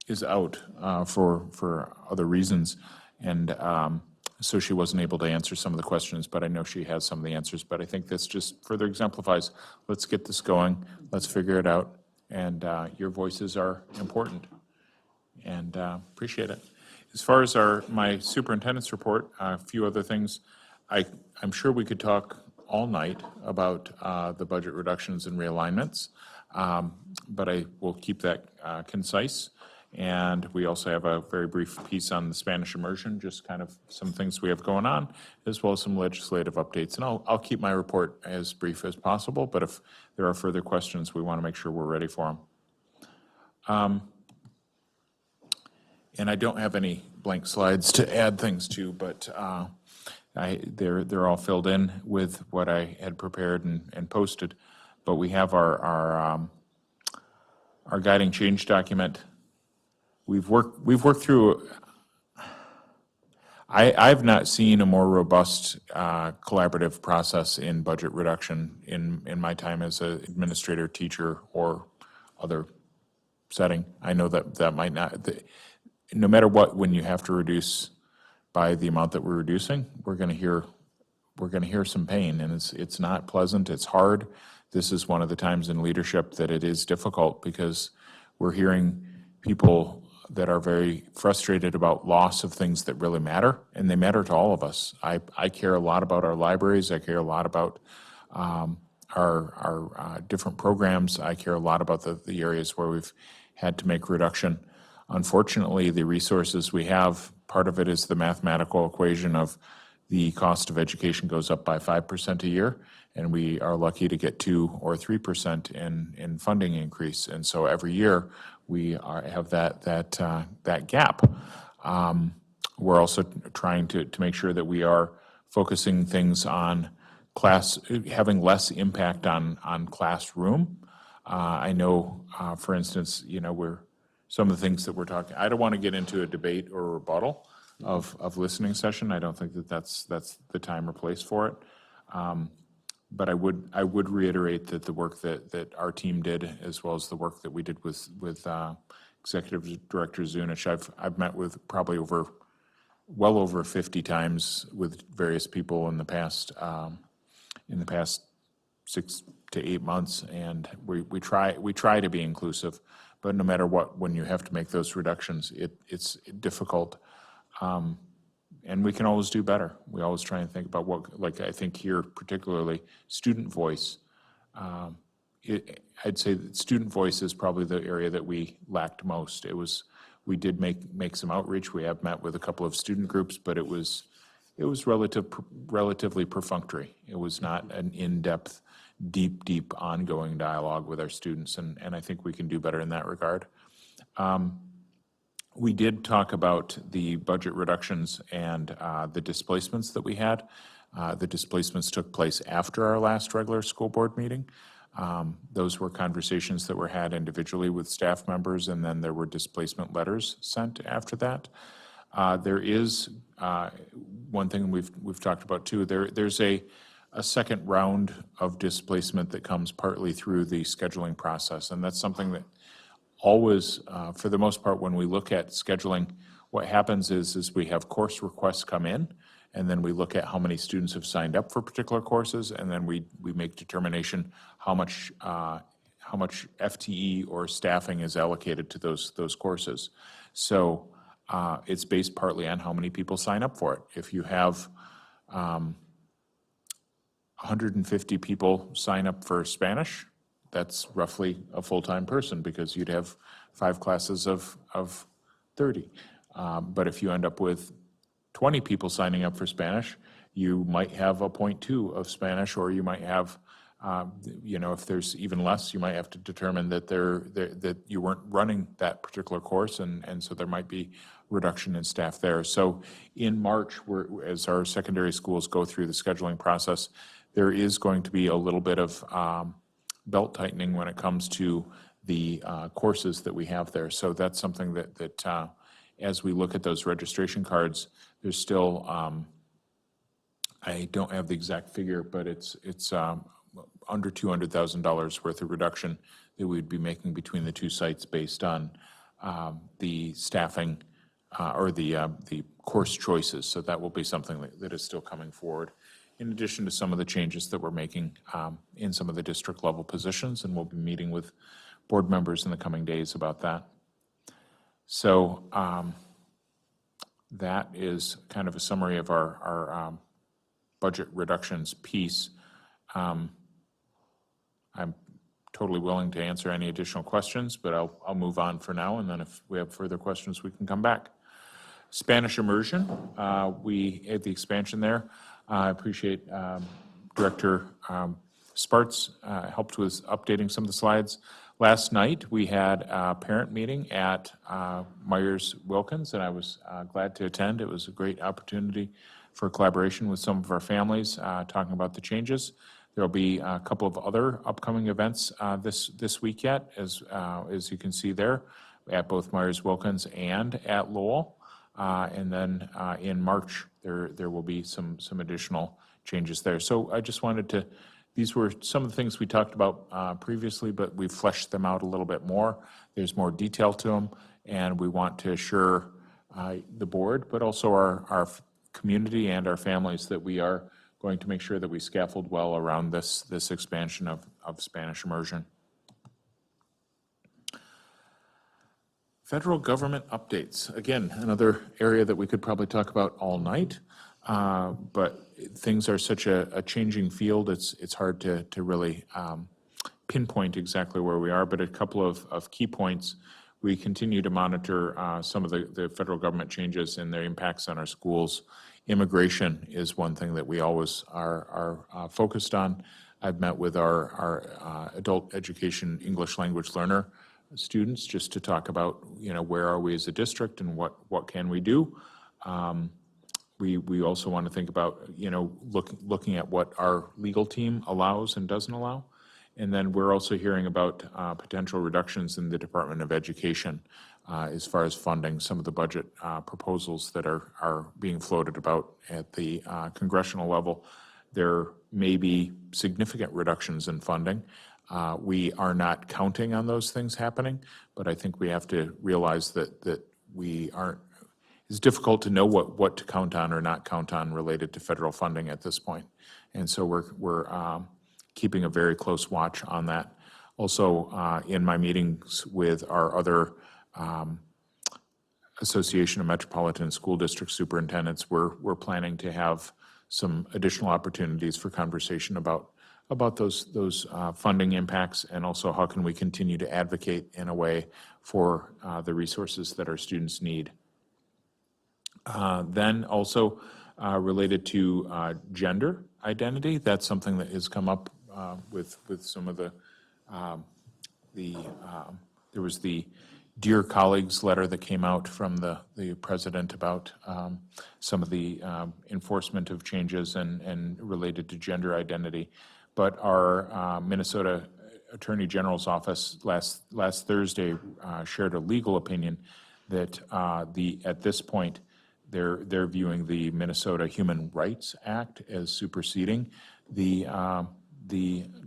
is out for other reasons, and so she wasn't able to answer some of the questions, but I know she has some of the answers. But I think this just further exemplifies, let's get this going, let's figure it out, and your voices are important, and appreciate it. As far as my superintendent's report, a few other things. I'm sure we could talk all night about the budget reductions and realignments, but I will keep that concise. And we also have a very brief piece on the Spanish immersion, just kind of some things we have going on, as well as some legislative updates. And I'll keep my report as brief as possible, but if there are further questions, we want to make sure we're ready for them. And I don't have any blank slides to add things to, but they're all filled in with what I had prepared and posted. But we have our guiding change document. We've worked through. I've not seen a more robust collaborative process in budget reduction in my time as an administrator, teacher, or other setting. I know that might not, no matter what, when you have to reduce by the amount that we're reducing, we're going to hear some pain, and it's not pleasant, it's hard. This is one of the times in leadership that it is difficult because we're hearing people that are very frustrated about loss of things that really matter, and they matter to all of us. I care a lot about our libraries. I care a lot about our different programs. I care a lot about the areas where we've had to make reduction. Unfortunately, the resources we have, part of it is the mathematical equation of the cost of education goes up by 5% a year, and we are lucky to get 2 or 3% in funding increase. And so every year we have that gap. We're also trying to make sure that we are focusing things on having less impact on classroom. I know, for instance, some of the things that we're talking, I don't want to get into a debate or a rebuttal of listening session. I don't think that's the time or place for it. But I would reiterate that the work that our team did, as well as the work that we did with Executive Director Zunich, I've met with probably well over 50 times with various people in the past 6 to 8 months, and we try to be inclusive. But no matter what, when you have to make those reductions, it's difficult. And we can always do better. We always try and think about what, like I think here particularly, student voice. I'd say that student voice is probably the area that we lacked most. We did make some outreach. We have met with a couple of student groups, but it was relatively perfunctory. It was not an in-depth, deep ongoing dialogue with our students, and I think we can do better in that regard. We did talk about the budget reductions and the displacements that we had. The displacements took place after our last regular school board meeting. Those were conversations that were had individually with staff members, and then there were displacement letters sent after that. There is one thing we've talked about too. There's a second round of displacement that comes partly through the scheduling process, and that's something that always, for the most part, when we look at scheduling, what happens is we have course requests come in, and then we look at how many students have signed up for particular courses, and then we make determination how much FTE or staffing is allocated to those courses. So it's based partly on how many people sign up for it. If you have 150 people sign up for Spanish, that's roughly a full-time person because you'd have 5 classes of 30. But if you end up with 20 people signing up for Spanish, you might have a 0.2 of Spanish, or you might have, if there's even less, you might have to determine that that you weren't running that particular course, and so there might be reduction in staff there. So in March, as our secondary schools go through the scheduling process, there is going to be a little bit of belt tightening when it comes to the courses that we have there. So that's something that as we look at those registration cards, there's still, I don't have the exact figure, but it's under $200,000 worth of reduction that we'd be making between the two sites based on the staffing or the course choices. So that will be something that is still coming forward, in addition to some of the changes that we're making in some of the district level positions, and we'll be meeting with board members in the coming days about that. So that is kind of a summary of our budget reductions piece. I'm totally willing to answer any additional questions, but I'll move on for now, and then if we have further questions, we can come back. Spanish immersion, we had the expansion there. I appreciate Director Sparts helped with updating some of the slides. Last night, we had a parent meeting at Myers-Wilkins, and I was glad to attend. It was a great opportunity for collaboration with some of our families, talking about the changes. There will be a couple of other upcoming events this week yet, as you can see there, at both Myers-Wilkins and at Lowell. And then in March, there will be some additional changes there. So I just wanted to, these were some of the things we talked about previously, but we've fleshed them out a little bit more. There's more detail to them, and we want to assure the board, but also our community and our families that we are going to make sure that we scaffold well around this expansion of Spanish immersion. Federal government updates. Again, another area that we could probably talk about all night, but things are such a changing field, it's hard to really pinpoint exactly where we are, but a couple of key points. We continue to monitor some of the federal government changes and their impacts on our schools. Immigration is one thing that we always are focused on. I've met with our adult education English language learner students just to talk about, where are we as a district and what can we do. We also want to think about, looking at what our legal team allows and doesn't allow. And then we're also hearing about potential reductions in the Department of Education as far as funding some of the budget proposals that are being floated about at the congressional level. There may be significant reductions in funding. We are not counting on those things happening, but I think we have to realize that we aren't, it's difficult to know what to count on or not count on related to federal funding at this point. And so we're keeping a very close watch on that. Also, in my meetings with our other Association of Metropolitan School District Superintendents, we're planning to have some additional opportunities for conversation about those funding impacts, and also how can we continue to advocate in a way for the resources that our students need. Then also related to gender identity, that's something that has come up with some of there was the Dear Colleagues letter that came out from the president about some of the enforcement of changes and related to gender identity. But our Minnesota Attorney General's office last Thursday shared a legal opinion that at this point they're viewing the Minnesota Human Rights Act as superseding the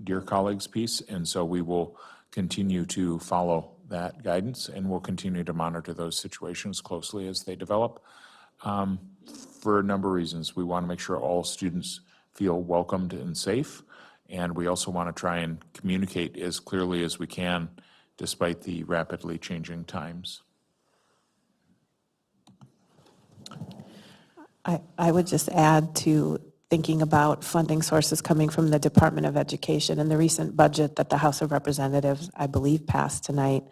Dear Colleagues piece, and so we will continue to follow that guidance, and we'll continue to monitor those situations closely as they develop. For a number of reasons, we want to make sure all students feel welcomed and safe, and we also want to try and communicate as clearly as we can despite the rapidly changing times. I would just add to thinking about funding sources coming from the Department of Education. And the recent budget that the House of Representatives, I believe, passed tonight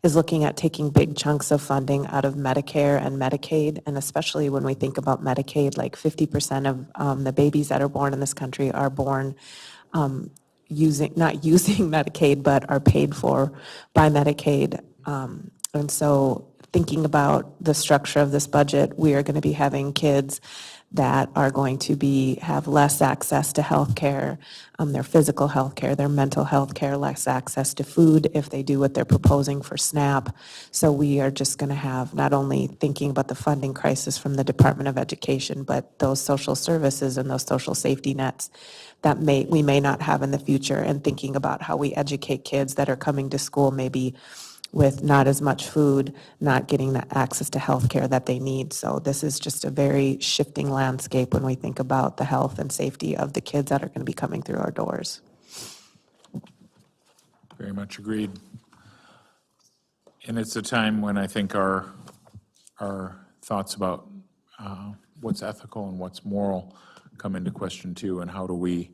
is looking at taking big chunks of funding out of Medicare and Medicaid. And especially when we think about Medicaid, like 50% of the babies that are born in this country are born not using Medicaid, but are paid for by Medicaid. And so thinking about the structure of this budget, we are going to be having kids that are going to have less access to health care, their physical health care, their mental health care, less access to food if they do what they're proposing for SNAP. So we are just going to have not only thinking about the funding crisis from the Department of Education, but those social services and those social safety nets that we may not have in the future, and thinking about how we educate kids that are coming to school maybe with not as much food, not getting the access to health care that they need. So this is just a very shifting landscape when we think about the health and safety of the kids that are going to be coming through our doors. Very much agreed. And it's a time when I think our thoughts about what's ethical and what's moral come into question too, and how do we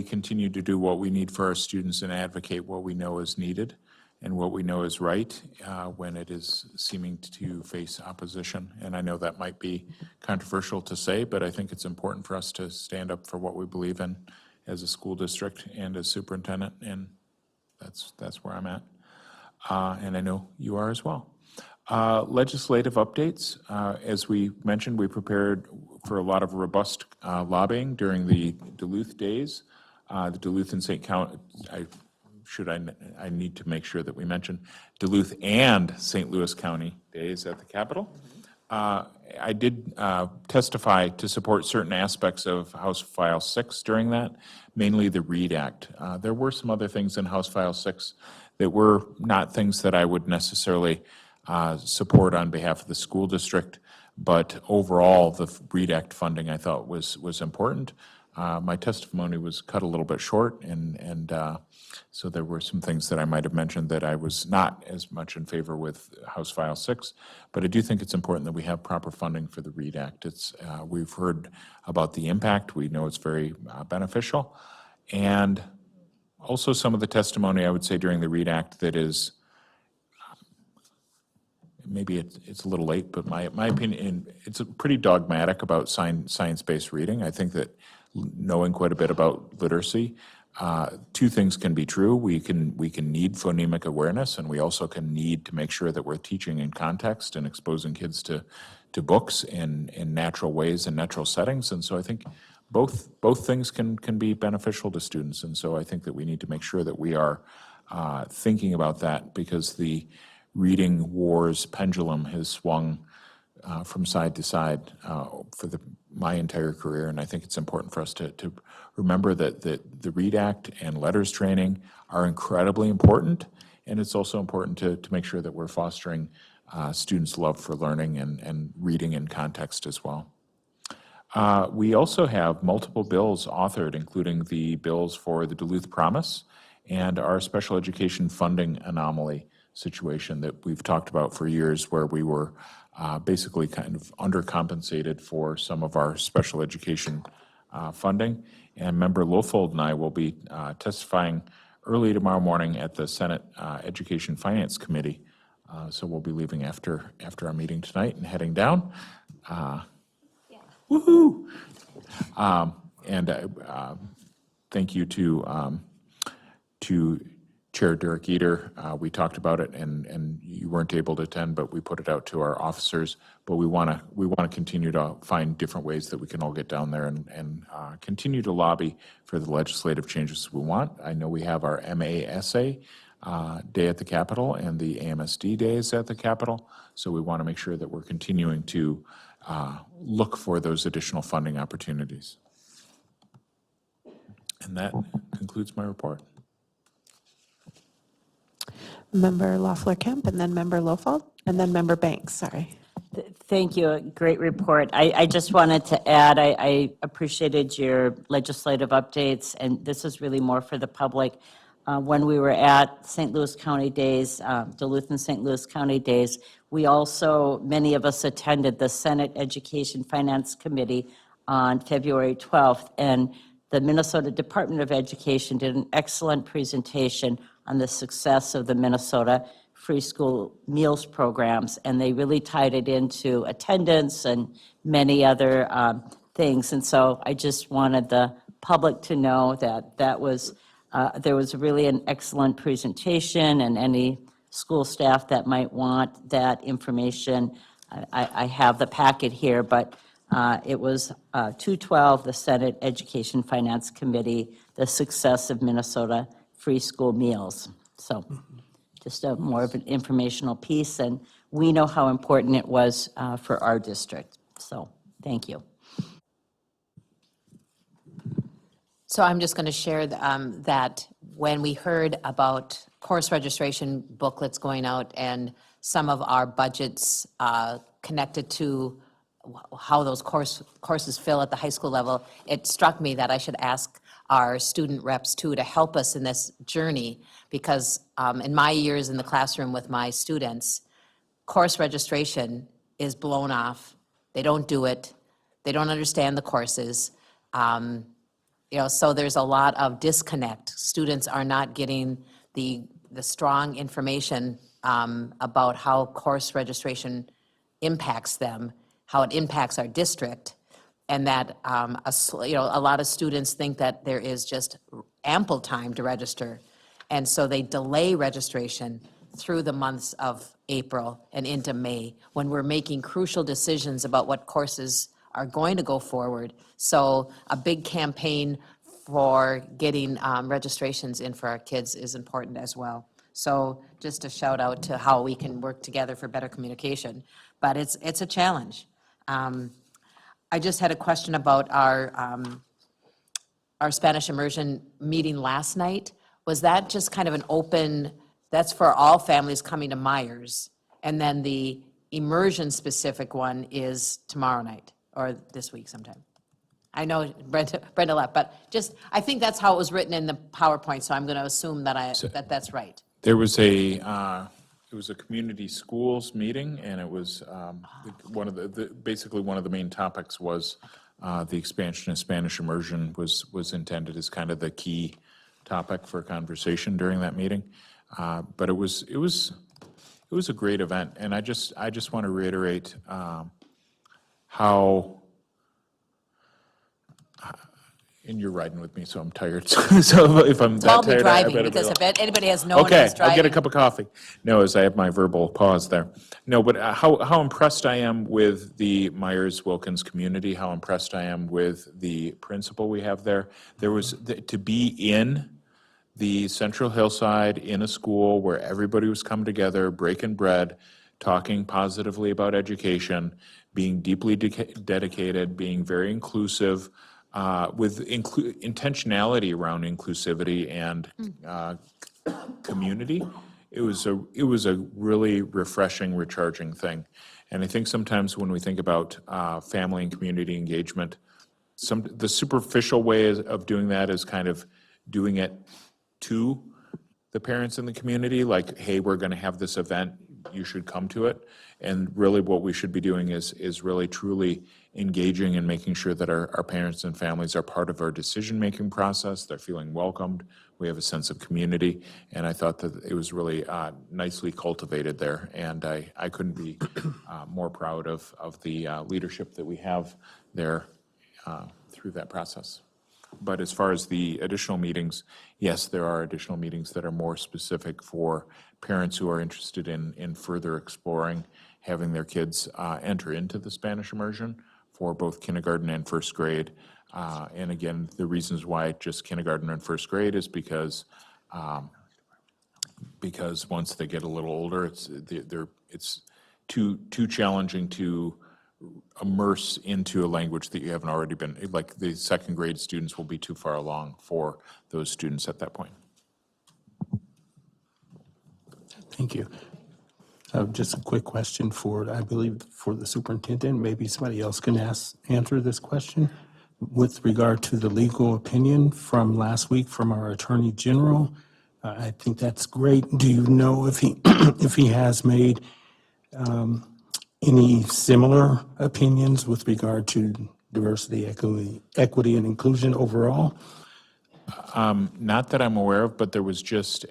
continue to do what we need for our students and advocate what we know is needed and what we know is right when it is seeming to face opposition. And I know that might be controversial to say, but I think it's important for us to stand up for what we believe in as a school district and as superintendent, and that's where I'm at. And I know you are as well. Legislative updates. As we mentioned, we prepared for a lot of robust lobbying during the Duluth days. The Duluth and St. County, I need to make sure that we mention Duluth and St. Louis County days at the Capitol. I did testify to support certain aspects of House File 6 during that, mainly the READ Act. There were some other things in House File 6 that were not things that I would necessarily support on behalf of the school district, but overall, the READ Act funding I thought was important. My testimony was cut a little bit short, and so there were some things that I might have mentioned that I was not as much in favor with House File 6, but I do think it's important that we have proper funding for the READ Act. We've heard about the impact. We know it's very beneficial. And also some of the testimony, I would say, during the READ Act that is, maybe it's a little late, but my opinion, it's pretty dogmatic about science-based reading. I think that knowing quite a bit about literacy, two things can be true. We can need phonemic awareness, and we also can need to make sure that we're teaching in context and exposing kids to books in natural ways and natural settings. And so I think both things can be beneficial to students. And so I think that we need to make sure that we are thinking about that, because the reading wars pendulum has swung from side to side for my entire career, and I think it's important for us to remember that the READ Act and letters training are incredibly important, and it's also important to make sure that we're fostering students' love for learning and reading in context as well. We also have multiple bills authored, including the bills for the Duluth Promise and our special education funding anomaly situation that we've talked about for years, where we were basically kind of undercompensated for some of our special education funding. And Member Lofold and I will be testifying early tomorrow morning at the Senate Education Finance Committee. So we'll be leaving after our meeting tonight and heading down. Woohoo! Thank you to Chair Derek Eater. We talked about it, and you weren't able to attend, but we put it out to our officers. But we want to continue to find different ways that we can all get down there and continue to lobby for the legislative changes we want. I know we have our MASA day at the Capitol and the AMSD days at the Capitol, so we want to make sure that we're continuing to look for those additional funding opportunities. And that concludes my report. Member Loeffler-Kemp, and then Member Lofold, and then Member Banks, sorry. Thank you. Great report. I just wanted to add, I appreciated your legislative updates, and this is really more for the public. When we were at St. Louis County Days, Duluth and St. Louis County Days, we also, many of us attended the Senate Education Finance Committee on February 12th, and the Minnesota Department of Education did an excellent presentation on the success of the Minnesota free school meals programs, and they really tied it into attendance and many other things. And so I just wanted the public to know that there was really an excellent presentation, and any school staff that might want that information, I have the packet here, but it was 212, the Senate Education Finance Committee, the success of Minnesota free school meals. So just more of an informational piece, and we know how important it was for our district. So thank you. So I'm just going to share that when we heard about course registration booklets going out and some of our budgets connected to how those courses fill at the high school level, it struck me that I should ask our student reps too to help us in this journey, because in my years in the classroom with my students, course registration is blown off. They don't do it. They don't understand the courses. So there's a lot of disconnect. Students are not getting the strong information about how course registration impacts them, how it impacts our district, and that a lot of students think that there is just ample time to register, and so they delay registration through the months of April and into May, when we're making crucial decisions about what courses are going to go forward. So a big campaign for getting registrations in for our kids is important as well. So just a shout out to how we can work together for better communication. but it's a challenge. I just had a question about our Spanish immersion meeting last night. Was that just kind of an open, that's for all families coming to Myers? And then the immersion-specific one is tomorrow night, or this week sometime? I know Brenda left, but just, I think that's how it was written in the PowerPoint, so I'm going to assume that that's right. There was it was a community schools meeting, and it was one of basically one of the main topics was the expansion of Spanish immersion was intended as kind of the key topic for conversation during that meeting. But it was a great event, and I just want to reiterate how. And you're riding with me, so I'm tired. So if I'm that I'll be tired, driving, because if anybody has no one okay, else driving. I'll get a cup of coffee. No, as I have my verbal pause there. No, but how impressed I am with the Myers-Wilkins community, how impressed I am with the principal we have there. There was, to be in the Central Hillside in a school where everybody was coming together, breaking bread, talking positively about education, being deeply dedicated, being very inclusive, with intentionality around inclusivity and community. It was a really refreshing, recharging thing. And I think sometimes when we think about family and community engagement, the superficial way of doing that is kind of doing it to the parents in the community, like, hey, we're going to have this event, you should come to it. And really what we should be doing is really truly engaging and making sure that our parents and families are part of our decision-making process. They're feeling welcomed. We have a sense of community. And I thought that it was really nicely cultivated there. And I couldn't be more proud of the leadership that we have there through that process. But as far as the additional meetings, yes, there are additional meetings that are more specific for parents who are interested in further exploring having their kids enter into the Spanish immersion for both kindergarten and first grade. And again, the reasons why just kindergarten and first grade is because once they get a little older, it's too challenging to immerse into a language that you haven't already been, like the second grade students will be too far along for those students at that point. Thank you. Just a quick question I believe, for the superintendent. Maybe somebody else can answer this question. With regard to the legal opinion from last week from our Attorney General, I think that's great. Do you know if he if he has made any similar opinions with regard to diversity, equity, and inclusion overall? Not that I'm aware of, but there was just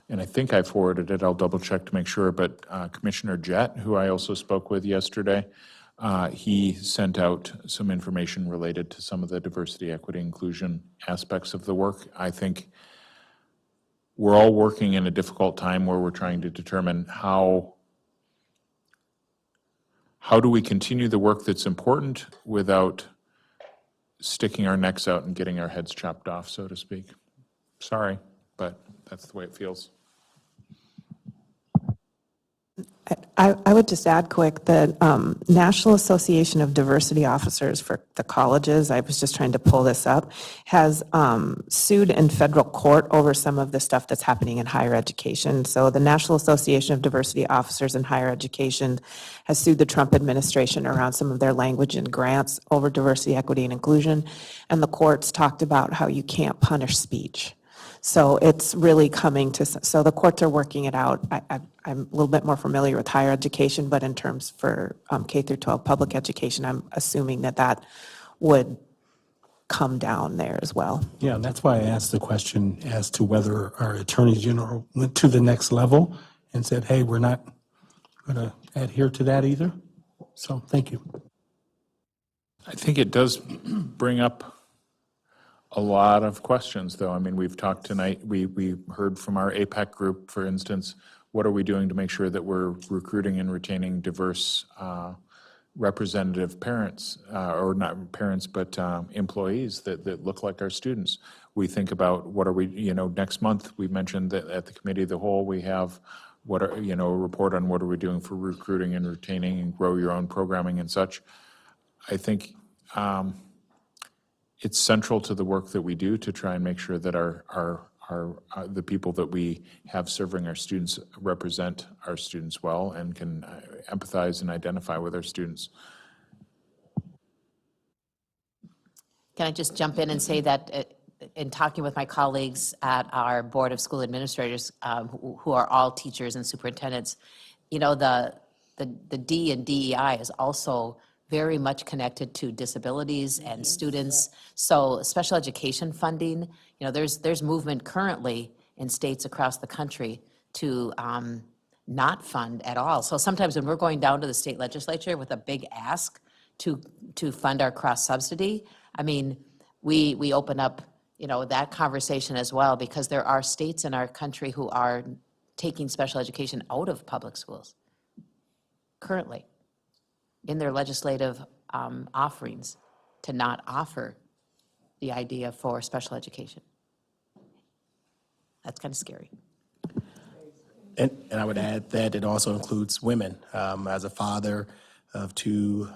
and I think I forwarded it, I'll double check to make sure, but Commissioner Jett, who I also spoke with yesterday, he sent out some information related to some of the diversity, equity, inclusion aspects of the work. I think we're all working in a difficult time where we're trying to determine how do we continue the work that's important without sticking our necks out and getting our heads chopped off, so to speak. Sorry, but that's the way it feels. I would just add quick that National Association of Diversity Officers for the colleges, I was just trying to pull this up, has sued in federal court over some of the stuff that's happening in higher education. So the National Association of Diversity Officers in Higher Education has sued the Trump administration around some of their language and grants over diversity, equity, and inclusion. And the courts talked about how you can't punish speech. So it's really coming to, so the courts are working it out. I'm a little bit more familiar with higher education, but in terms for K through 12 public education, I'm assuming that would come down there as well. Yeah, that's why I asked the question as to whether our Attorney General went to the next level and said, hey, we're not going to adhere to that either. So thank you. I think it does bring up a lot of questions, though. I mean, we've talked tonight, we heard from our APAC group, for instance, what are we doing to make sure that we're recruiting and retaining diverse representative parents, or not parents, but employees that look like our students. We think about what are we, next month, we mentioned that at the Committee of the Whole, we have what are, a report on what are we doing for recruiting and retaining and grow your own programming and such. I think it's central to the work that we do to try and make sure that the people that we have serving our students represent our students well and can empathize and identify with our students. Can I just jump in and say that in talking with my colleagues at our Board of School Administrators, who are all teachers and superintendents, the D in DEI is also very much connected to disabilities and students. So special education funding, there's movement currently in states across the country to not fund at all. So sometimes when we're going down to the state legislature with a big ask to fund our cross-subsidy, I mean, we open up, that conversation as well, because there are states in our country who are taking special education out of public schools currently in their legislative offerings to not offer the idea for special education. That's kind of scary. And I would add that it also includes women. As a father of two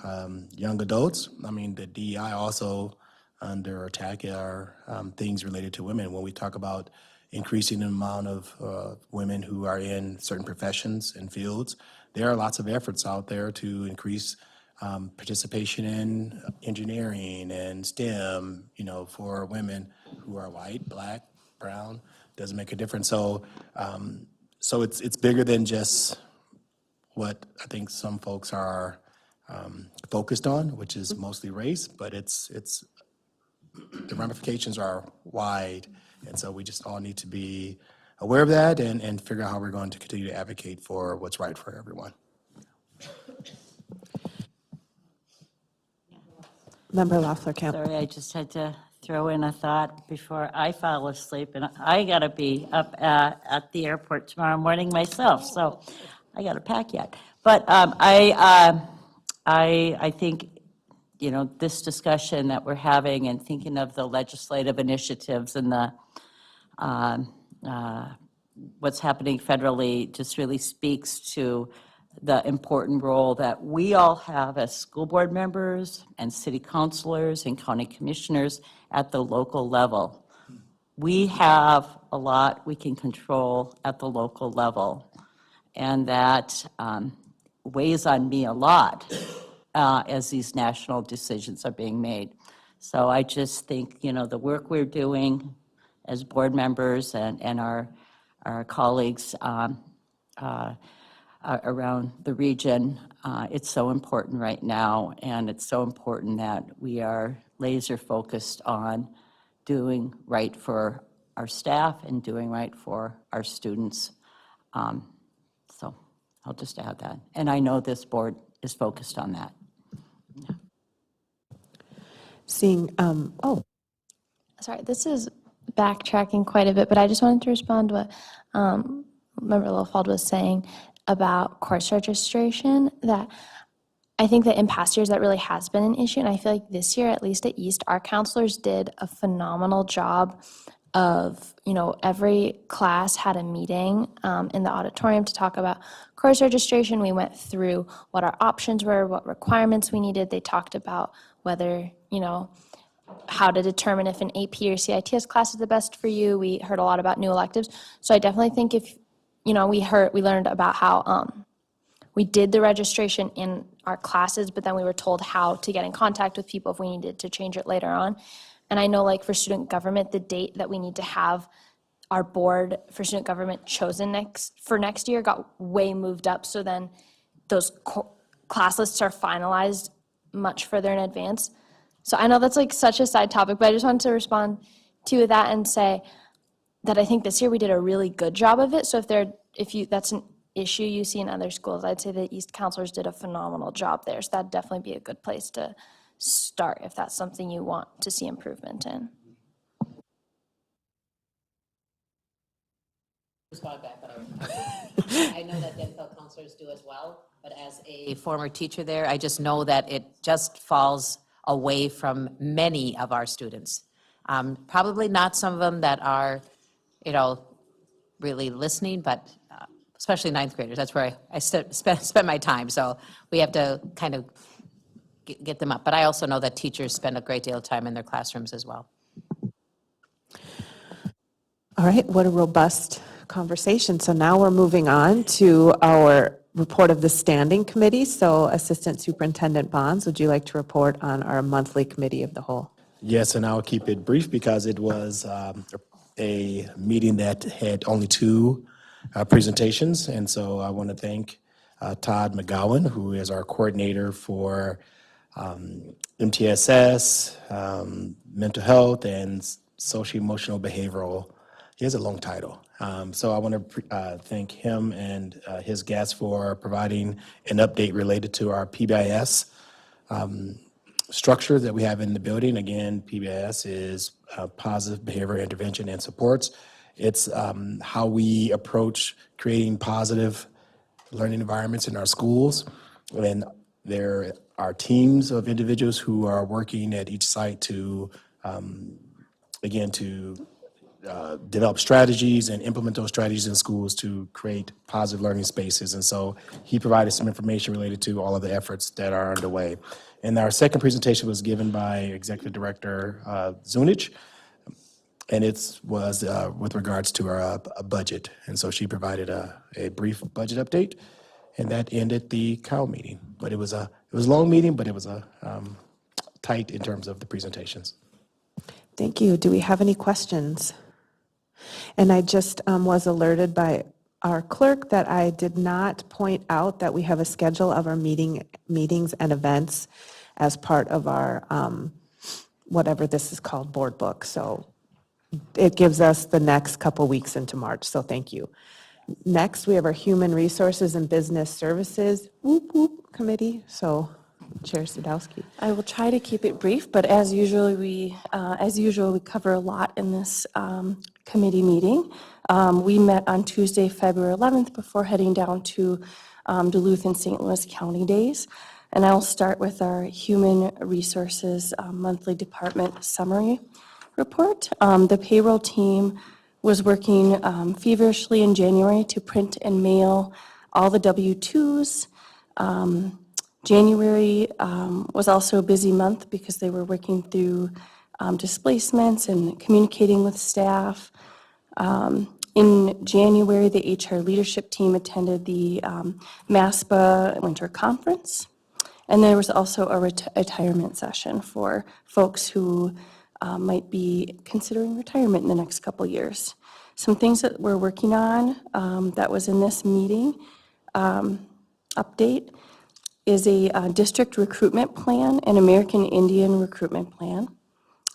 young adults, I mean, the DEI also under attack are things related to women. When we talk about increasing the amount of women who are in certain professions and fields, there are lots of efforts out there to increase participation in engineering and STEM, for women who are white, black, brown, doesn't make a difference. So, so it's bigger than just what I think some folks are focused on, which is mostly race, but it's the ramifications are wide, and so we just all need to be aware of that and figure out how we're going to continue to advocate for what's right for everyone. Member Loeffler-Camp. Sorry, I just had to throw in a thought before I fall asleep, and I got to be up at the airport tomorrow morning myself, so I got to pack yet. But I think, this discussion that we're having and thinking of the legislative initiatives and the what's happening federally just really speaks to the important role that we all have as school board members and city councilors and county commissioners at the local level. We have a lot we can control at the local level, and that weighs on me a lot as these national decisions are being made. So I just think, the work we're doing as board members and our colleagues around the region, it's so important right now, and it's so important that we are laser focused on doing right for our staff and doing right for our students. So I'll just add that. And I know this board is focused on that. Seeing, Sorry, this is backtracking quite a bit, but I just wanted to respond to what Member Lofald was saying about course registration, that I think that in past years that really has been an issue, and I feel like this year, at least at East, our counselors did a phenomenal job of, every class had a meeting in the auditorium to talk about course registration. We went through what our options were, what requirements we needed. They talked about whether, how to determine if an AP or CITS class is the best for you. We heard a lot about new electives. So I definitely think if, we learned about how we did the registration in our classes, but then we were told how to get in contact with people if we needed to change it later on. And I know, like, for student government, the date that we need to have our board for student government chosen next year got way moved up. So then those class lists are finalized much further in advance. So I know that's like such a side topic, but I just wanted to respond to that and say that I think this year we did a really good job of it. So if that's an issue you see in other schools, I'd say the East counselors did a phenomenal job there. So that'd definitely be a good place to start if that's something you want to see improvement in. Respond back, but I know that Denfeld counselors do as well, but as a former teacher there, I just know that it just falls away from many of our students. Probably not some of them that are, really listening, but especially ninth graders. That's where I spend my time. So we have to kind of get them up. But I also know that teachers spend a great deal of time in their classrooms as well. All right, what a robust conversation. So now we're moving on to our report of the standing committee. So Assistant Superintendent Bonds, would you like to report on our monthly committee of the whole? Yes, and I'll keep it brief because it was a meeting that had only two presentations. And so I want to thank Todd McGowan, who is our coordinator for MTSS, mental health, and social emotional behavioral. He has a long title. So I want to thank him and his guests for providing an update related to our PBIS structure that we have in the building. Again, PBIS is positive behavior intervention and supports. It's how we approach creating positive learning environments in our schools. And there are teams of individuals who are working at each site to, again, to develop strategies and implement those strategies in schools to create positive learning spaces. And so he provided some information related to all of the efforts that are underway. And our second presentation was given by Executive Director Zunich, and it was with regards to our budget. And so she provided a brief budget update, and that ended the COW meeting. But it was a long meeting, but it was tight in terms of the presentations. Thank you. Do we have any questions? And I just was alerted by our clerk that I did not point out that we have a schedule of our meetings and events as part of our, whatever this is called, board book. So it gives us the next couple weeks into March, so thank you. Next, we have our Human Resources and Business Services Committee. So Chair Sadowski. I will try to keep it brief, but as usual, we cover a lot in this committee meeting. We met on Tuesday, February 11th, before heading down to Duluth and St. Louis County Days. And I'll start with our Human Resources Monthly Department Summary Report. The payroll team was working feverishly in January to print and mail all the W-2s. January was also a busy month because they were working through displacements and communicating with staff. In January, the HR leadership team attended the MASPA Winter Conference. And there was also a retirement session for folks who might be considering retirement in the next couple years. Some things that we're working on that was in this meeting update is a district recruitment plan, an American Indian recruitment plan.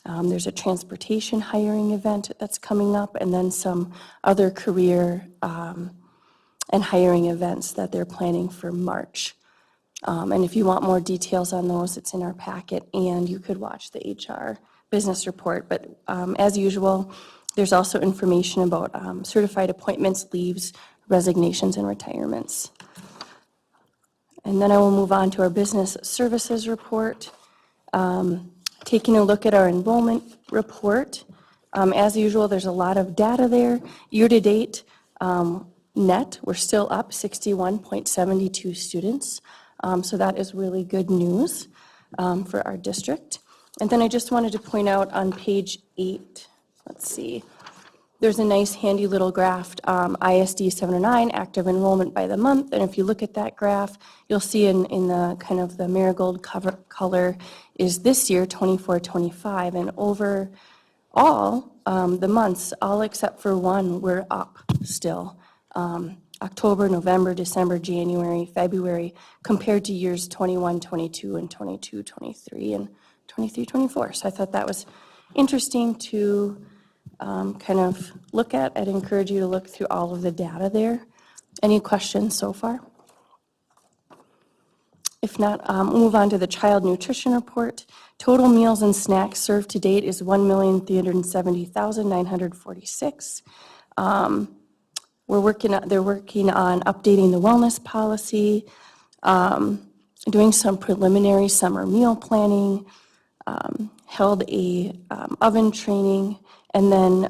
There's a transportation hiring event that's coming up, and then some other career and hiring events that they're planning for March. And if you want more details on those, it's in our packet, and you could watch the HR business report. But as usual, there's also information about certified appointments, leaves, resignations, and retirements. And then I will move on to our business services report. Taking a look at our enrollment report. As usual, there's a lot of data there. Year-to-date, net, we're still up 61.72 students. So that is really good news for our district. And then I just wanted to point out on page 8, let's see, there's a nice handy little graph, ISD 709, active enrollment by the month. And if you look at that graph, you'll see in the kind of the marigold color is this year, 24-25. And overall, the months, all except for one, we're up still. October, November, December, January, February, compared to years 21-22 and 22-23 and 23-24. So I thought that was interesting to kind of look at. I'd encourage you to look through all of the data there. Any questions so far? If not, move on to the child nutrition report. Total meals and snacks served to date is 1,370,946. They're working on updating the wellness policy, doing some preliminary summer meal planning, held a oven training, and then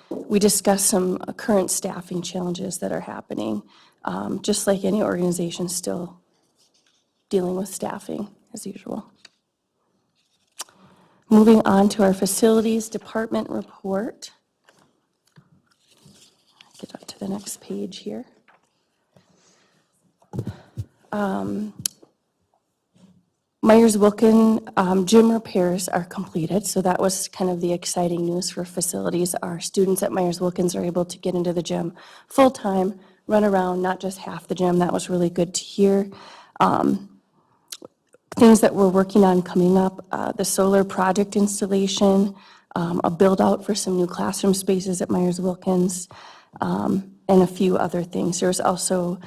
we discussed some current staffing challenges that are happening, just like any organization still dealing with staffing as usual. Moving on to our facilities department report. Get up to the next page here. Myers-Wilkin gym repairs are completed, so that was kind of the exciting news for facilities. Our students at Myers-Wilkins are able to get into the gym full-time, run around, not just half the gym. That was really good to hear. Things that we're working on coming up, the solar project installation, a build-out for some new classroom spaces at Myers-Wilkins, and a few other things. There was also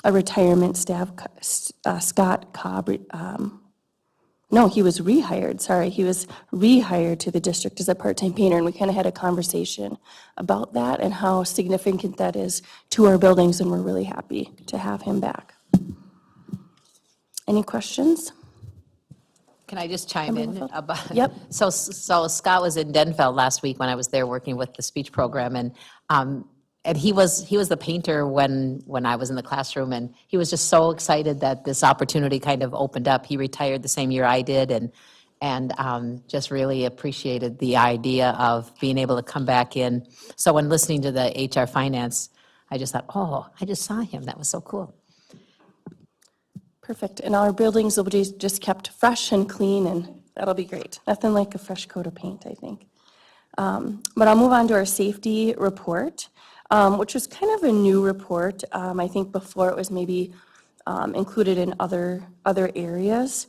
a retirement staff, Scott Cobb, no, he was rehired, sorry. He was rehired to the district as a part-time painter, and we kind of had a conversation about that and how significant that is to our buildings, and we're really happy to have him back. Any questions? Can I just chime in about? Yep. So Scott was in Denfeld last week when I was there working with the speech program, and he was the painter when I was in the classroom, and he was just so excited that this opportunity kind of opened up. He retired the same year I did, and just really appreciated the idea of being able to come back in. So when listening to the HR finance, I just thought, oh, I just saw him. That was so cool. Perfect. And our buildings will be just kept fresh and clean, and that'll be great. Nothing like a fresh coat of paint, I think. But I'll move on to our safety report, which was kind of a new report. I think before it was maybe included in other areas.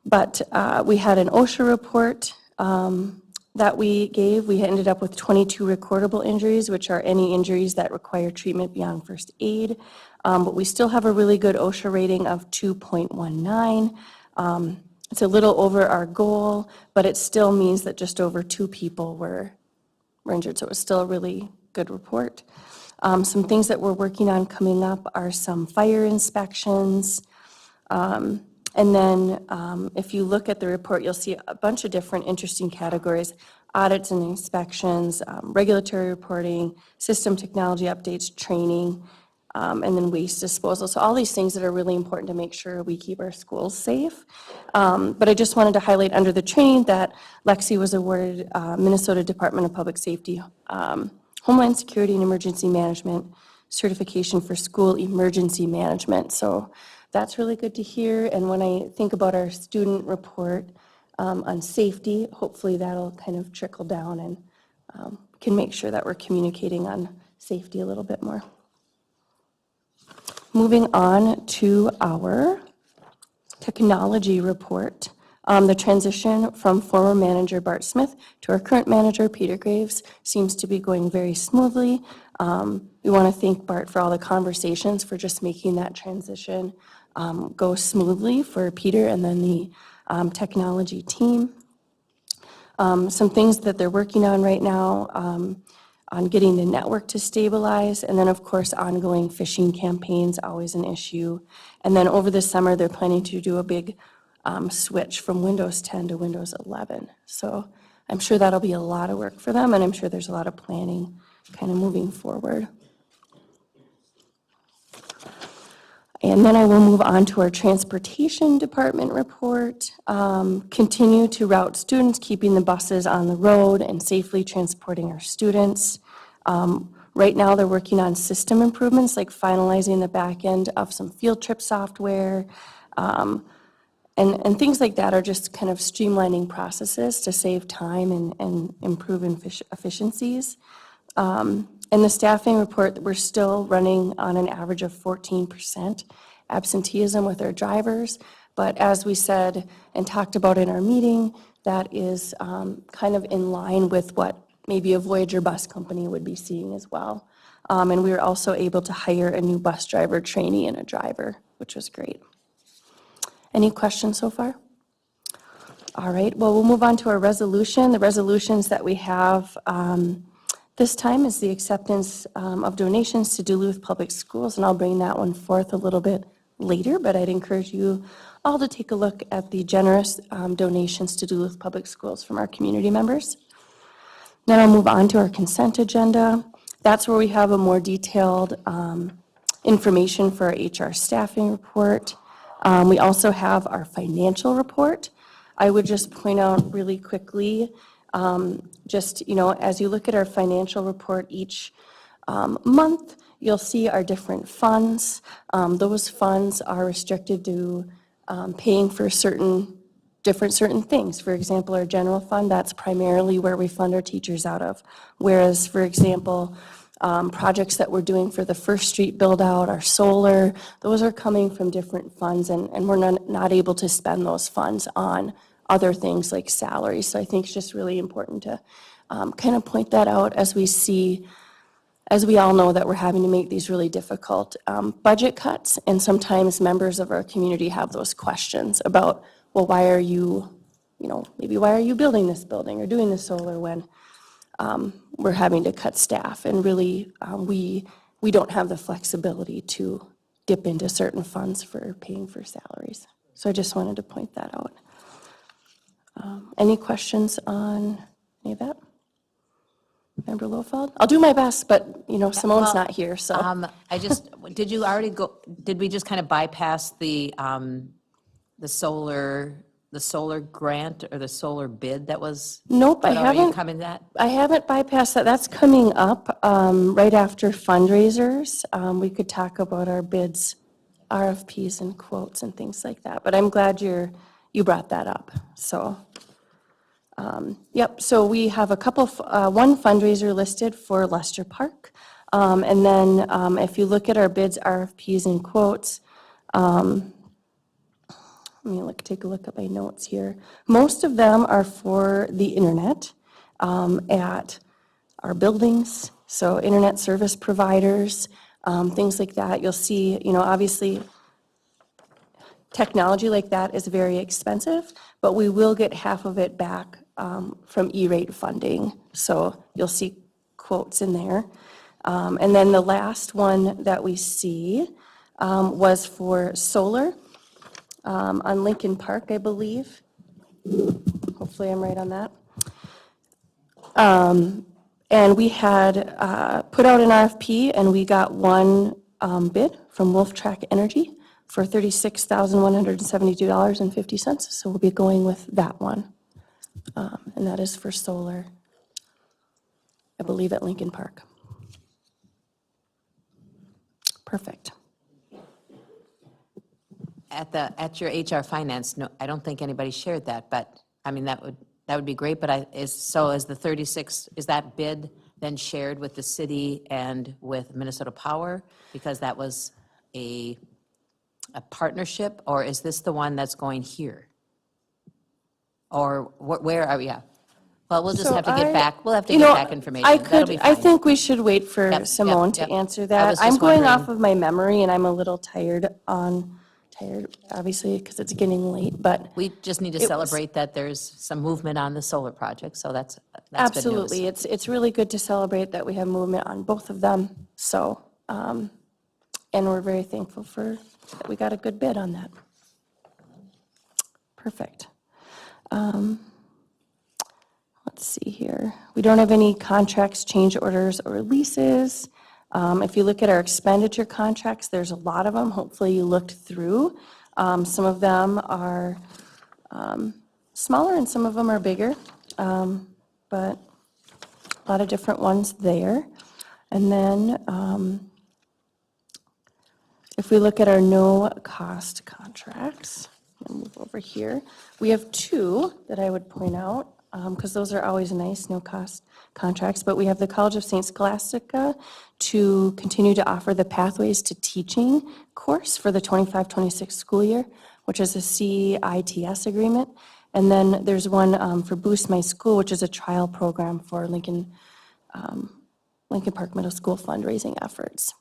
But we had an OSHA report that we gave. We ended up with 22 recordable injuries, which are any injuries that require treatment beyond first aid. But we still have a really good OSHA rating of 2.19. It's a little over our goal, but it still means that just over 2 people were injured, so it was still a really good report. Some things that we're working on coming up are some fire inspections. And then if you look at the report, you'll see a bunch of different interesting categories: audits and inspections, regulatory reporting, system technology updates, training, and then waste disposal. So all these things that are really important to make sure we keep our schools safe. But I just wanted to highlight under the training that Lexi was awarded Minnesota Department of Public Safety Homeland Security and Emergency Management certification for school emergency management. So that's really good to hear. And when I think about our student report on safety, hopefully that'll kind of trickle down and can make sure that we're communicating on safety a little bit more. Moving on to our technology report. The transition from former manager Bart Smith to our current manager Peter Graves seems to be going very smoothly. We want to thank Bart for all the conversations for just making that transition go smoothly for Peter and then the technology team. Some things that they're working on right now, on getting the network to stabilize, and then of course ongoing phishing campaigns, always an issue. And then over the summer they're planning to do a big switch from Windows 10 to Windows 11. So I'm sure that'll be a lot of work for them, and I'm sure there's a lot of planning kind of moving forward. And then I will move on to our transportation department report. Continue to route students, keeping the buses on the road and safely transporting our students. Right now they're working on system improvements like finalizing the back end of some field trip software. And things like that are just kind of streamlining processes to save time and improve efficiencies. In the staffing report, we're still running on an average of 14% absenteeism with our drivers. But as we said and talked about in our meeting, that is kind of in line with what maybe a Voyager bus company would be seeing as well. And we were also able to hire a new bus driver trainee and a driver, which was great. Any questions so far? All right, well, we'll move on to our resolution. The resolutions that we have this time is the acceptance of donations to Duluth Public Schools, and I'll bring that one forth a little bit later, but I'd encourage you all to take a look at the generous donations to Duluth Public Schools from our community members. Then I'll move on to our consent agenda. That's where we have a more detailed information for our HR staffing report. We also have our financial report. I would just point out really quickly, as you look at our financial report each month, you'll see our different funds. Those funds are restricted to paying for certain things. For example, our general fund, that's primarily where we fund our teachers out of. Whereas, for example, projects that we're doing for the First Street build-out, our solar, those are coming from different funds, and we're not able to spend those funds on other things like salaries. So I think it's just really important to kind of point that out as we see, as we all know, that we're having to make these really difficult budget cuts, and sometimes members of our community have those questions about, well, why are you building this building or doing the solar when we're having to cut staff? And really, we don't have the flexibility to dip into certain funds for paying for salaries. So I just wanted to point that out. Any questions on any of that? Member Lofeld? I'll do my best, but, Simone's not here, so. Did we just kind of bypass the solar grant or the solar bid that was? Nope, I Are you haven't. coming to that? I haven't bypassed that. That's coming up right after fundraisers. We could talk about our bids, RFPs and quotes and things like that, but I'm glad you brought that up. So, so we have one fundraiser listed for Lester Park. And then if you look at our bids, RFPs and quotes, take a look at my notes here. Most of them are for the internet at our buildings, so internet service providers, things like that. You'll see, obviously, technology like that is very expensive, but we will get half of it back from E-rate funding. So you'll see quotes in there. And then the last one that we see was for solar on Lincoln Park, I believe. Hopefully I'm right on that. And we had put out an RFP, and we got one bid from Wolf Track Energy for $36,172.50. So we'll be going with that one. And that is for solar, I believe, at Lincoln Park. Perfect. At your HR finance, no, I don't think anybody shared that, but, I mean, that would be great, but is the 36, is that bid then shared with the city and with Minnesota Power? Because that was a partnership, or is this the one that's going here? Or where are we at? Well, we'll just have to get back, information. That'll be I fine. think we should wait for Simone to answer that. I'm going off of my memory, and I'm a little tired, obviously, because it's getting late, but. We just need to celebrate that there's some movement on the solar project, so that's good news. Absolutely. It's really good to celebrate that we have movement on both of them, so, and we're very thankful that we got a good bid on that. Perfect. Let's see here. We don't have any contracts, change orders, or leases. If you look at our expenditure contracts, there's a lot of them. Hopefully you looked through. Some of them are smaller and some of them are bigger, but a lot of different ones there. And then if we look at our no-cost contracts, I'll move over here. We have two that I would point out, because those are always nice, no-cost contracts. But we have the College of St. Scholastica to continue to offer the Pathways to Teaching course for the 25-26 school year, which is a CITS agreement. And then there's one for Boost My School, which is a trial program for Lincoln Park Middle School fundraising efforts.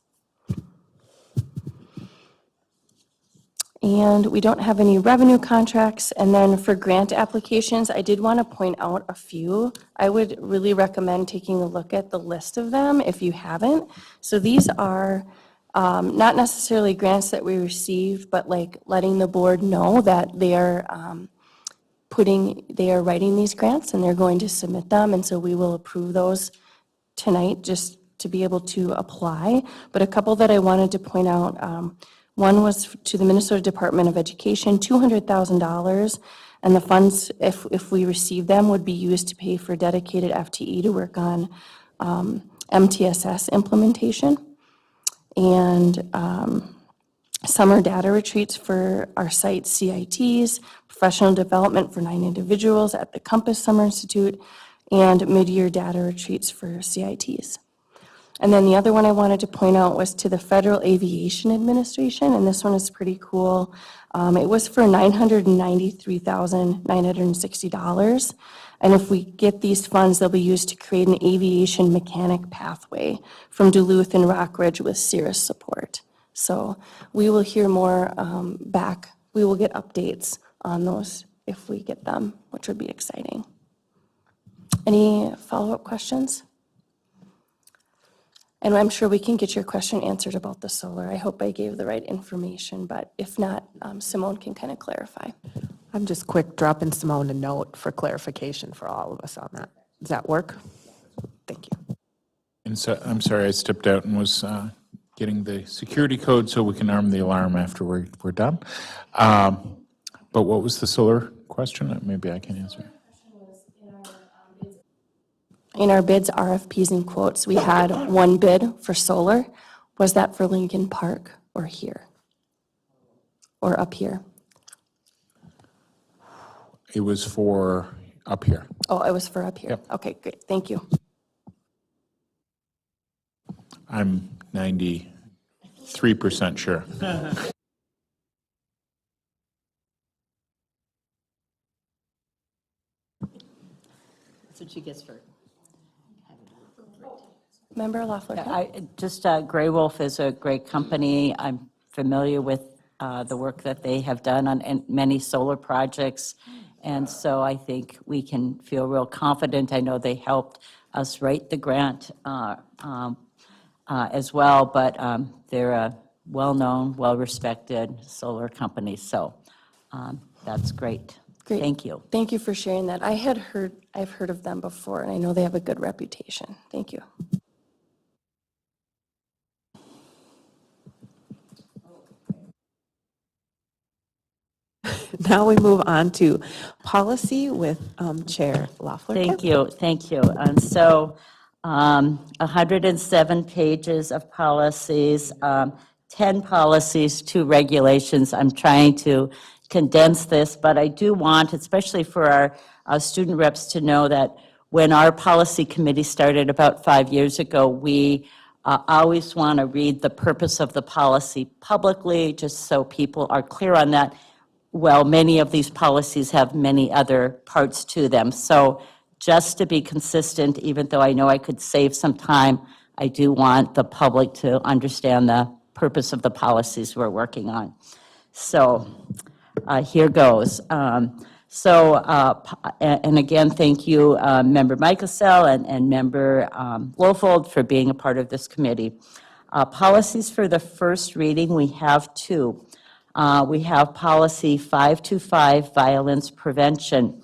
And we don't have any revenue contracts. And then for grant applications, I did want to point out a few. I would really recommend taking a look at the list of them if you haven't. So these are not necessarily grants that we received, but like letting the board know that they are writing these grants and they're going to submit them, and so we will approve those tonight just to be able to apply. But a couple that I wanted to point out, one was to the Minnesota Department of Education, $200,000, and the funds, if we receive them, would be used to pay for dedicated FTE to work on MTSS implementation. And summer data retreats for our site CITs, professional development for 9 individuals at the Compass Summer Institute, and mid-year data retreats for CITs. And then the other one I wanted to point out was to the Federal Aviation Administration, and this one is pretty cool. It was for $993,960. And if we get these funds, they'll be used to create an aviation mechanic pathway from Duluth and Rockridge with Cirrus support. So we will hear more back. We will get updates on those if we get them, which would be exciting. Any follow-up questions? And I'm sure we can get your question answered about the solar. I hope I gave the right information, but if not, Simone can kind of clarify. I'm just quick dropping Simone a note for clarification for all of us on that. Does that work? Thank you. And so, I'm sorry, I stepped out and was getting the security code so we can arm the alarm after we're done. But what was the solar question? Maybe I can answer. In our bids, RFPs, and quotes, we had one bid for solar. Was that for Lincoln Park or here? Or up here? It was for up here. Oh, it was for up here. Yep. Okay, great, thank you. I'm 93% sure. That's what she gets for. Member Loeffler. Gray Wolf is a great company. I'm familiar with the work that they have done on many solar projects. And so I think we can feel real confident. I know they helped us write the grant as well, but they're a well-known, well-respected solar company. So that's great. Great. Thank you. Thank you for sharing that. I've heard of them before, and I know they have a good reputation. Thank you. Now we move on to policy with Chair Loeffler. Thank you. And so 107 pages of policies, 10 policies, 2 regulations. I'm trying to condense this, but I do want, especially for our student reps, to know that when our policy committee started about 5 years ago, we always want to read the purpose of the policy publicly, just so people are clear on that. Well, many of these policies have many other parts to them. So just to be consistent, even though I know I could save some time, I do want the public to understand the purpose of the policies we're working on. So here goes. And again, thank you, Member Michael and Member Wofold for being a part of this committee. Policies for the first reading, we have 2. We have policy 525, violence prevention.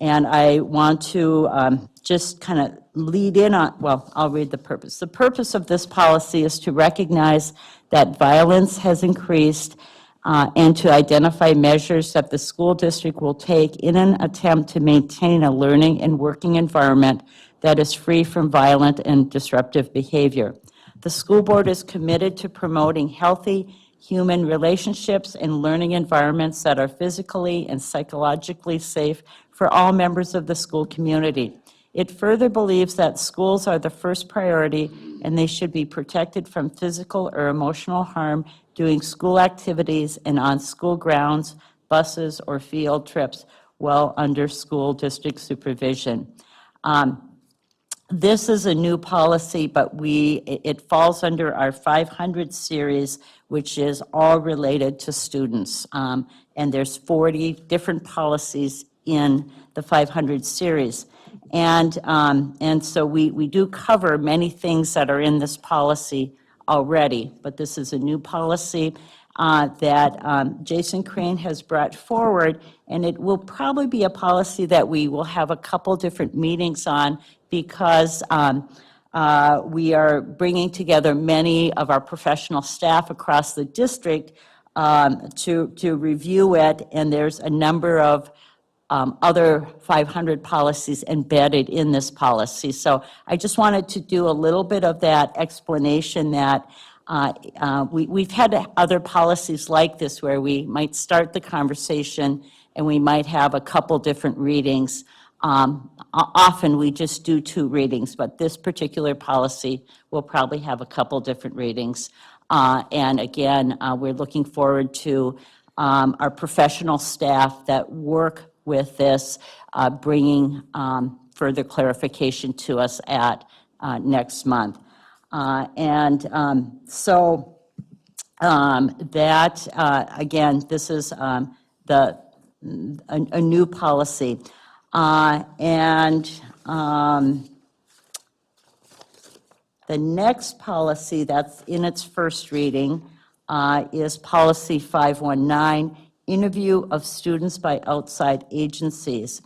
And I want to just kind of lead in on, well, I'll read the purpose. The purpose of this policy is to recognize that violence has increased and to identify measures that the school district will take in an attempt to maintain a learning and working environment that is free from violent and disruptive behavior. The school board is committed to promoting healthy human relationships and learning environments that are physically and psychologically safe for all members of the school community. It further believes that schools are the first priority and they should be protected from physical or emotional harm doing school activities and on school grounds, buses, or field trips while under school district supervision. This is a new policy, but it falls under our 500 series, which is all related to students. And there's 40 different policies in the 500 series. And so we do cover many things that are in this policy already, but this is a new policy that Jason Crane has brought forward, and it will probably be a policy that we will have a couple different meetings on because we are bringing together many of our professional staff across the district to review it, and there's a number of other 500 policies embedded in this policy. So I just wanted to do a little bit of that explanation that we've had other policies like this where we might start the conversation and we might have a couple different readings. Often we just do 2 readings, but this particular policy will probably have a couple different readings. And again, we're looking forward to our professional staff that work with this, bringing further clarification to us at next month. So that, again, this is a new policy. The next policy that's in its first reading is Policy 519, Interview of Students by Outside Agencies.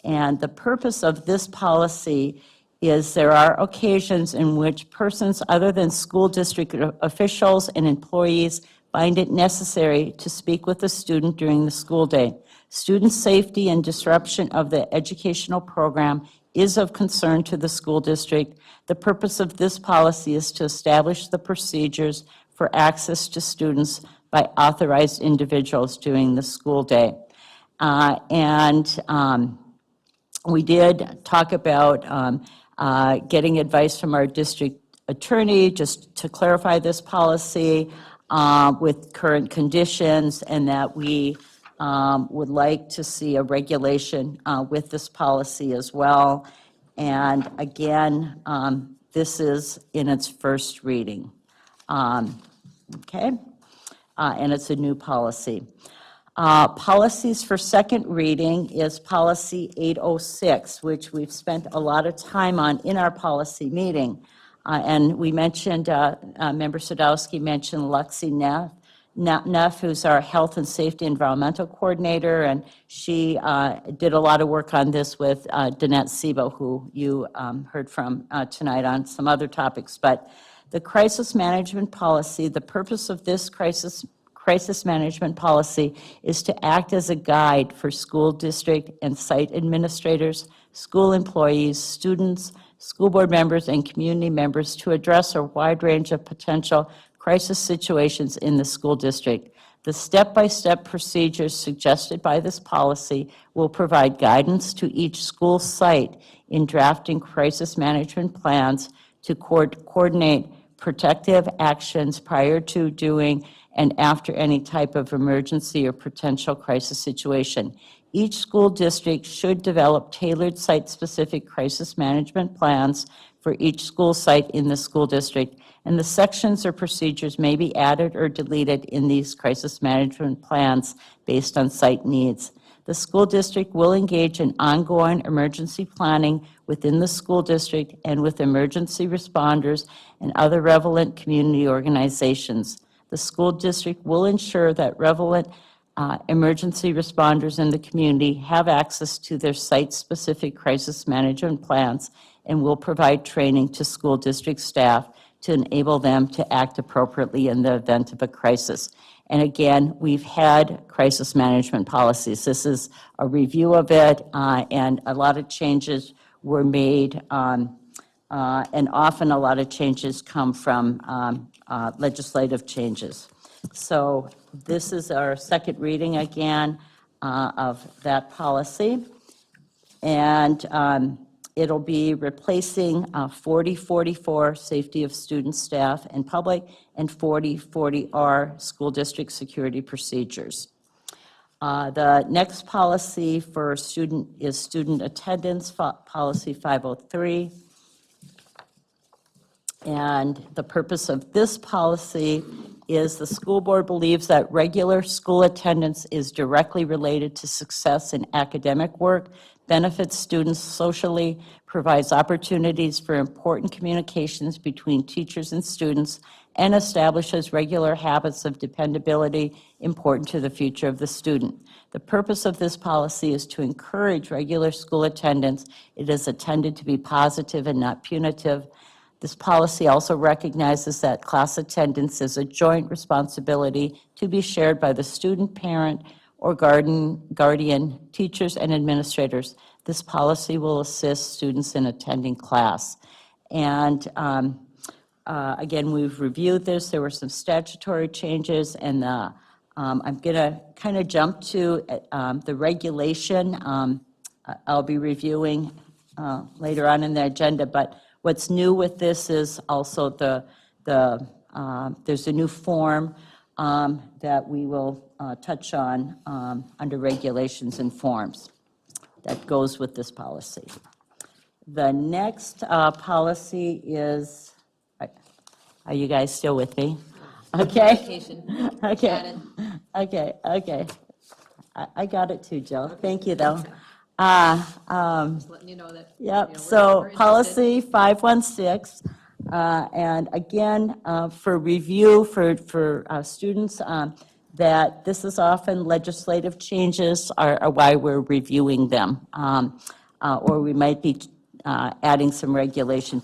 And the purpose of this policy is there are occasions in which persons other than school district officials and employees find it necessary to speak with a student during the school day. Student safety and disruption of the educational program is of concern to the school district. The purpose of this policy is to establish the procedures for access to students by authorized individuals during the school day. We did talk about getting advice from our district attorney just to clarify this policy with current conditions, and that we would like to see a regulation with this policy as well. And again, this is in its first reading. Okay? And it's a new policy. Policies for second reading is Policy 806, which we've spent a lot of time on in our policy meeting. And we mentioned, Member Sadowski mentioned Luxie Neff, who's our Health and Safety Environmental Coordinator, and she did a lot of work on this with Danette Sebo, who you heard from tonight on some other topics. But the crisis management policy, the purpose of this crisis management policy is to act as a guide for school district and site administrators, school employees, students, school board members, and community members to address a wide range of potential crisis situations in the school district. The step-by-step procedures suggested by this policy will provide guidance to each school site in drafting crisis management plans to coordinate protective actions prior to, during, and after any type of emergency or potential crisis situation. Each school district should develop tailored site-specific crisis management plans for each school site in the school district, and the sections or procedures may be added or deleted in these crisis management plans based on site needs. The school district will engage in ongoing emergency planning within the school district and with emergency responders and other relevant community organizations. The school district will ensure that relevant emergency responders in the community have access to their site-specific crisis management plans and will provide training to school district staff to enable them to act appropriately in the event of a crisis. And again, we've had crisis management policies. This is a review of it, and a lot of changes were made, and often a lot of changes come from legislative changes. So this is our second reading again of that policy. And it'll be replacing 4044, Safety of Students, Staff, and Public, and 4040R, School District Security Procedures. The next policy for student is Student Attendance, Policy 503. And the purpose of this policy is the school board believes that regular school attendance is directly related to success in academic work, benefits students socially, provides opportunities for important communications between teachers and students, and establishes regular habits of dependability important to the future of the student. The purpose of this policy is to encourage regular school attendance. It is intended to be positive and not punitive. This policy also recognizes that class attendance is a joint responsibility to be shared by the student, parent, or guardian, teachers, and administrators. This policy will assist students in attending class. And again, we've reviewed this. There were some statutory changes, and I'm going to kind of jump to the regulation. I'll be reviewing later on in the agenda, but what's new with this is also there's a new form that we will touch on under regulations and forms that goes with this policy. The next policy is, are you guys still with me? Okay. Okay. Okay. I got it too, Jill. Thank you, though. Just letting you know that. Yep, so policy 516, and again, for review for students, that this is often legislative changes are why we're reviewing them, or we might be adding some regulation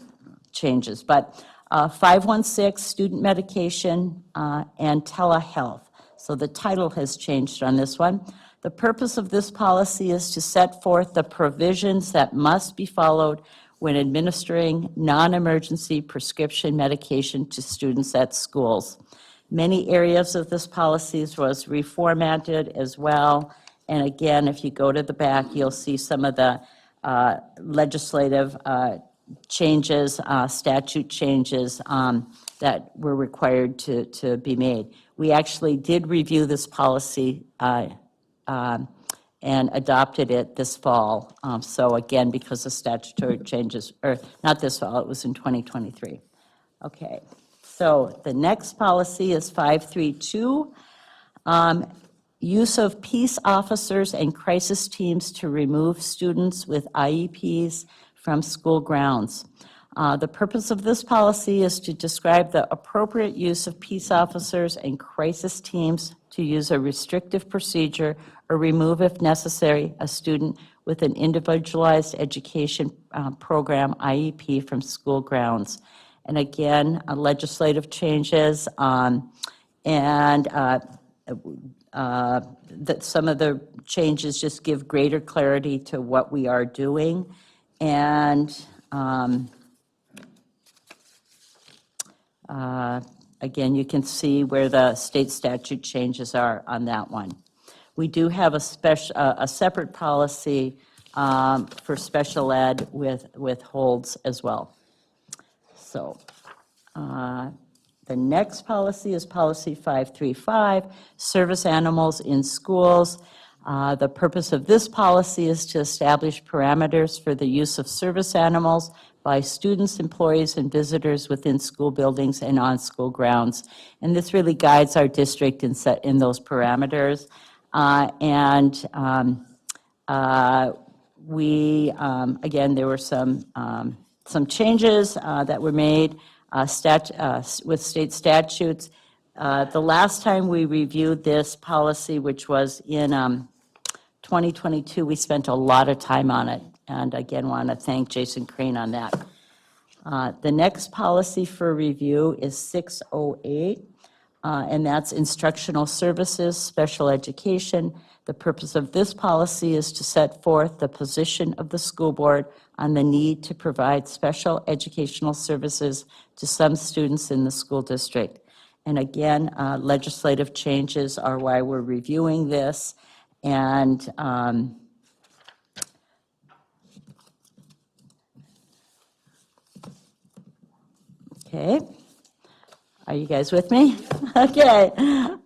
changes. But 516, student medication and telehealth. So the title has changed on this one. The purpose of this policy is to set forth the provisions that must be followed when administering non-emergency prescription medication to students at schools. Many areas of this policy was reformatted as well. And again, if you go to the back, you'll see some of the legislative changes, statute changes that were required to be made. We actually did review this policy and adopted it this fall. So again, because of statutory changes, or not this fall, it was in 2023. Okay, so the next policy is 532, use of peace officers and crisis teams to remove students with IEPs from school grounds. The purpose of this policy is to describe the appropriate use of peace officers and crisis teams to use a restrictive procedure or remove, if necessary, a student with an individualized education program, IEP, from school grounds. And again, legislative changes, and that some of the changes just give greater clarity to what we are doing. And again, you can see where the state statute changes are on that one. We do have a separate policy for special ed with holds as well. So the next policy is policy 535, service animals in schools. The purpose of this policy is to establish parameters for the use of service animals by students, employees, and visitors within school buildings and on school grounds. And this really guides our district in those parameters. Again, there were some changes that were made with state statutes. The last time we reviewed this policy, which was in 2022, we spent a lot of time on it. And again, want to thank Jason Crane on that. The next policy for review is 608, and that's instructional services, special education. The purpose of this policy is to set forth the position of the school board on the need to provide special educational services to some students in the school district. And again, legislative changes are why we're reviewing this. And okay, are you guys with me? Okay,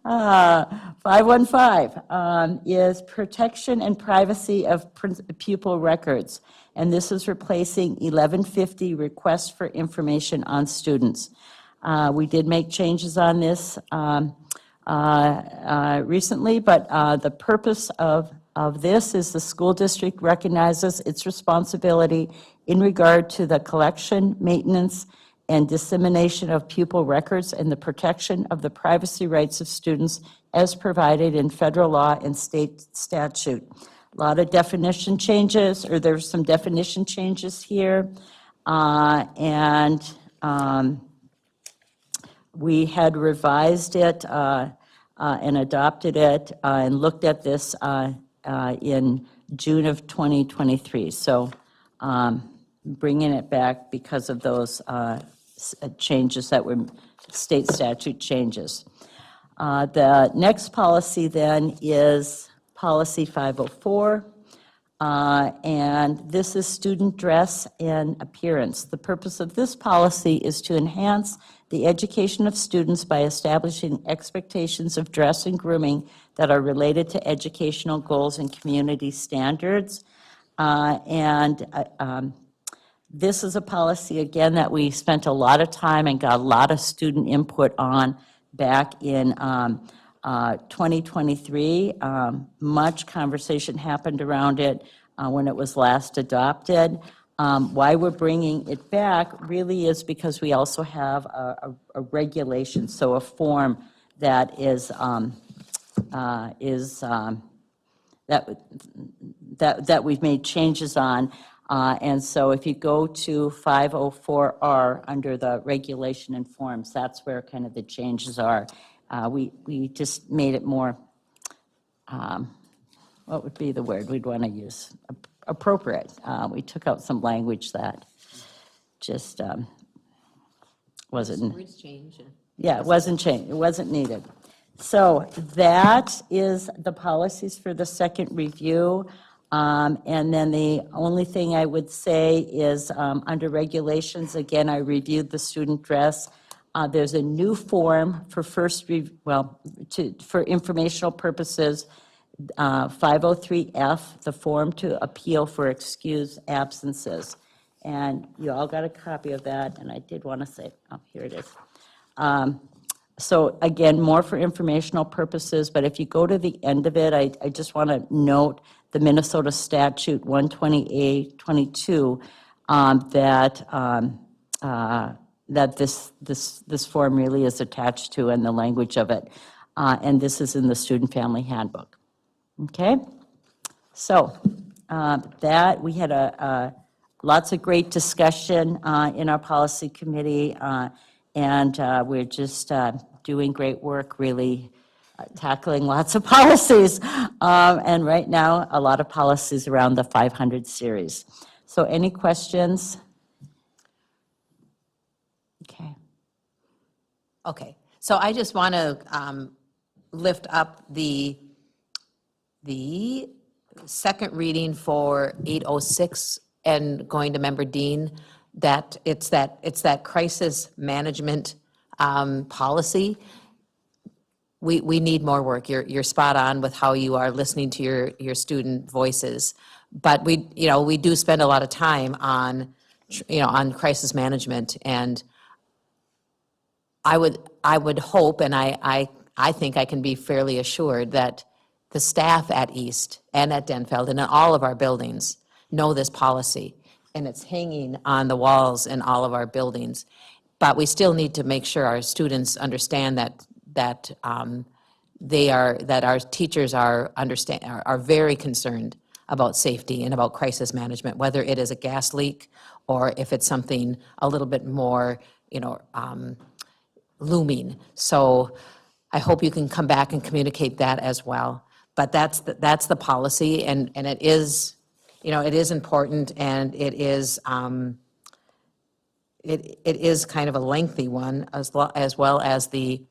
515 is protection and privacy of pupil records. And this is replacing 1150 requests for information on students. We did make changes on this recently, but the purpose of this is the school district recognizes its responsibility in regard to the collection, maintenance, and dissemination of pupil records and the protection of the privacy rights of students as provided in federal law and state statute. A lot of definition changes, or there's some definition changes here. We had revised it and adopted it and looked at this in June of 2023. So bringing it back because of those changes that were state statute changes. The next policy then is Policy 504. And this is student dress and appearance. The purpose of this policy is to enhance the education of students by establishing expectations of dress and grooming that are related to educational goals and community standards. This is a policy, again, that we spent a lot of time and got a lot of student input on back in 2023. Much conversation happened around it when it was last adopted. Why we're bringing it back really is because we also have a regulation, so a form that is that we've made changes on. And so if you go to 504R under the regulation and forms, that's where kind of the changes are. We just made it more, what would be the word we'd want to use? Appropriate. We took out some language that just wasn't. Words change. Yeah, it wasn't changed, it wasn't needed. So that is the policies for the second review. And then the only thing I would say is under regulations, again, I reviewed the student dress. There's a new form for for informational purposes, 503F, the form to appeal for excused absences. And you all got a copy of that, and I did want to say, oh, here it is. So again, more for informational purposes, but if you go to the end of it, I just want to note the Minnesota statute 120A22 that this form really is attached to, and the language of it. And this is in the Student Family Handbook. Okay? So that, we had lots of great discussion in our policy committee, and we're just doing great work, really tackling lots of policies. And right now, a lot of policies around the 500 series. So any questions? Okay. Okay, so I just want to lift up the second reading for 806 and going to Member Dean, that it's that crisis management policy. We need more work. You're spot on with how you are listening to your student voices, but we do spend a lot of time on crisis management, and I would hope, and I think I can be fairly assured that the staff at East and at Denfeld and in all of our buildings know this policy, and it's hanging on the walls in all of our buildings. But we still need to make sure our students understand that our teachers are very concerned about safety and about crisis management, whether it is a gas leak or if it's something a little bit more, looming. So I hope you can come back and communicate that as well. But that's the policy, and it is, it is important, and it is it is kind of a lengthy one, as well as the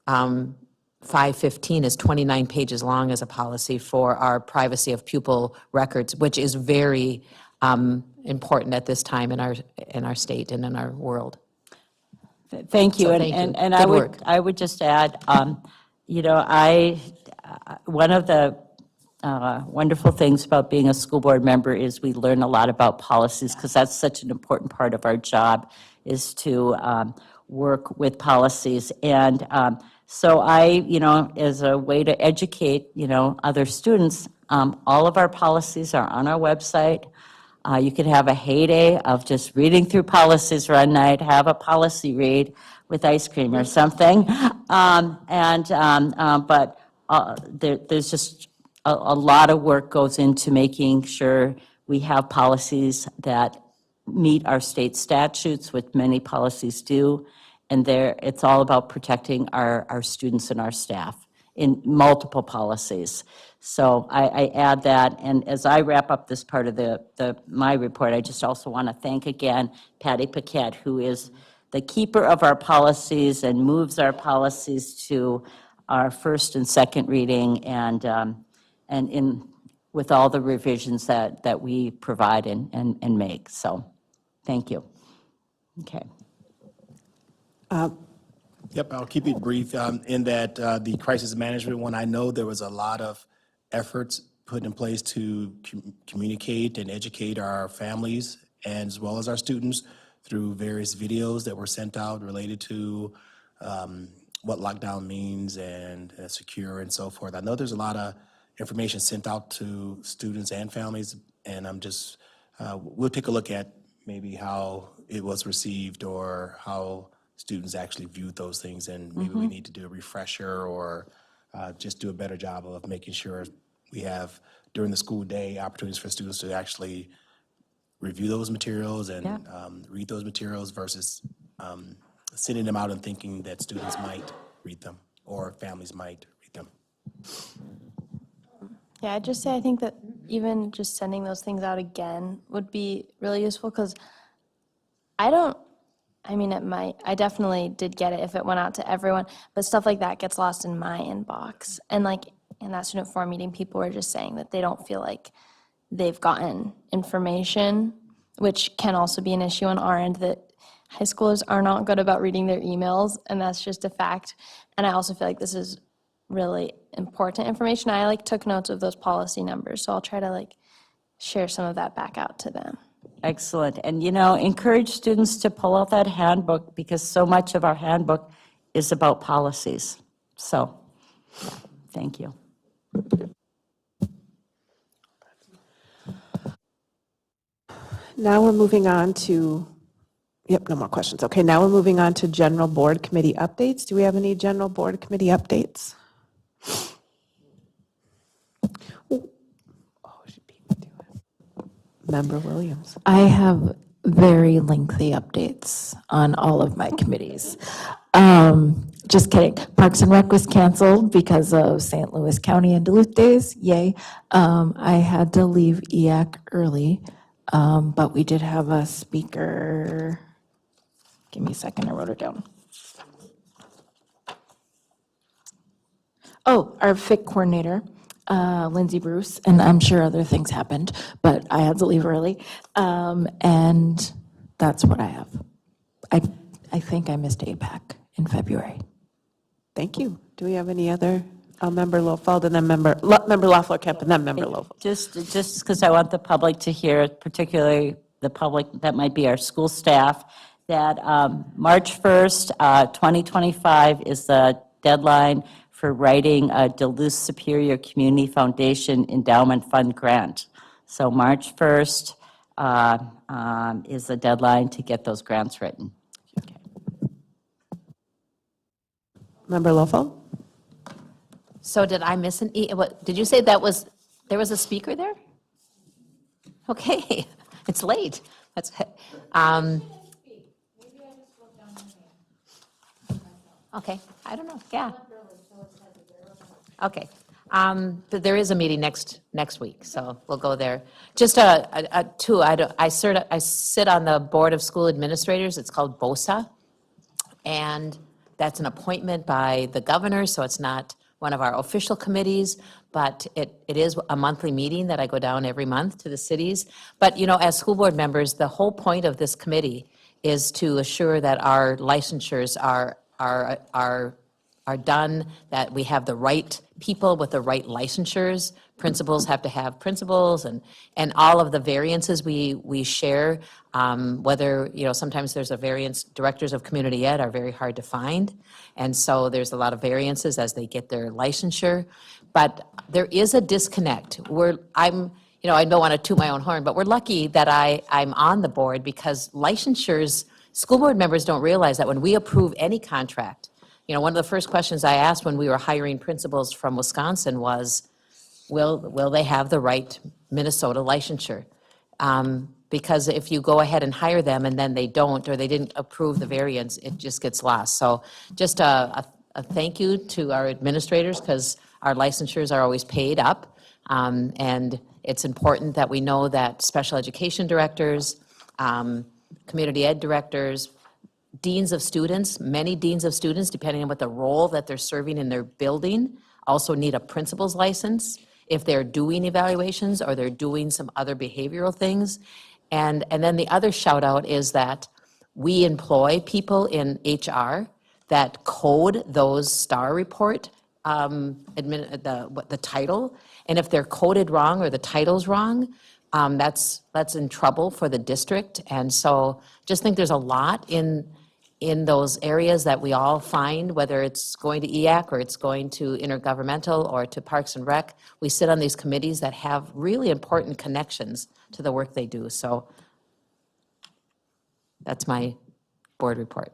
515 is 29 pages long as a policy for our privacy of pupil records, which is very important at this time in our state and in our world. Thank you. So And Good work. I would just add, one of the wonderful things about being a school board member is we learn a lot about policies, because that's such an important part of our job, is to work with policies. And so as a way to educate, other students, all of our policies are on our website. You could have a heyday of just reading through policies one night, have a policy read with ice cream or something. But there's just a lot of work goes into making sure we have policies that meet our state statutes, which many policies do. And it's all about protecting our students and our staff in multiple policies. So I add that, and as I wrap up this part of my report, I just also want to thank again Patty Paquette, who is the keeper of our policies and moves our policies to our first and second reading, and with all the revisions that we provide and make. So, thank you. Okay. Yep, I'll keep it brief in that the crisis management one, I know there was a lot of efforts put in place to communicate and educate our families as well as our students through various videos that were sent out related to what lockdown means and secure and so forth. I know there's a lot of information sent out to students and families, and I'm just, we'll take a look at maybe how it was received or how students actually viewed those things, and maybe we need to do a refresher or just do a better job of making sure we have, during the school day, opportunities for students to actually review those materials and read those materials versus sending them out and thinking that students might read them or families might read them. Yeah, I'd just say I think that even just sending those things out again would be really useful, because I definitely did get it if it went out to everyone, but stuff like that gets lost in my inbox. And like in that student forum meeting, people were just saying that they don't feel like they've gotten information, which can also be an issue on our end, that high schoolers are not good about reading their emails, and that's just a fact. And I also feel like this is really important information. I took notes of those policy numbers, so I'll try to share some of that back out to them. Excellent. And, encourage students to pull out that handbook, because so much of our handbook is about policies. So, thank you. Now we're moving on to, no more questions. Okay, now we're moving on to general board committee updates. Do we have any general board committee updates? Member Williams. I have very lengthy updates on all of my committees. Just kidding. Parks and Rec was canceled because of St. Louis County and Duluth days. Yay. I had to leave EAC early, but we did have a speaker. Give me a second, I wrote it down. Oh, our FIC coordinator, Lindsay Bruce, and I'm sure other things happened, but I had to leave early. And that's what I have. I think I missed APAC in February. Thank you. Do we have any other? Member Lofeld, and then Member Loeffler-Kemp, and then Member Lofeld. Just because I want the public to hear, particularly the public that might be our school staff, that March 1st, 2025 is the deadline for writing a Duluth Superior Community Foundation Endowment Fund grant. So March 1st is the deadline to get those grants written. Okay. Member Lofeld? So did I miss did you say there was a speaker there? Okay, it's late. That's, okay, I don't know, yeah. Okay, but there is a meeting next week, so we'll go there. Just I sit on the Board of School Administrators. It's called BOSA, and that's an appointment by the governor, so it's not one of our official committees, but it is a monthly meeting that I go down every month to the cities. But, as school board members, the whole point of this committee is to assure that our licensures are done, that we have the right people with the right licensures. Principals have to have principals, and all of the variances we share, whether, sometimes there's a variance, directors of community ed are very hard to find, and so there's a lot of variances as they get their licensure. But there is a disconnect where you know, I don't want to toot my own horn, but we're lucky that I'm on the board because licensures, school board members don't realize that when we approve any contract, you know, one of the first questions I asked when we were hiring principals from Wisconsin was, will they have the right Minnesota licensure? Because if you go ahead and hire them and then they don't, or they didn't approve the variance, it just gets lost. So just a thank you to our administrators, because our licensures are always paid up. And it's important that we know that special education directors, community ed directors, deans of students, many deans of students, depending on what the role that they're serving in their building, also need a principal's license if they're doing evaluations or they're doing some other behavioral things. And then the other shout out is that we employ people in HR that code those STAR report, the title. And if they're coded wrong or the title's wrong, that's in trouble for the district. And so just think there's a lot in those areas that we all find, whether it's going to EAC or it's going to intergovernmental or to Parks and Rec. We sit on these committees that have really important connections to the work they do. So that's my board report.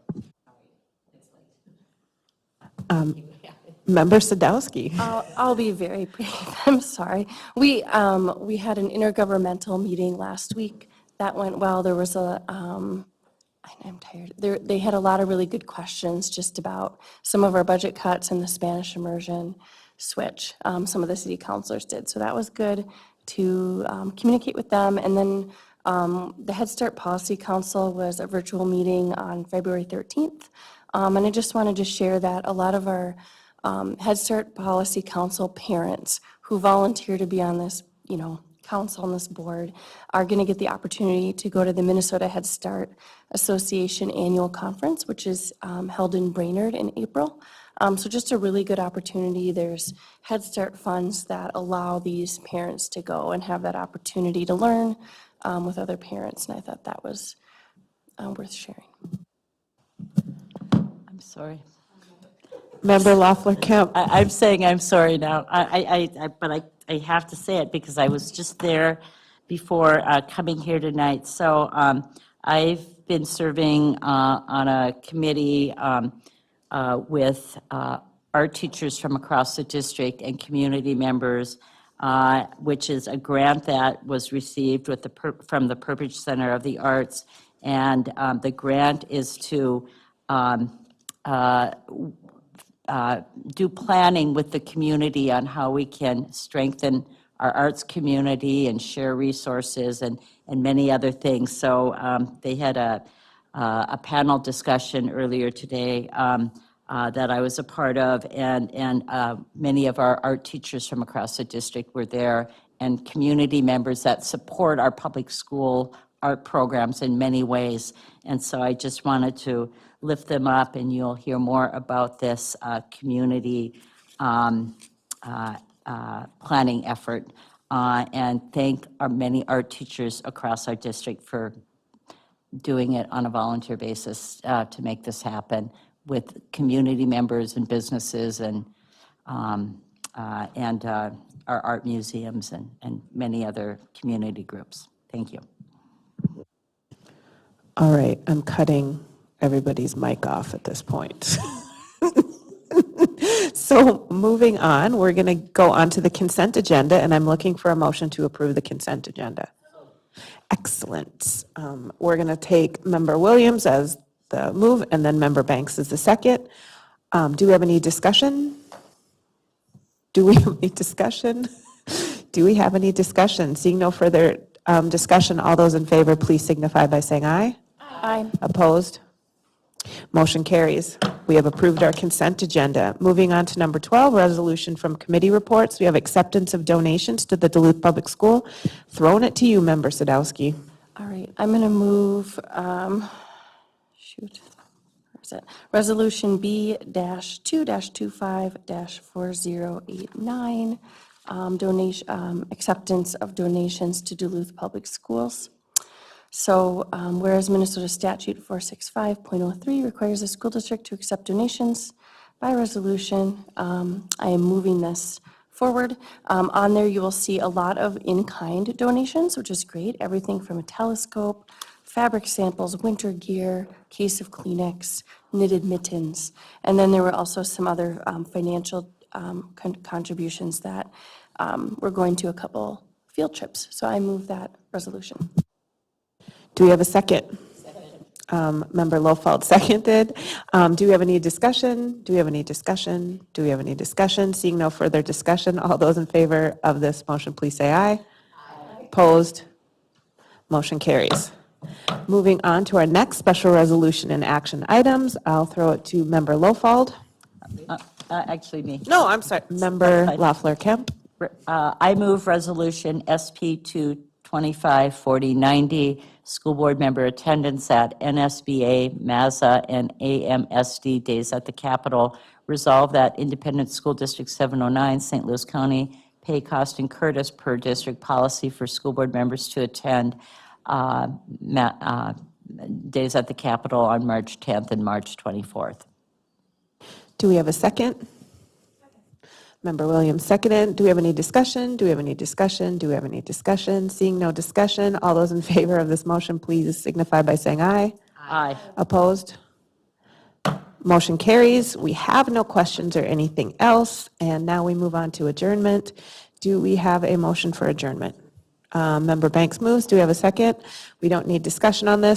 Member Sadowski. I'll be very brief. I'm sorry. We had an intergovernmental meeting last week. That went well. There was I'm tired. They had a lot of really good questions just about some of our budget cuts and the Spanish immersion switch. Some of the city councilors did. So that was good to communicate with them. And then the Head Start Policy Council was a virtual meeting on February 13th. And I just wanted to share that a lot of our Head Start Policy Council parents who volunteer to be on this, council on this board are going to get the opportunity to go to the Minnesota Head Start Association Annual Conference, which is held in Brainerd in April. So just a really good opportunity. There's Head Start funds that allow these parents to go and have that opportunity to learn with other parents, and I thought that was worth sharing. I'm sorry. Member Loeffler-Kemp. I'm saying I'm sorry now, but I have to say it because I was just there before coming here tonight. So I've been serving on a committee with art teachers from across the district and community members, which is a grant that was received with from the Purpose Center of the Arts. And the grant is to do planning with the community on how we can strengthen our arts community and share resources and many other things. So they had a panel discussion earlier today that I was a part of, and many of our art teachers from across the district were there, and community members that support our public school art programs in many ways. And so I just wanted to lift them up, and you'll hear more about this community planning effort, and thank our many art teachers across our district for doing it on a volunteer basis to make this happen with community members and businesses and our art museums and many other community groups. Thank you. All right, I'm cutting everybody's mic off at this point. So moving on, we're going to go on to the consent agenda, and I'm looking for a motion to approve the consent agenda. Excellent. We're going to take Member Williams as the move, and then Member Banks as the second. Do we have any discussion? Do we have any discussion? Do we have any discussion? Seeing no further discussion, all those in favor, please signify by saying aye. Aye. Opposed? Motion carries. We have approved our consent agenda. Moving on to number 12, resolution from committee reports. We have acceptance of donations to the Duluth Public School. Throwing it to you, Member Sadowski. All right, I'm going to move, where is it? Resolution B-2-25-4089, acceptance of donations to Duluth Public Schools. So whereas Minnesota Statute 465.03 requires the school district to accept donations by resolution, I am moving this forward. On there, you will see a lot of in-kind donations, which is great. Everything from a telescope, fabric samples, winter gear, case of Kleenex, knitted mittens. And then there were also some other financial contributions that were going to a couple field trips. So I move that resolution. Do we have a second? Member Lofeld seconded. Do we have any discussion? Do we have any discussion? Do we have any discussion? Seeing no further discussion, all those in favor of this motion, please say aye. Opposed? Motion carries. Moving on to our next special resolution and action items, I'll throw it to Member Lofeld. Actually, me. No, I'm sorry, Member Loeffler Kemp. I move Resolution SP 225-4090, school board member attendance at NSBA, MAZA, and AMSD Days at the Capitol. Resolve that Independent School District 709, St. Louis County, pay, cost, and Curtis per district policy for school board members to attend Days at the Capitol on March 10th and March 24th. Do we have a second? Member Williams seconded. Do we have any discussion? Do we have any discussion? Do we have any discussion? Seeing no discussion, all those in favor of this motion, please signify by saying aye. Aye. Opposed? Motion carries. We have no questions or anything else, and now we move on to adjournment. Do we have a motion for adjournment? Member Banks moves. Do we have a second? We don't need discussion on this.